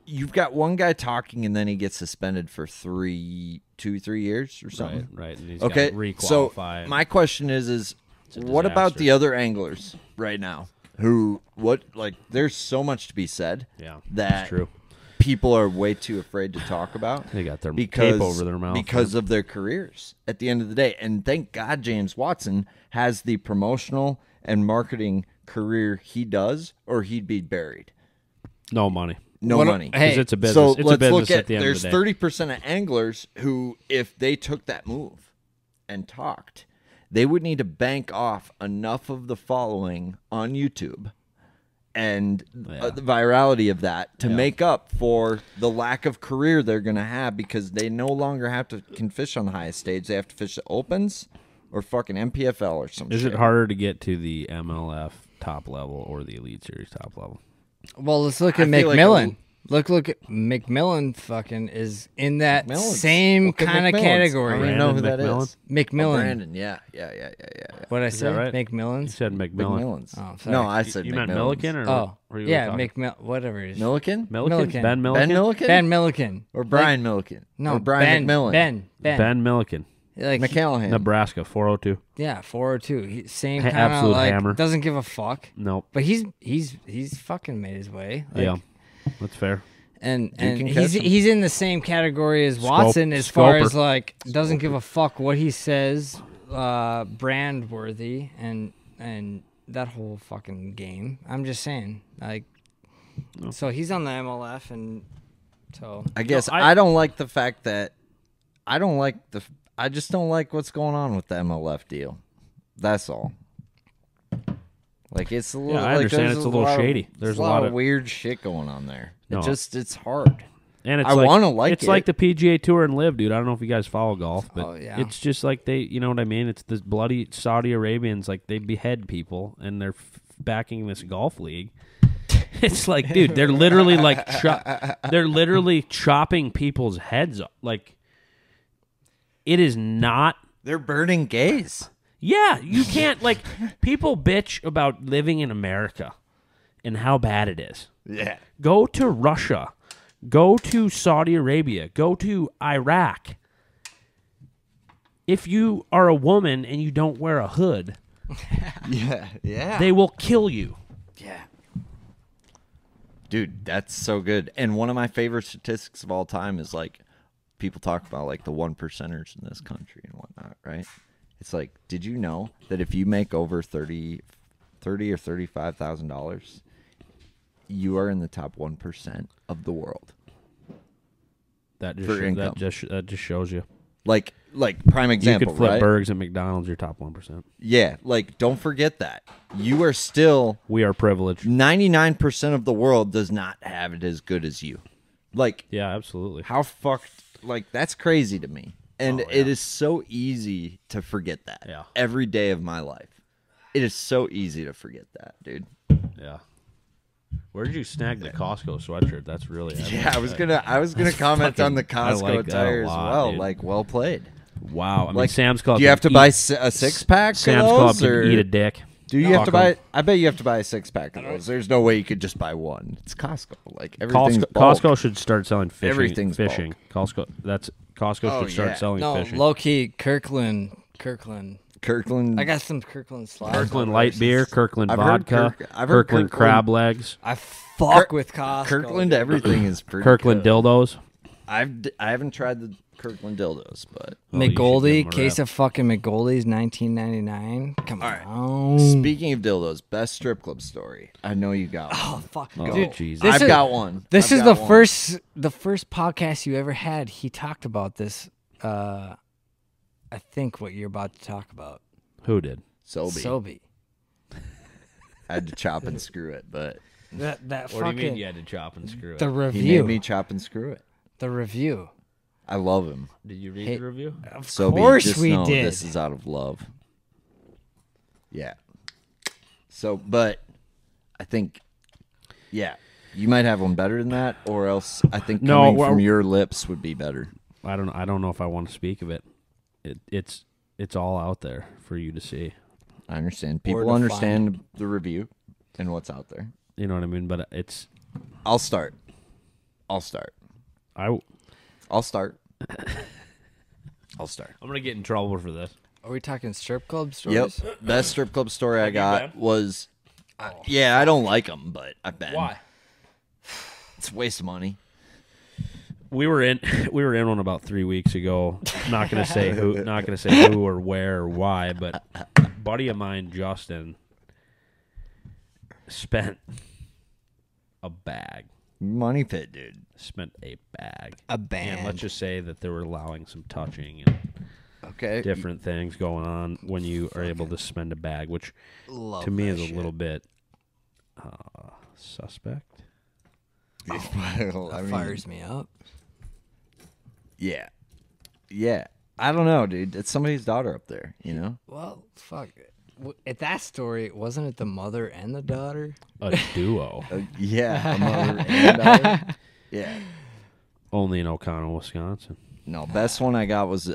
you've got one guy talking, and then he gets suspended for 3 years or something. Right. And he's Okay, got to so requalify. my question is a what about disaster. the other anglers right now? Who there's so much to be said yeah, that that's true. people are way too afraid to talk about. They got their because tape over their mouth because of their careers at the end of the day. And thank God James Watson has the promotional and marketing career he does, or he'd be buried. No money. No What- money. hey, Because it's a business. So it's a let's business look at at the end there's of the day. 30% of anglers who, if they took that move and talked, they would need to bank off enough of the following on YouTube and the virality of that to make up for the lack of career they're going to have, because they no longer have to can fish on the highest stage. They have to fish the opens or fucking MPFL or some Is shit. it harder to get to the MLF top level or the Elite Series top level? Well, let's look at I feel like McMillan. Look at McMillan. Fucking is in that McMillan's- same look at kind of McMillan's. category. I don't even know who that Brandon is. McMillan. Oh, Brandon, yeah. What I that say? right? You McMillan's. said McMillan. McMillan's. Oh, sorry. No, I said You meant McMillan's. Milliken or Oh, were you yeah, talking? whatever it is. Milliken? Milliken? Milliken. Ben Milliken? Ben Milliken? Ben Milliken. Or Brian Milliken? No, or Brian Ben, McMillan? Ben. Ben Milliken. Like McCallahan. Nebraska, 402. yeah, 402. Same Ha- kind of absolute like hammer. doesn't give a fuck. Nope. But he's fucking made his way. Like, Yeah. That's fair. And can catch him. he's in the same category as Watson as far Scoper. as like doesn't give a fuck what he says, brand worthy and that whole fucking game. I'm just saying, like, so he's on the MLF, and so I guess I- I don't like the fact that I just don't like what's going on with the MLF deal. That's all. Like it's a little. I like, understand there's it's a little lot of- shady. There's a a lot lot of- of weird shit going on there. No. It's hard. And it's I like, wanna like it's it. like the PGA Tour and Live, dude. I don't know if you guys follow golf, but Oh, yeah. it's just like you know what I mean? It's this bloody Saudi Arabians, like they behead people and they're backing this golf league. It's like, dude, they're literally like they're literally chopping people's heads off. Like, it is not. They're burning gays. Yeah, you can't like people bitch about living in America and how bad it is. Yeah. Go to Russia. Go to Saudi Arabia. Go to Iraq. If you are a woman and you don't wear a hood, Yeah. they will kill you. Yeah. Dude, that's so good. And one of my favorite statistics of all time is like people talk about like the 1%ers in this country and whatnot, right? It's like, did you know that if you make over $30,000 or $35,000, you are in the top 1% of the world? That just For income. that just shows you. Like prime You example, could flip right? burgers at McDonald's. You're top 1%. Yeah, like don't forget that. You are still We are privileged. 99% of the world does not have it as good as you. Like Yeah, absolutely. how fucked, like that's crazy to me. And Oh, it is so easy to forget that. Yeah. Every day of my life. It is so easy to forget that, dude. Yeah. Where did you snag the Costco sweatshirt? That's really Yeah, I was gonna comment on the I Costco like that a attire as lot, well. dude. Like, well played. Wow. I mean, Like, Sam's Club. Do you have to can buy eat- a 6-pack? Sam's of Club those, can or eat a dick. do you have to Costco. buy? I bet you have to buy a 6-pack of those. There's no way you could just buy one. It's Costco. Like everything's bulk. Costco should start selling fishing. Everything's fishing. Costco Oh, should start yeah. selling no fishing. low key Kirkland. Kirkland. I got some Kirkland slides. Kirkland light beer, Kirkland I've heard vodka, I've heard Kirkland Kirkland- crab legs, I fuck with Costco. Kirkland. Everything is pretty. Kirkland good. dildos. I haven't tried the Kirkland dildos, but Oh, you should give McGoldie, them a case rep. of fucking McGoldie's, $19.99. Come All right. on. speaking of dildos, best strip club story. I know you got one. Oh fuck, Oh, dude. Jesus. This I've is- got one. This I've is the got one. first podcast you ever had. He talked about this. I think what you're about to talk about. Who did? Sobe. I had to chop and screw it, but That What fucking do you mean you had to chop and screw it? the he review. made me chop and screw it. The review. I love him. Did you read Hey, the review? Of So course just we know did. This is out of love. Yeah. So, but I think, yeah, you might have one better than that, or else I think No, coming well- from your lips would be better. I don't know if I want to speak of it. It's all out there for you to see. I understand. Or People to understand the review and what's out there. You know what I mean? But it's I'll start. I'm I'll start. gonna get in trouble for this. Are we talking strip club Yep. stories? Best strip club story I you got been? was, yeah, I don't like them, but I've been. Why? It's a waste of money. We were in one about 3 weeks ago. Not gonna say who or where or why, but a buddy of mine, Justin, spent a bag. Money pit, dude. Spent a bag. A band. And let's just say that they were allowing some touching and Okay. different things going on when you are able to spend a bag, which Love to me that is a shit. little bit suspect. Well, I mean, Fires me up. yeah. Yeah. I don't know, dude. It's somebody's daughter up there, you know? Well, fuck. At that story, wasn't it the mother and the daughter? A duo. Yeah. A mother and daughter. Yeah. Only in O'Connell, Wisconsin. No, best one I got was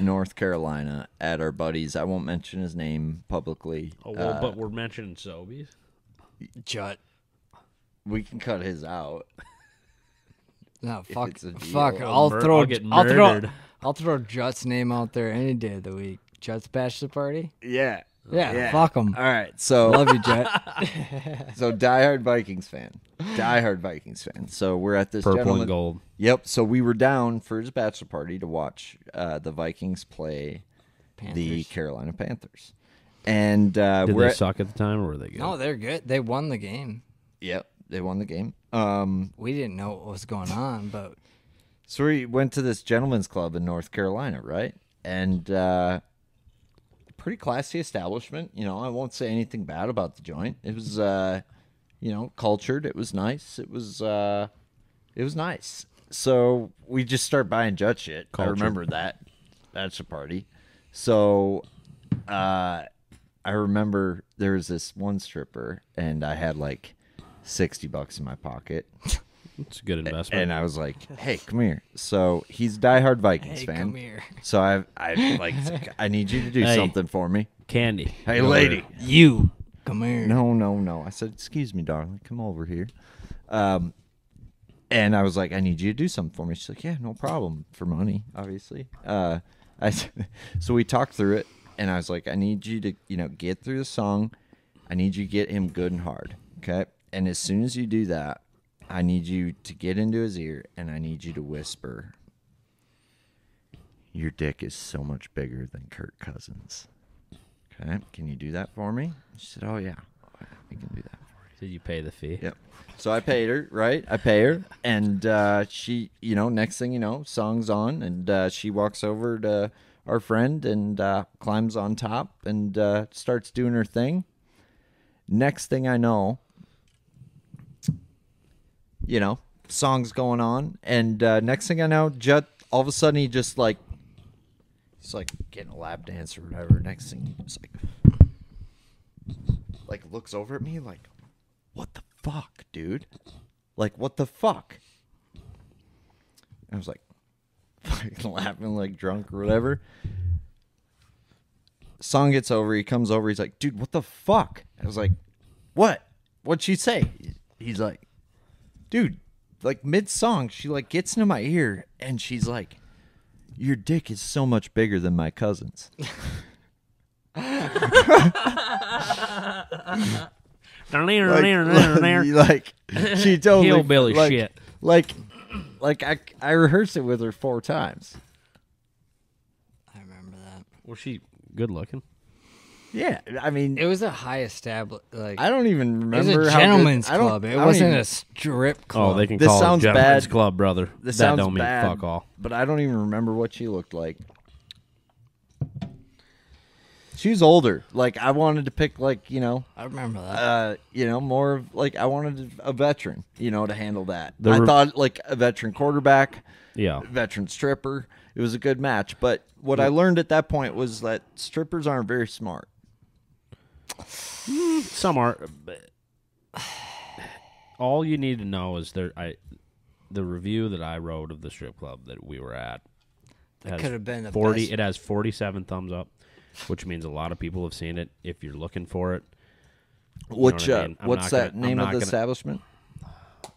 North Carolina at our buddy's. I won't mention his name publicly. Oh, well, but we're mentioning Sobeys. Jut. We can cut his out. No, If fuck. it's a deal. Fuck. I'll get murdered. I'll throw Jut's name out there any day of the week. Jut's bachelor party. Yeah. Yeah. Fuck him. All right. So Love you, Jut. So diehard Vikings fan. Diehard Vikings fan. So we're at this Purple gentleman. and gold. Yep. So we were down for his bachelor party to watch the Vikings play the Panthers. Carolina Panthers. And Did we're they at, suck at the time, or were they good? No, they're good. They won the game. yep, they won the game. We didn't know what was going on, but So we went to this gentleman's club in North Carolina, right? And pretty classy establishment. You know, I won't say anything bad about the joint. It was, you know, cultured. It was nice. It was nice. So we just start buying Jut shit. Cultured. I remember that. That's a party. So I remember there was this one stripper, and I had like $60 in my pocket. It's a good investment. And I was like, "Hey, come here." So he's a diehard Vikings hey, fan. come here. So I like, I need you to do Hey. something for me. Candy. Hey, lady. You come here. No. I said, "Excuse me, darling. Come over here." And I was like, "I need you to do something for me." She's like, "Yeah, no problem." For money, obviously. So we talked through it, and I was like, "I need you to, you know, get through the song. I need you to get him good and hard, okay? And as soon as you do that, I need you to get into his ear, and I need you to whisper, 'Your dick is so much bigger than Kirk Cousins.' Okay, can you do that for me?" She said, "Oh yeah, I can do that." Did you pay the fee? Yep. So I paid her, right? I pay her, and she, you know, next thing you know, song's on, and she walks over to our friend and climbs on top and starts doing her thing. Next thing I know, you know, song's going on, and next thing I know, Jut, all of a sudden, he's like getting a lap dance or whatever. Next thing, he just like looks over at me like, "What the fuck, dude? Like, what the fuck?" I was like, fucking laughing like drunk or whatever. Song gets over. He comes over. He's like, "Dude, what the fuck?" I was like, "What? What'd she say?" He's like, "Dude, like mid-song, she like gets into my ear and she's like, 'Your dick is so much bigger than my cousin's.'" like she told me Hillbilly like, shit. Like I rehearsed it with her 4 times. I remember that. Was she good looking? Yeah, I mean, It was a high established, like, I don't even it remember. was a how good- gentleman's I don't- club. I It don't wasn't even- a strip club. Oh, they can This call sounds it Gentlemen's bad. Club, brother. This that sounds don't mean bad, fuck all. but I don't even remember what she looked like. She was older. Like I wanted to pick, like, you know, I remember that. you know, more of like I wanted a veteran, you know, to handle that. The I re- thought like a veteran quarterback, Yeah. veteran stripper. It was a good match. But what I learned at that point was that strippers aren't very smart. Some are, but all you need to know is the review that I wrote of the strip club that we were at. That could have been the 40. best. It has 47 thumbs up, which means a lot of people have seen it. If you're looking for it, Which what I mean? I'm what's not that gonna- I'm name of not the gonna- establishment?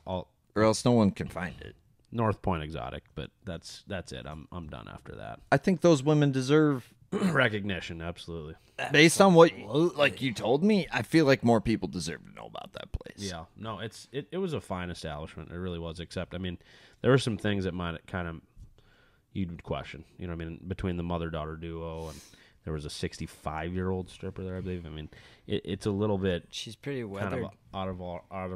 I'll, Or else no one can find it. North Point Exotic, but that's it. I'm done after that. I think those women deserve, Recognition, absolutely. based on what like you told me, I feel like more people deserve to know about that place. Yeah, no, it was a fine establishment. It really was. Except, I mean, there were some things that might kind of you'd question. You know what I mean? Between the mother-daughter duo, and There was a 65-year-old stripper there, I believe. I mean, it's a little bit She's pretty kind weathered. of out of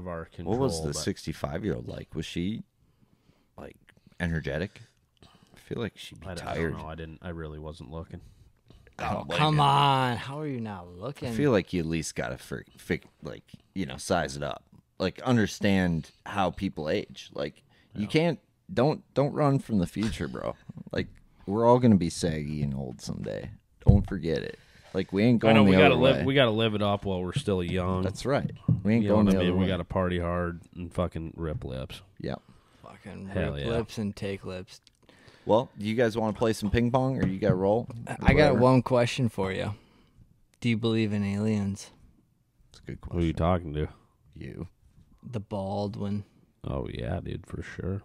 our control. What was the but 65-year-old like? Was she like energetic? I feel like she'd be I tired. don't know. I really wasn't looking. Oh, come on. How are you not looking? I feel like you at least gotta size it up. Like understand how people age. Like you can't don't run from the future, bro. Like we're all gonna be saggy and old someday. Don't forget it. Like we ain't going the other way. We gotta live it up while we're still young. That's right. We ain't You know going what the I other mean? way. We gotta party hard and fucking rip lips. Yep. Fucking Hell rip yeah. lips and take lips. Well, do you guys want to play some ping pong, or you got to roll? I got one question for you. Do you believe in aliens? It's a good Who are you question. talking to? You. The Baldwin. Oh yeah, dude, for sure.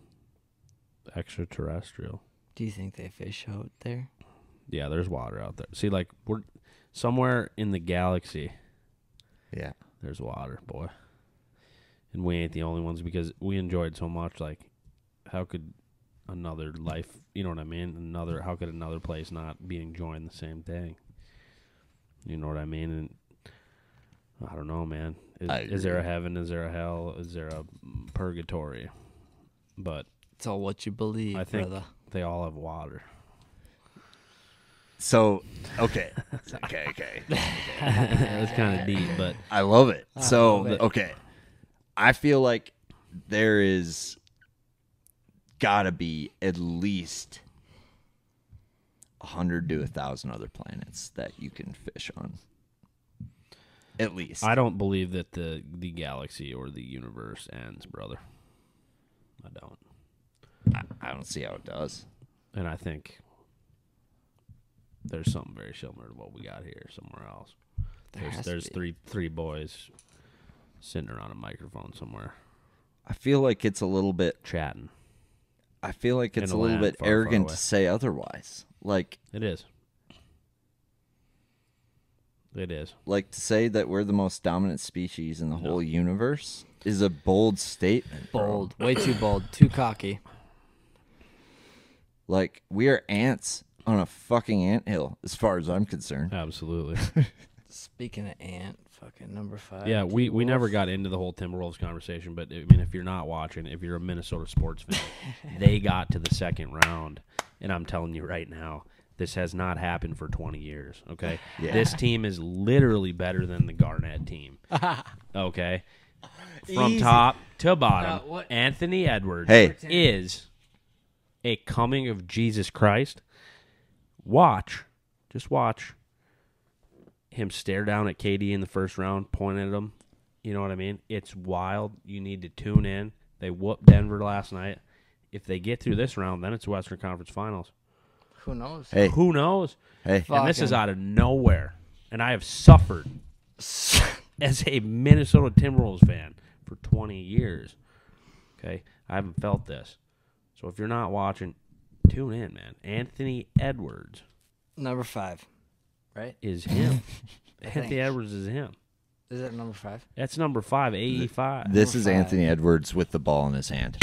Extraterrestrial. Do you think they fish out there? Yeah, there's water out there. See, like we're somewhere in the galaxy. Yeah. There's water, boy. And we ain't the only ones because we enjoyed so much. Like, how could another life, you know what I mean? How could another place not be enjoying the same thing? You know what I mean? And I don't know, man. Is there a heaven? Is there a hell? Is there a purgatory? But It's all what you believe, I think brother. they all have water. So, okay. okay. That's kind of deep, but I love it. So, love it. okay. I feel like there is got to be at least 100 to 1,000 other planets that you can fish on. At least. I don't believe that the galaxy or the universe ends, brother. I don't. I don't see how it does. And I think there's something very similar to what we got here somewhere else. There's three boys sitting around a microphone somewhere I feel like it's a little bit. chatting. I feel like it's In a a little land bit far, far arrogant away. to say otherwise. Like It is. It is. to say that we're the most dominant species in the whole universe is a bold statement. bro. Bold. Way too bold. Too cocky. Like we are ants on a fucking anthill, as far as I'm concerned. Absolutely. Speaking of ant, fucking number 5. Yeah, we never got into the whole Timberwolves conversation, but I mean, if you're not watching, if you're a Minnesota sports fan, they got to the second round, and I'm telling you right now, this has not happened for 20 years, okay? Yeah. This team is literally better than the Garnett team, okay? From top to bottom, what? Anthony Edwards Hey. is a coming of Jesus Christ. Just watch him stare down at KD in the first round, pointing at him. You know what I mean? It's wild. You need to tune in. They whooped Denver last night. If they get through this round, then it's Western Conference Finals. Who knows? Hey, Who knows? hey. And this is Fucking- out of nowhere. And I have suffered as a Minnesota Timberwolves fan for 20 years. Okay? I haven't felt this. So if you're not watching, tune in, man. Anthony Edwards Number 5. Right? is him. think. Anthony Edwards is him. Is that number 5? That's number 5, AE5. This is Number 5. Anthony Edwards with the ball in his hand.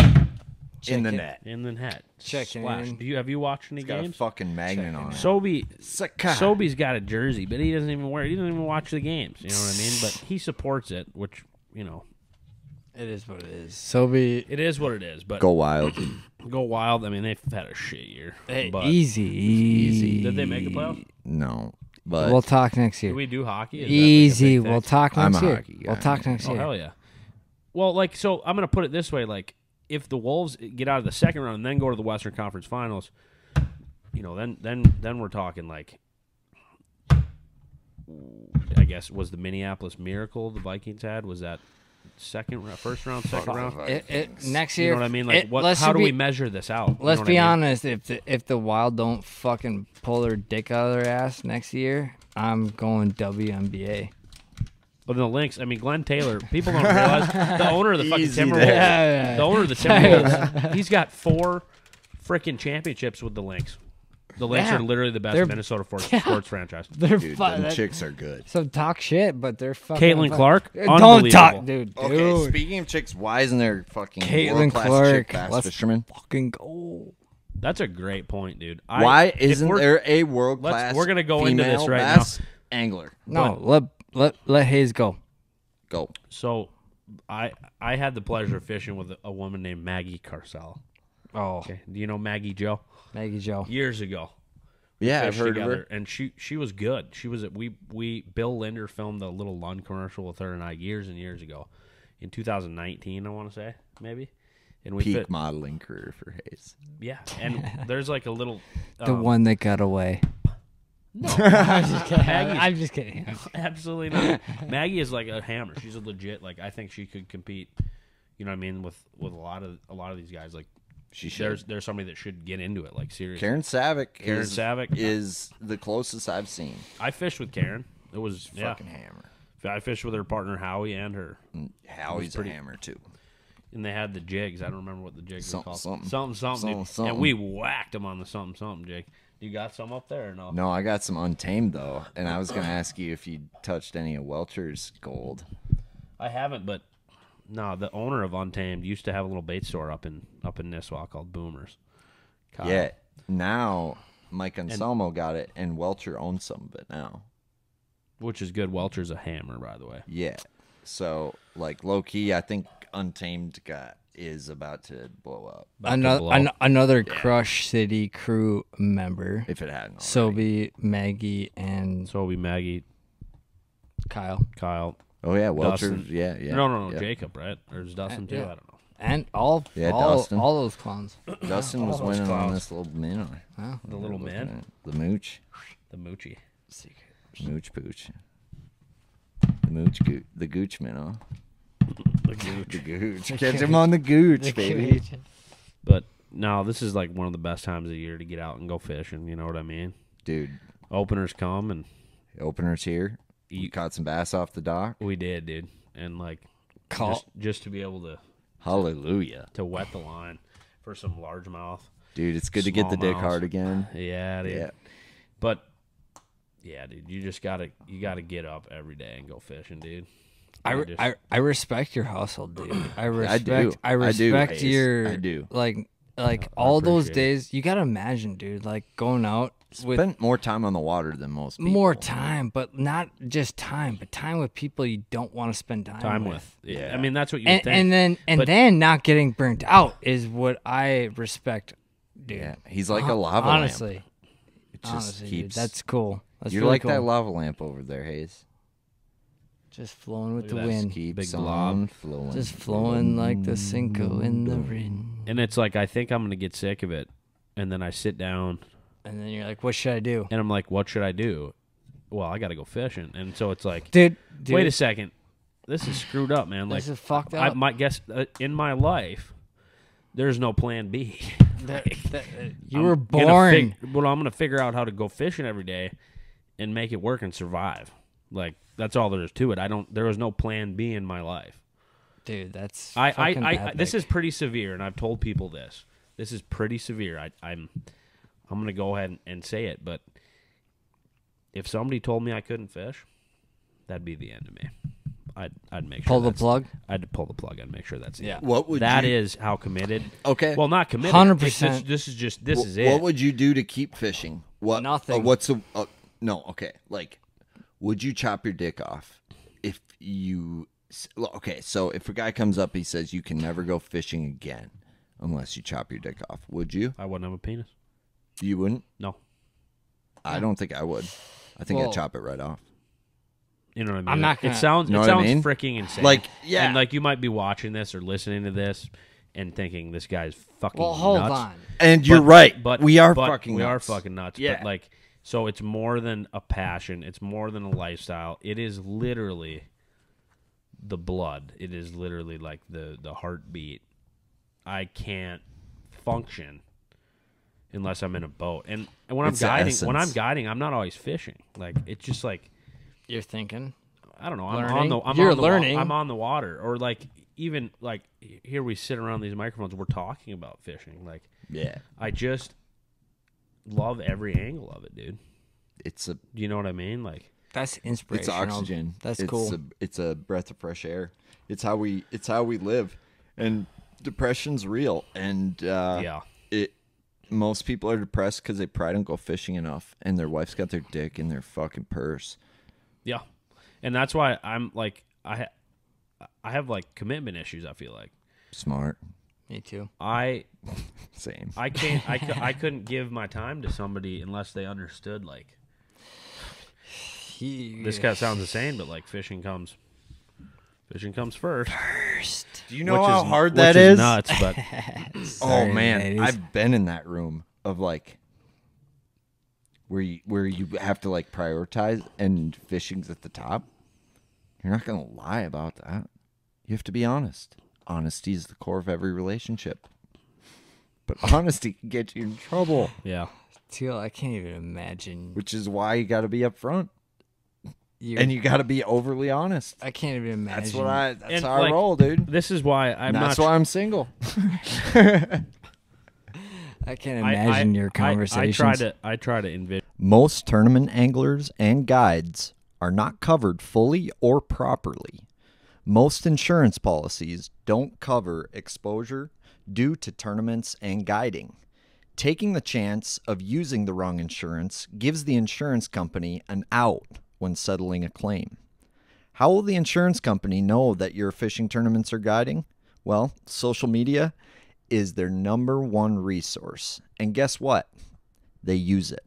In the Check it. net. In the net. Checking Splash. in. Have you watched any He's got a games? fucking magnet on it. Sobe's got a jersey, but he doesn't even wear it. He doesn't even watch the games. You know what I mean? But he supports it, which, you know, It is what it is. Sobe. it is what it is. But Go wild. go wild. I mean, they've had a shit year. Hey, but easy. Did they make the playoffs? No, but We'll talk next Do year. we do hockey? Is that, like, a Easy. big thing? We'll talk I'm next a year. hockey guy, We'll talk man. next Oh, year. hell yeah. Well, like, so I'm going to put it this way. Like, if the Wolves get out of the second round and then go to the Western Conference Finals, you know, then we're talking, like, I guess, was the Minneapolis Miracle the Vikings had? Was that first round, second round? Next You year. know what I mean? Like, how do we measure this out? You Let's know what be I mean? honest. If the Wild don't fucking pull their dick out of their ass next year, I'm going WNBA. But the Lynx, I mean, Glenn Taylor, people don't realize the owner of the fucking Easy Timberwolves. there. The owner of the Timberwolves, he's got 4 freaking championships with the Lynx. The Lynx Yeah. are literally the best They're- Minnesota sports franchise. They're dude, them chicks are good. So talk shit, but they're fucking. Caitlin Clark, Don't unbelievable. talk, dude. Okay, Dude. speaking of chicks, why isn't there fucking Caitlin world-class Clark, chick bass let's fisherman? fucking go. That's a great point, dude. Why if isn't there a world class? We're gonna go into this right bass angler? No, let Hays go. Go. So, I had the pleasure of fishing with a woman named Maggie Carcel. Oh, Okay, do you know Maggie Joe? Maggie Joe. Years ago, Yeah, I've fished heard together, of her. and she was good. She was we Bill Linder filmed a little Lund commercial with her and I years and years ago, in 2019, I want to say maybe, and we Peak modeling career for Hays. yeah, and there's like a little The one that got away. no, I'm just kidding. absolutely not. Maggie is like a hammer. She's a legit like I think she could compete. You know what I mean with a lot of these guys like. She should. There's somebody that should get into it, like seriously. Karen Savick. Savick is the closest I've seen. I fished with Karen. It was Fucking hammer. I fished with her partner Howie and her, Howie's a hammer too. and they had the jigs. I don't remember what the jigs were called. Something. Something. Something. And we whacked them on the something jig. You got some up there or no? No, I got some Untamed though, and I was gonna ask you if you touched any of Welcher's gold. I haven't, but no. The owner of Untamed used to have a little bait store up in Nisswa called Boomers. Kyle. Yeah. Now Mike Anselmo got it, and Welcher owns some of it now. Which is good. Welcher's a hammer, by the way. Yeah. So like low key, I think Untamed is about to blow up Another Crush City crew member. if it hadn't. So Already. be Maggie and So it'll be Maggie, Kyle. Oh yeah, Welcher. Dustin. Yeah. No, yeah. Jacob, right? Or is Dustin too? Yeah. I don't know. And all Dustin. all those clowns. Dustin was All those winning on clowns. this little minnow. Huh? The little man, The mooch. the moochie. Mooch pooch. The mooch gooch. The gooch minnow. The gooch. The gooch. Catch him on the gooch, baby. But no, this is like one of the best times of the year to get out and go fishing. You know what I mean? Dude, Openers come and opener's here. You caught some bass off the dock. we did, dude. And like Call just to be able Hallelujah. to wet the line for some largemouth. Dude, it's good to get the dick Smallmouths. hard again. Yeah, dude. Yeah. But yeah, dude, you just gotta get up every day and go fishing, dude. I respect your hustle, dude. I respect do. I I do, respect Hayes. your I do. like all those appreciate it. days. You gotta imagine, dude, like going out with Spent more time on the water than most people. more time, but not just time, but time with people you don't want to spend time with. Yeah. I mean, that's what you would And think. and But- then not getting burnt out is what I respect, dude. Yeah, he's like a lava lamp. honestly, It just honestly, dude, keeps. that's cool. That's You're really like cool. that lava lamp over there, Hayes. Just flowing with Look the at that wind, Keeps Big on glob. flowing. just flowing like the Cinco in the rain. And it's like I think I'm gonna get sick of it, and then I sit down And then you're like, what should I do, and I'm like, what should I do? Well, I got to go fishing, and so it's like, dude? wait a second, this is screwed up, man. Like, This is fucked I up. might guess in my life, there's no plan B. You were born. Well, I'm gonna figure out how to go fishing every day, and make it work and survive. Like that's all there is to it. There was no plan B in my life. Dude, that's I fucking this epic. is pretty severe, and I've told people this. This is pretty severe. I'm gonna go ahead and say it, but if somebody told me I couldn't fish, that'd be the end of me. I'd make sure Pull the plug. I'd pull the plug and make sure that's Yeah. What would That you? is how committed. Okay. Well, not committed. 100%. This is it. What would you do to keep fishing? What? Nothing. What's a? No. Okay. Like, would you chop your dick off if you? Okay. So if a guy comes up, he says you can never go fishing again unless you chop your dick off. Would you? I wouldn't have a penis. You wouldn't. No. I don't think I would. I think Well- I'd chop it right off. You know what I mean? I'm not gonna- It sounds. Know It what I sounds mean? freaking insane. Like, yeah. And like you might be watching this or listening to this and thinking this guy's fucking. Well, hold nuts. on. And you're right. But we are but fucking. we are nuts. fucking nuts. Yeah. But like, so it's more than a passion. It's more than a lifestyle. It is literally the blood. It is literally like the heartbeat. I can't function unless I'm in a boat. And when It's the I'm essence. guiding, I'm not always fishing. Like it's just like You're thinking. I don't know. Learning. I'm You're on the learning. I'm on the water, or like even like here we sit around these microphones. We're talking about fishing. Like Yeah. I just love every angle of it, dude. It's a. You know what I mean? Like That's It's inspirational. oxygen. That's it's cool. It's a breath of fresh air. It's how we. It's how we live. And depression's real. And yeah, it most people are depressed because they probably don't go fishing enough, and their wife's got their dick in their fucking purse. Yeah, and that's why I'm like I have like commitment issues. I feel like Smart. Me too. Same. I couldn't give my time to somebody unless they understood. Like this guy sounds insane, but like fishing comes first. Do you know how hard that is? is? Nuts, but Oh man, ladies. I've been in that room of like where you have to like prioritize, and fishing's at the top. You're not gonna lie about that. You have to be honest. Honesty is the core of every relationship. But honesty can get you in trouble, yeah. Teal, I can't even imagine. which is why you got to be upfront You're, and you got to be overly honest. I can't even imagine. That's And, how I like, roll, dude. This is why That's why I'm single. I can't imagine your conversations. I try to envision. Most tournament anglers and guides are not covered fully or properly. Most insurance policies don't cover exposure due to tournaments and guiding. Taking the chance of using the wrong insurance gives the insurance company an out when settling a claim. How will the insurance company know that your fishing tournaments are guiding? Well, social media is their number one resource. And guess what? They use it.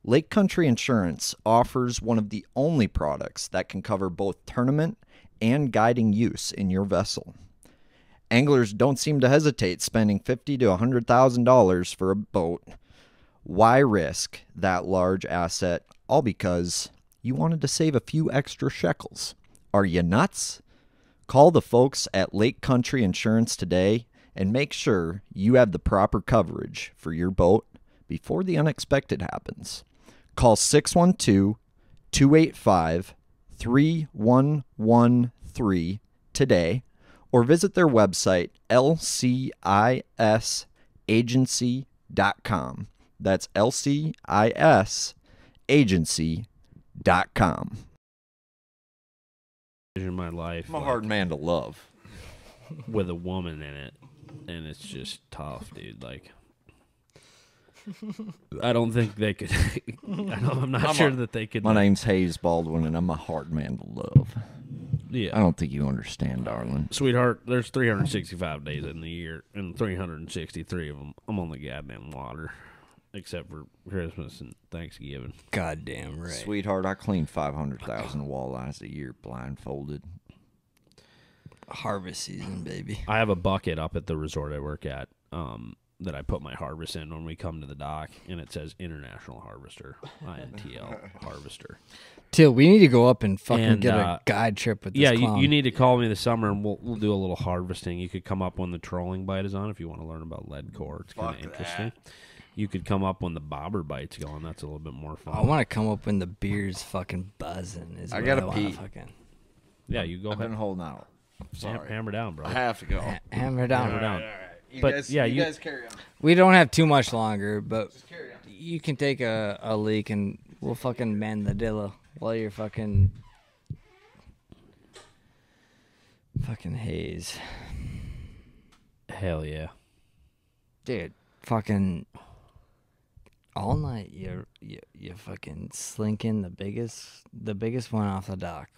Lake Country Insurance offers one of the only products that can cover both tournament and guiding use in your vessel. Anglers don't seem to hesitate spending $50,000 to $100,000 for a boat. Why risk that large asset, all because you wanted to save a few extra shekels? Are you nuts? Call the folks at Lake Country Insurance today and make sure you have the proper coverage for your boat before the unexpected happens. Call 612-285-3113 today or visit their website, lcisagency.com. That's lcisagency.com. In my life, I'm a like, hard man to love. with a woman in it, and it's just tough, dude. Like, I don't think they could. I'm not sure that they could. My name's Hays Baldwin, and I'm a hard man to love. Yeah, I don't think you understand, darling. sweetheart. There's 365 days in the year, and 363 of them, I'm on the goddamn water, except for Christmas and Thanksgiving. Goddamn right. Sweetheart, I clean 500,000 walleyes a year blindfolded. Harvest season, baby. I have a bucket up at the resort I work at that I put my harvest in when we come to the dock, and it says International Harvester, INTL Harvester. Teal, we need to go up and fucking And, get a guide trip with this Yeah, clown. you need to call me this summer, and we'll do a little harvesting. You could come up when the trolling bite is on if you want to learn about lead core. It's kind of interesting. You could come up when the bobber bite's going. That's a little bit more fun. I want to come up when the beer's fucking buzzing. I gotta pee. Yeah, you go I've ahead. been holding out. Hammer, hammer down, bro. I have to go. Hammer down. Hammer down. You But, guys, yeah, you you- guys carry on. We don't have too much longer, but Carry on. you can take a leak and we'll fucking man the dilla while you're fucking haze. Hell yeah. Dude, fucking all night you fucking slinking the biggest one off the dock.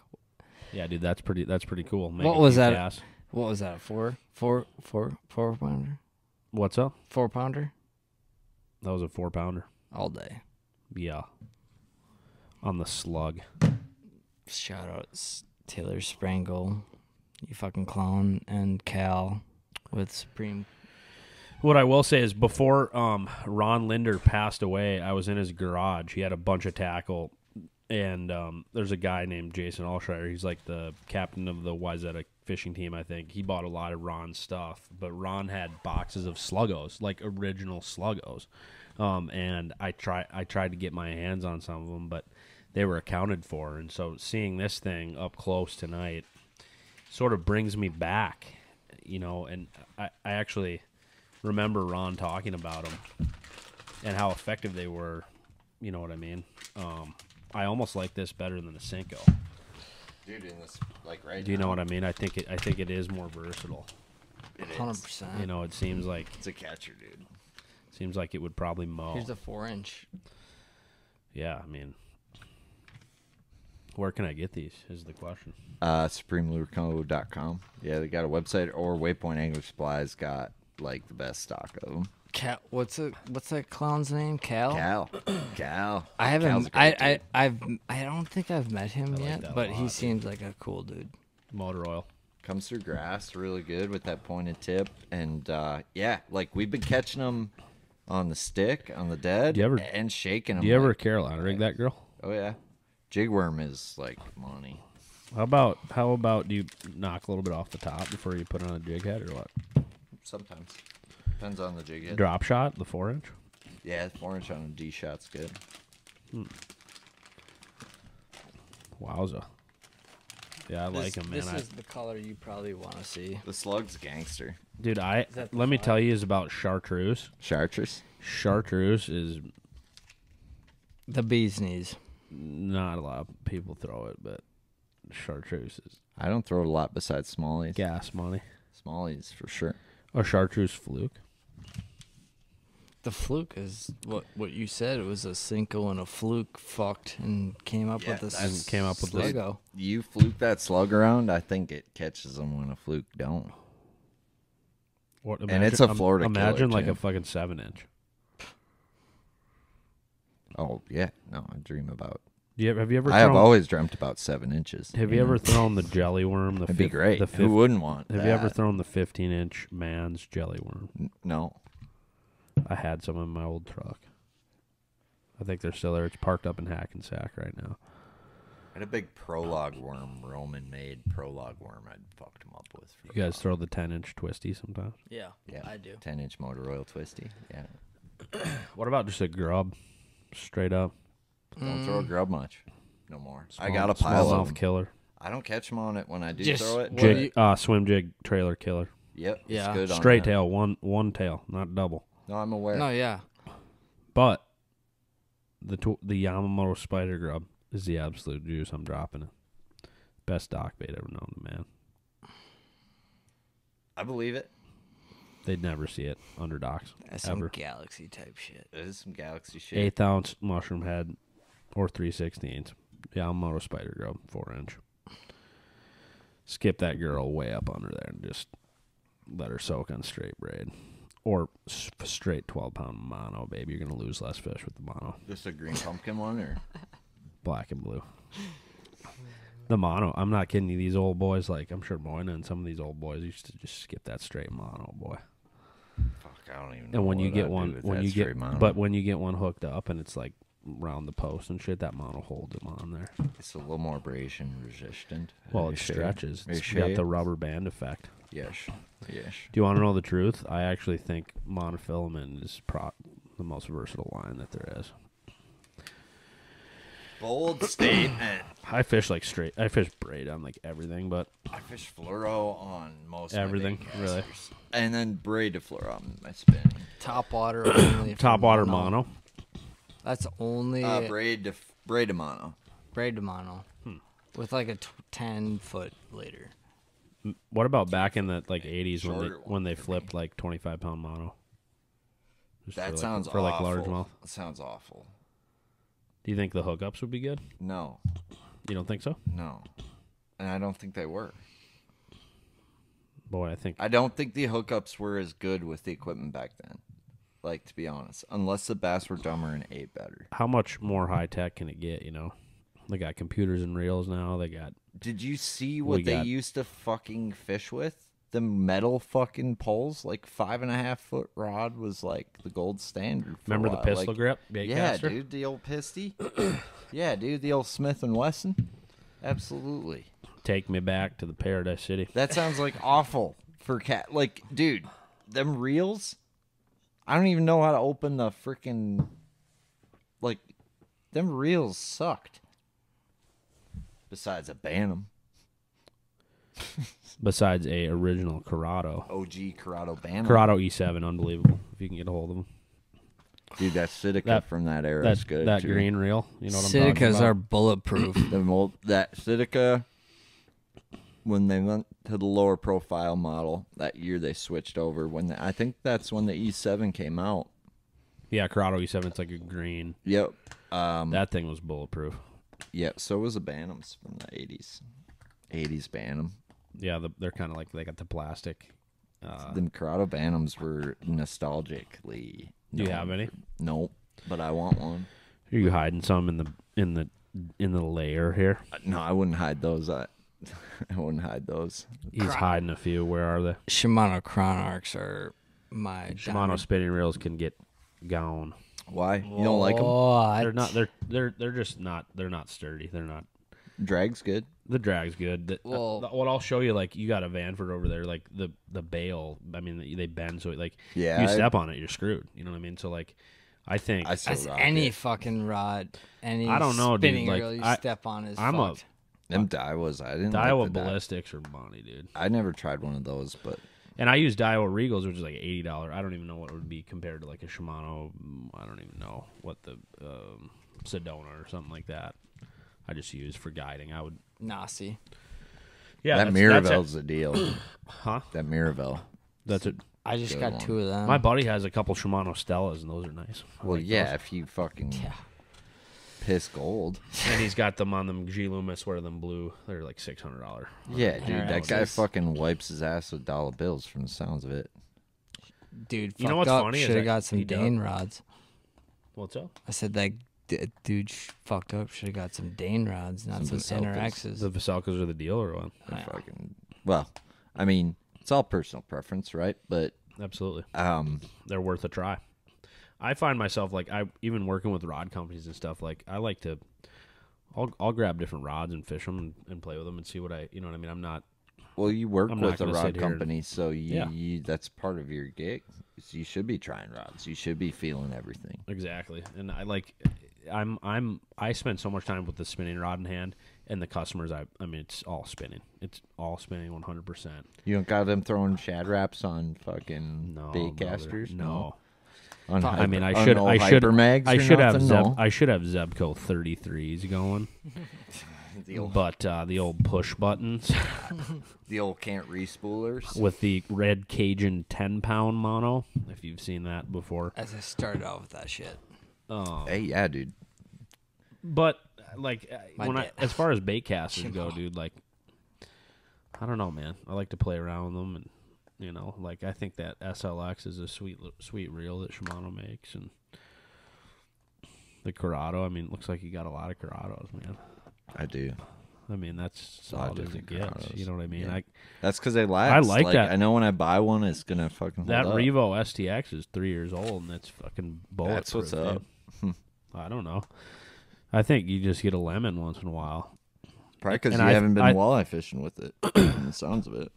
Yeah, dude, that's pretty cool. What Making was you that? gas. What was that? Four pounder? What's up? 4-pounder? That was a 4-pounder. All day. Yeah. On the slug. Shout out Taylor Sprangle, you fucking clown, and Cal with Supreme. What I will say is before Ron Linder passed away, I was in his garage. He had a bunch of tackle, and there's a guy named Jason Alshire. He's like the captain of the Wayzata fishing team, I think. He bought a lot of Ron's stuff, but Ron had boxes of Sluggos, like original Sluggos. And I tried to get my hands on some of them, but they were accounted for. And so seeing this thing up close tonight sort of brings me back, you know, and I actually remember Ron talking about them and how effective they were. You know what I mean? I almost like this better than the Cinco. Dude, in this, like right Do you know what I mean? I think it is more versatile. It is. 100%. You know, it seems like It's a catcher, dude. Seems like it would probably mow. Here's a 4-inch. Yeah, I mean, where can I get these is the question. SupremeLureCo.com. Yeah, they got a website, or Waypoint Angler Supplies got like the best stock of them. Cal, what's that clown's name? Cal. Cal. I haven't. Cal's a great dude. I don't think I've met him like yet, that but a he lot, seems like a cool dude. Motor oil. Comes through grass really good with that pointed tip, and yeah, like we've been catching them on the stick, on the dead, Do you ever- and shaking them. Do you ever Carolina rig that girl? Oh yeah, jig worm is like money. How about do you knock a little bit off the top before you put it on a jig head or what? Sometimes depends on the jig head. Drop shot, the 4-inch. Yeah, 4-inch on a D shot's good. Wowza. Yeah, I like him, man. This is the color you probably want to see. The slug's gangster. Dude, that the let me fly? tell you is about chartreuse. Chartreuse. Chartreuse is The bee's knees. not a lot of people throw it, but chartreuse is I don't throw a lot besides smallies. gas money. Smallies for sure. Or chartreuse fluke. The fluke is what you said. It was a Cinco and a fluke fucked and came up Yeah, with this. and came up with this- sluggo. You fluke that slug around, I think it catches them when a fluke don't. What, And it's a Florida killer, Imagine like too. a fucking 7-inch. Oh yeah, no, I dream about. Have you ever I have thrown, always dreamt about 7 inches. have you ever thrown the jelly worm? It'd be great. The Who wouldn't want? Have that? you ever thrown the 15-inch man's jelly worm? No. I had some in my old truck. I think they're still there. It's parked up in Hackensack right now. I had a big prologue worm, Roman made prologue worm. I'd fucked him up with. For You guys throw the 10-inch twisty sometimes? Yeah, Yeah, I do. 10-inch motor oil twisty. Yeah. What about just a grub? Straight up. Don't throw a grub much. No more. I Small- got a pile of smallmouth them. killer. I don't catch them on it when I do Just throw it. what do Jig, you- swim jig trailer killer. Yep. Yeah. It's good on Straight that. tail, one tail, not double. No, I'm aware. No, yeah. But the Yamamoto spider grub is the absolute juice. I'm dropping it. Best dock bait ever known to man. I believe it. They'd never see it under docks That's some ever. galaxy type shit. It is some galaxy shit. 1/8 ounce mushroom head or 3/16. Yamamoto spider grub, 4-inch. Skip that girl way up under there and just let her soak on straight braid. Or straight 12-pound mono, baby. You're going to lose less fish with the mono. Just a green pumpkin one, or Black and blue. The mono, I'm not kidding you. These old boys, like I'm sure Moyna and some of these old boys used to just skip that straight mono, boy. fuck, I don't even know. And when you what get I'd one, do with when that you straight get, mono. but when you get one hooked up and it's like round the post and shit, that mono holds them on there. It's a little more abrasion resistant. Well, Are it you sure? stretches. Are you It's sure? got the rubber band effect. Yes. Yes. Do you want to know the truth? I actually think monofilament is the most versatile line that there is. Bold statement. I fish like straight. I fish braid on like everything, but I fish fluoro on most of my everything big really. casters. And then braid to fluoro on my spinning. Top water only. for Top water mono. That's only Braid to mono. braid to mono. With like a 10-foot later. What about back in the like 80s Shorter when they one for flipped like 25-pound mono? Just That for, sounds for like awful. largemouth. That sounds awful. Do you think the hookups would be good? No. You don't think so? No. And I don't think they were. Boy, I think I don't think the hookups were as good with the equipment back then. Like, to be honest. Unless the bass were dumber and ate better. how much more high tech can it get? You know, they got computers and reels now. They got Did you see We what they got- used to fucking fish with? The metal fucking poles, like 5.5 foot rod was like the gold standard. For remember a the while. pistol Like, grip? Bait yeah, caster? dude, the old pisty. Yeah, dude, the old Smith and Wesson. Absolutely. Take me back to the Paradise City. That sounds like awful for cat. Like, dude, them reels. I don't even know how to open the freaking. Like, them reels sucked. Besides a Bantam. Besides a original Corrado. OG Corrado Bantam. Corrado E7, unbelievable. If you can get a hold of them. Dude, that Sitka That- from that era is good. That too. green reel, you know what I'm talking Sidicas about? are bulletproof. That Sitka, when they went to the lower profile model that year, they switched over. I think that's when the E7 came out. Yeah, Corrado E7. It's like a green. Yep. That thing was bulletproof. Yeah. So was the Bantams from the 80s. 80s Bantam. Yeah, they're kind of like they got the plastic. Them Corrado Bantams were nostalgically. Do you have any? Nope. But I want one. Are you hiding some in the layer here? No, I wouldn't hide those. I wouldn't hide those. He's hiding a few. Where are they? Shimano Chronarchs are my Shimano spinning reels can get gone. Why? You don't like them? They're not. They're just not. They're not sturdy. They're not. Drag's good. The drag's good. What I'll show you, like you got a Vanford over there, like the bail. I mean, they bend, so like you step on it, you're screwed. You know what I mean? So like, I think That's any fucking rod, any I don't know, dude. spinning Like, reel you step on is I'm fucked. Them Daiwas, I didn't Daiwa like the ballistics are money, dude. I never tried one of those, but And I use Daiwa Regals, which is like $80. I don't even know what it would be compared to like a Shimano. I don't even know what the Sedona or something like that. I just use for guiding. I would Nasi. Yeah, that Miravel's the deal. Huh? That Miravel. That's it. I just Good got one. 2 of them. My buddy has a couple Shimano Stellas, and those are nice. I Well, like yeah, those. if you fucking piss gold. And he's got them on them G Loomis, where them blue. They're like $600. Yeah, dude, Alright, that guy just- fucking wipes his ass with dollar bills from the sounds of it. Dude, You know fucked what's up. funny is Should have that got some he does- Dane rods. What's up? I said that dude fucked up. Should have got some Dane rods, not some Some Vocelkas. NRXs. The Vocelkas are the deal, or what? They're fucking well, I mean, it's all personal preference, right? But Absolutely. they're Worth a try. I find myself like even working with rod companies and stuff. Like I like to, I'll grab different rods and fish them and play with them and see what you know what I mean. I'm not. well, you work I'm not with a gonna rod sit here and- company, so Yeah. you that's part of your gig. So you should be trying rods. You should be feeling everything. Exactly, and I spend so much time with the spinning rod in hand, and the customers. I mean, it's all spinning. It's all spinning 100%. You don't got them throwing shad wraps on fucking No, bait brother, casters. no. On I mean, on I should Hypermags I or should have nothing? No. I should have Zebco 33s going, but the old push buttons The old can't re-spoolers. with the red Cajun 10-pound mono. If you've seen that before, As I started off with that shit. Hey, yeah, dude. but like My when dad- as far as bait casters go, dude, like I don't know, man. I like to play around with them, and you know, like I think that SLX is a sweet reel that Shimano makes, and the Corrado. I mean, it looks like you got a lot of Corrados, man. I do. I mean, that's A lot of solid as it different gets. Corrados. You know what I mean? Yeah. I That's because they last. I like that. I know when I buy one, it's gonna fucking hold that up. Revo STX is 3 years old, and that's fucking bulletproof. That's what's up. dude. I don't know. I think you just get a lemon once in a while. Probably because And you haven't been I- walleye fishing with it. From the sounds of it.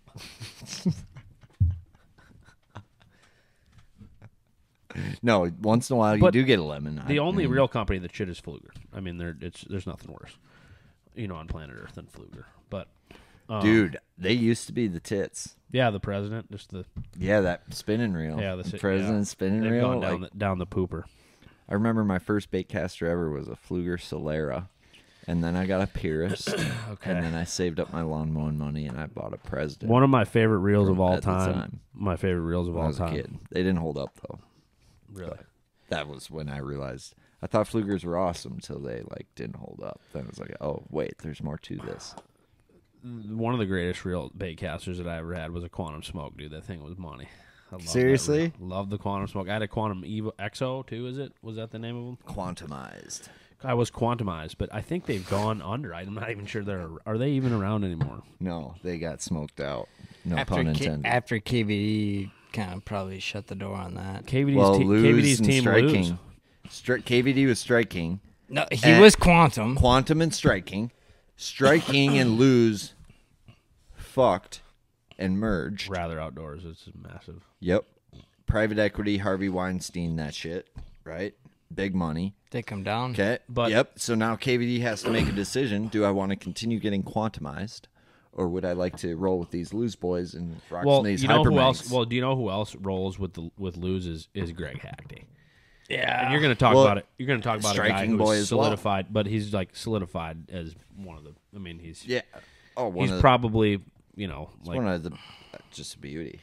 No, once in a while you But do get a lemon. The only real company that shit is Fluger. I mean, there's nothing worse, you know, on planet Earth than Fluger. But dude, they used to be the tits. yeah, the president, just the Yeah, that spinning reel. yeah, the president's spinning they've reel. gone down, Like, down the pooper. I remember my first bait caster ever was a Fluger Solera. And then I got a Pyrrhus. Okay. And then I saved up my lawn mowing money and I bought a President. One of my favorite reels of From all at the time. time. My favorite reels of when I all was a time. kid. They didn't hold up though. Really. That was when I realized I thought Flugers were awesome until they like didn't hold up. Then I was like, oh wait, there's more to this. One of the greatest reel bait casters that I ever had was a Quantum Smoke, dude. That thing was money. I loved that Seriously? reel. Loved the Quantum Smoke. I had a Quantum Evo XO too. Was that the name of them? Quantumized. I was Quantumized, but I think they've gone under. I'm not even sure are they even around anymore? No, they got smoked out. No pun intended. After KVD kind of probably shut the door on that. KVD's, Lose KVD's and team Strike lose. King. KVD was Strike King. No, he And- was Quantum. Quantum and Striking. Striking and Lose fucked and merged. Rather Outdoors. It's massive. Yep. Private equity, Harvey Weinstein, that shit, right? Big money. They come down. Okay. But- yep. So now KVD has to make a decision. Do I want to continue getting quantumized, or would I like to roll with these Lose boys and rock some Well, of these you know who Hypermags? else? Well, do you know who else rolls with lose is Greg Hackney. Yeah. And you're going to talk Well, about it. You're going to talk about a guy striking boy who's as well. solidified, but he's like solidified as one of the. I mean, he's Yeah. Oh, he's probably like one of the just a beauty.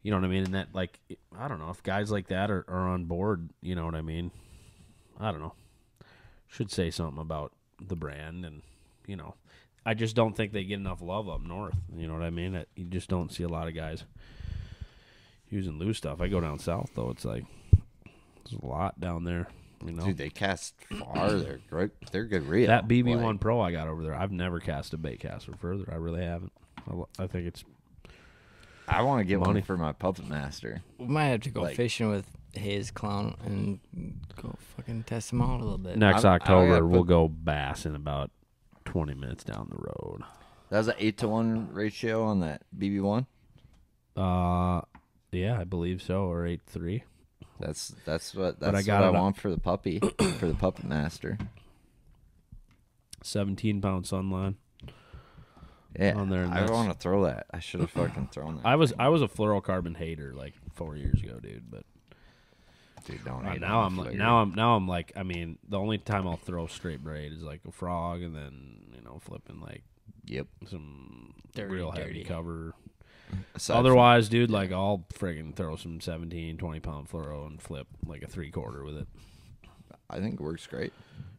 You know what I mean? And that, like, I don't know if guys like that are on board. You know what I mean? I don't know. Should say something about the brand, and I just don't think they get enough love up north. You know what I mean? You just don't see a lot of guys using loose stuff. I go down south though; it's like there's a lot down there. Dude, they cast far. They're great. They're good reel. That BB1 Pro I got over there, I've never cast a bait caster further. I really haven't. I think it's. I want to get one for my puppet master. We might have to go fishing with Hays Clown and go fucking test him out a little bit. Next October, we'll go bass in about 20 minutes down the road. That was an 8-to-1 ratio on that BB1? Yeah, I believe so, or 8-3. That's what I want for the puppy, for the puppet master. 17-pound sunline. Yeah, on there, I want to throw that. I should have fucking thrown that. I was a fluorocarbon hater like 4 years ago, dude. But dude, don't hate now I'm like, I mean, the only time I'll throw straight braid is like a frog, and then flipping like some real heavy cover. Otherwise, dude, like I'll friggin' throw some 17, 20-pound fluoro and flip like a 3/4 with it. I think it works great.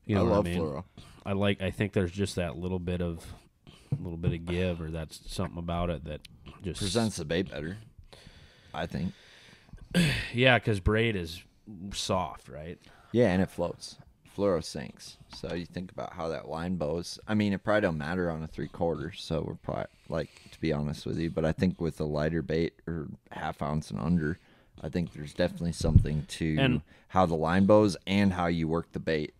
You know I love what I mean? fluoro. I think there's just that little bit of give, or that's something about it that just presents the bait better, I think. Yeah, because braid is soft, right? Yeah, and it floats. Fluoro sinks. So you think about how that line bows. I mean, it probably don't matter on a 3/4. So we're probably, like, to be honest with you, but I think with a lighter bait or half ounce and under, I think there's definitely something to how the line bows and how you work the bait.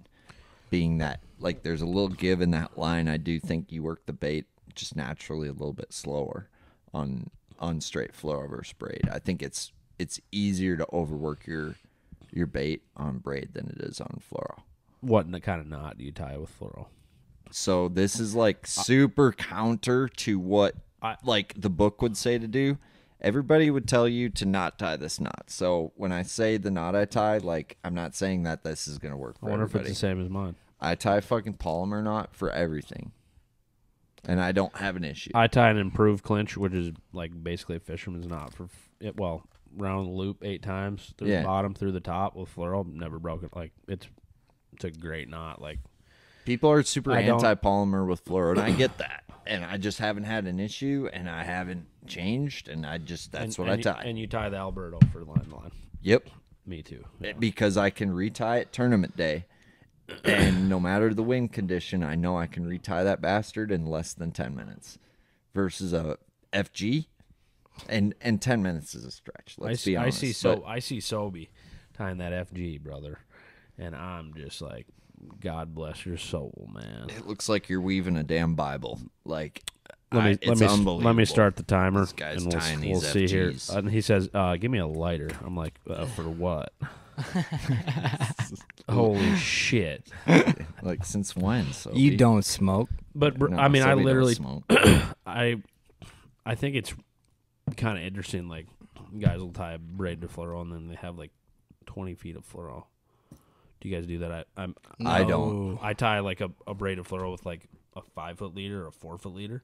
Being that, like, there's a little give in that line, I do think you work the bait just naturally a little bit slower on straight fluoro versus braid. I think it's easier to overwork your bait on braid than it is on fluoro. What kind of knot do you tie with fluoro? So this is like super counter to what like the book would say to do. Everybody would tell you to not tie this knot. So when I say the knot I tie, like, I'm not saying that this is going to work for I wonder everybody. if it's the same as mine. I tie fucking polymer knot for everything. And I don't have an issue. I tie an improved clinch, which is like basically a fisherman's knot for round the loop 8 times through the bottom, through the top with fluoro. Never broken. Like it's a great knot. Like people are super anti-polymer with fluoro, and I get that. And I just haven't had an issue, and I haven't changed, and that's what I tie. And you tie the Alberto for line to line. Yep. Me too. Yeah. Because I can retie it tournament day. And no matter the wind condition, I know I can retie that bastard in less than 10 minutes. Versus a FG, and 10 minutes is a stretch. Let's be honest. I see Sobe tying that FG, brother, and I'm just like, God bless your soul, man. It looks like you're weaving a damn Bible. Like, it's unbelievable. Let me start the timer. This guy's and tying we'll these see FGs. here. And he says, "Give me a lighter." I'm like, "For what?" Holy shit! Like, since when? So You don't smoke, but No, I mean, I Sobe don't literally, smoke. I think it's kind of interesting. Like, guys will tie a braid to fluoro, and then they have like 20 feet of fluoro. Do you guys do that? I don't. I tie like a braid of fluoro with like a 5-foot leader or a 4-foot leader.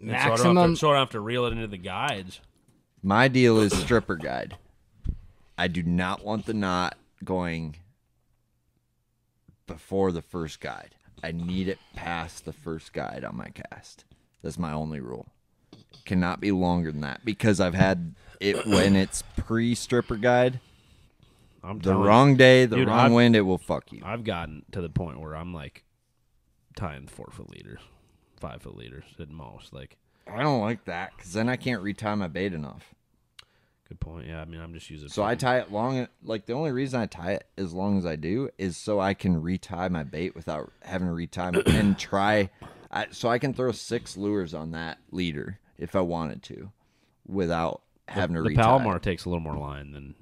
maximum. So I don't have to reel it into the guides. My deal is stripper guide. I do not want the knot going before the first guide. I need it past the first guide on my cast. That's my only rule. Cannot be longer than that, because I've had it when it's pre-stripper guide. The wrong day, the wrong wind, it will fuck you. I've gotten to the point where I'm like tying 4-foot leaders, 5-foot leaders at most. Like, I don't like that, because then I can't retie my bait enough. good point. Yeah, I mean, I'm just using. So I tie it long. Like, the only reason I tie it as long as I do is so I can retie my bait without having to retie and try. So I can throw 6 lures on that leader if I wanted to, without having to retie. The Palomar takes a little more line than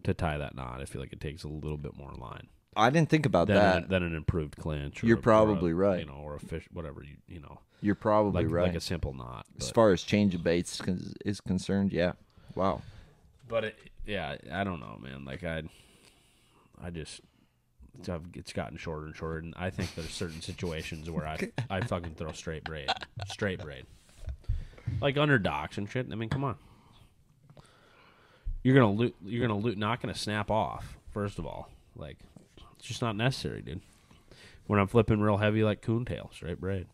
to tie that knot. I feel like it takes a little bit more line. I didn't think about that. Than an improved clinch. You're probably right. You know, or a fish, whatever you know. You're probably right. Like a simple knot. As far as change of baits is concerned, yeah. Wow. But I don't know, man. Like it's gotten shorter and shorter, and I think there's certain situations where I fucking throw straight braid, like under docks and shit. I mean, come on. You're not gonna snap off. First of all, like it's just not necessary, dude. When I'm flipping real heavy like coontail, straight braid.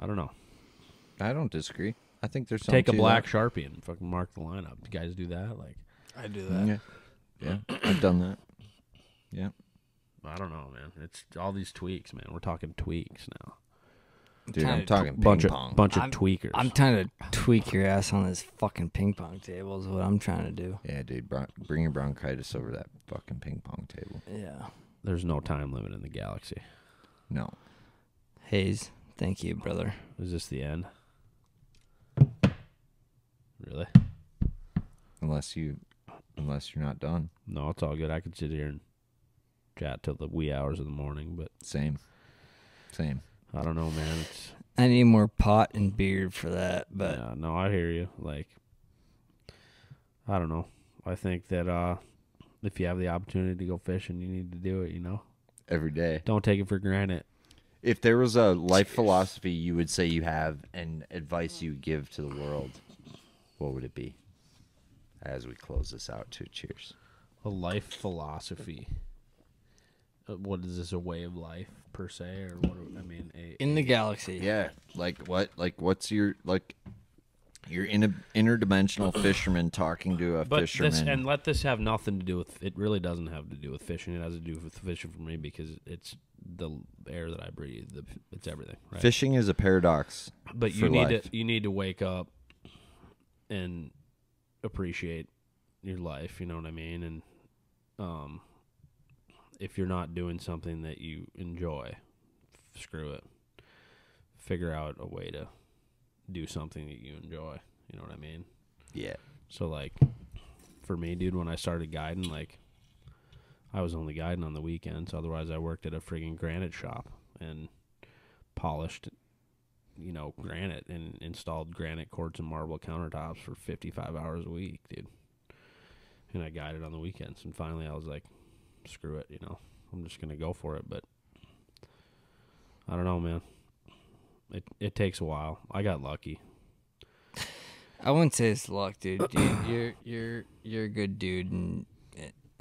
I don't know. I don't disagree. I think there's something Take a to black that. Sharpie and fucking mark the lineup. You guys do that? Like, I do that. Yeah, I've done that. Yeah. I don't know, man. It's all these tweaks, man. We're talking tweaks now. Dude, Kinda I'm talking Bunch ping of pong. tweakers. I'm trying to tweak your ass on this fucking ping pong table is what I'm trying to do. Yeah, dude, bring your bronchitis over that fucking ping pong table. Yeah. There's no time limit in the galaxy. No. Hays, thank you, brother. Is this the end? Really? Unless you're not done. No, it's all good. I could sit here and chat till the wee hours of the morning, but Same. I don't know, man. It's I need more pot and beard for that, but yeah, no, I hear you. Like, I don't know. I think that if you have the opportunity to go fishing, you need to do it. You know, Every day. don't take it for granted. If there was a life philosophy you would say you have and advice you would give to the world, what would it be? As we close this out, too. Cheers. A life philosophy. What is this? A way of life per se, or what? I mean, in the galaxy. Yeah. Like what? Like what's your you're in a interdimensional fisherman talking to a But fisherman. this, and let this have nothing to do with. It really doesn't have to do with fishing. It has to do with fishing for me because it's the air that I breathe. It's everything. Right? Fishing is a paradox. But for life. you need to wake up and appreciate your life. You know what I mean? And if you're not doing something that you enjoy, screw it. Figure out a way to do something that you enjoy. You know what I mean? Yeah. So, like, for me, dude, when I started guiding, like, I was only guiding on the weekends. Otherwise, I worked at a friggin' granite shop and polished, granite and installed granite quartz and marble countertops for 55 hours a week, dude. And I guided on the weekends. And finally, I was like, screw it, I'm just going to go for it. But I don't know, man. It takes a while. I got lucky. I wouldn't say it's luck, dude. You're a good dude,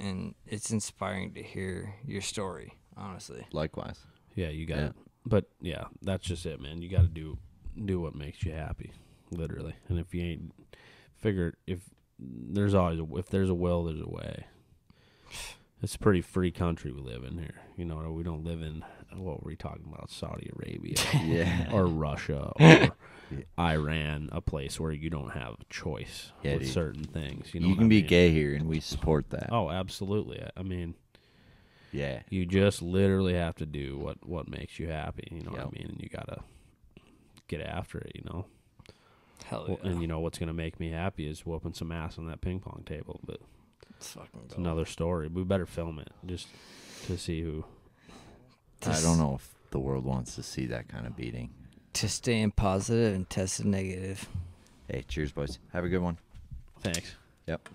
and it's inspiring to hear your story. Honestly, Likewise. Yeah, you got it. But yeah, that's just it, man. You got to do what makes you happy, literally. And if you ain't if there's a will, there's a way. It's a pretty free country we live in here. We don't live in, what were we talking about, Saudi Arabia Yeah. or Russia or Iran, a place where you don't have a choice with dude. certain things. You You what can I be mean? gay here, and we support that. Oh, absolutely. I mean, Yeah. you just literally have to do what makes you happy. You know what I Yep. mean? And you got to get after it, hell yeah. And what's going to make me happy is whooping some ass on that ping pong table. But Let's fucking it's go. another story. We better film it just to see who. I don't know if the world wants to see that kind of beating. To staying positive and tested negative. Hey, cheers, boys. Have a good one. Thanks. Yep.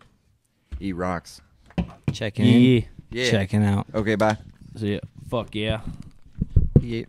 Eat rocks. Checking in. Yeah. Checking out. Okay, bye. See ya. Fuck yeah. Yeah.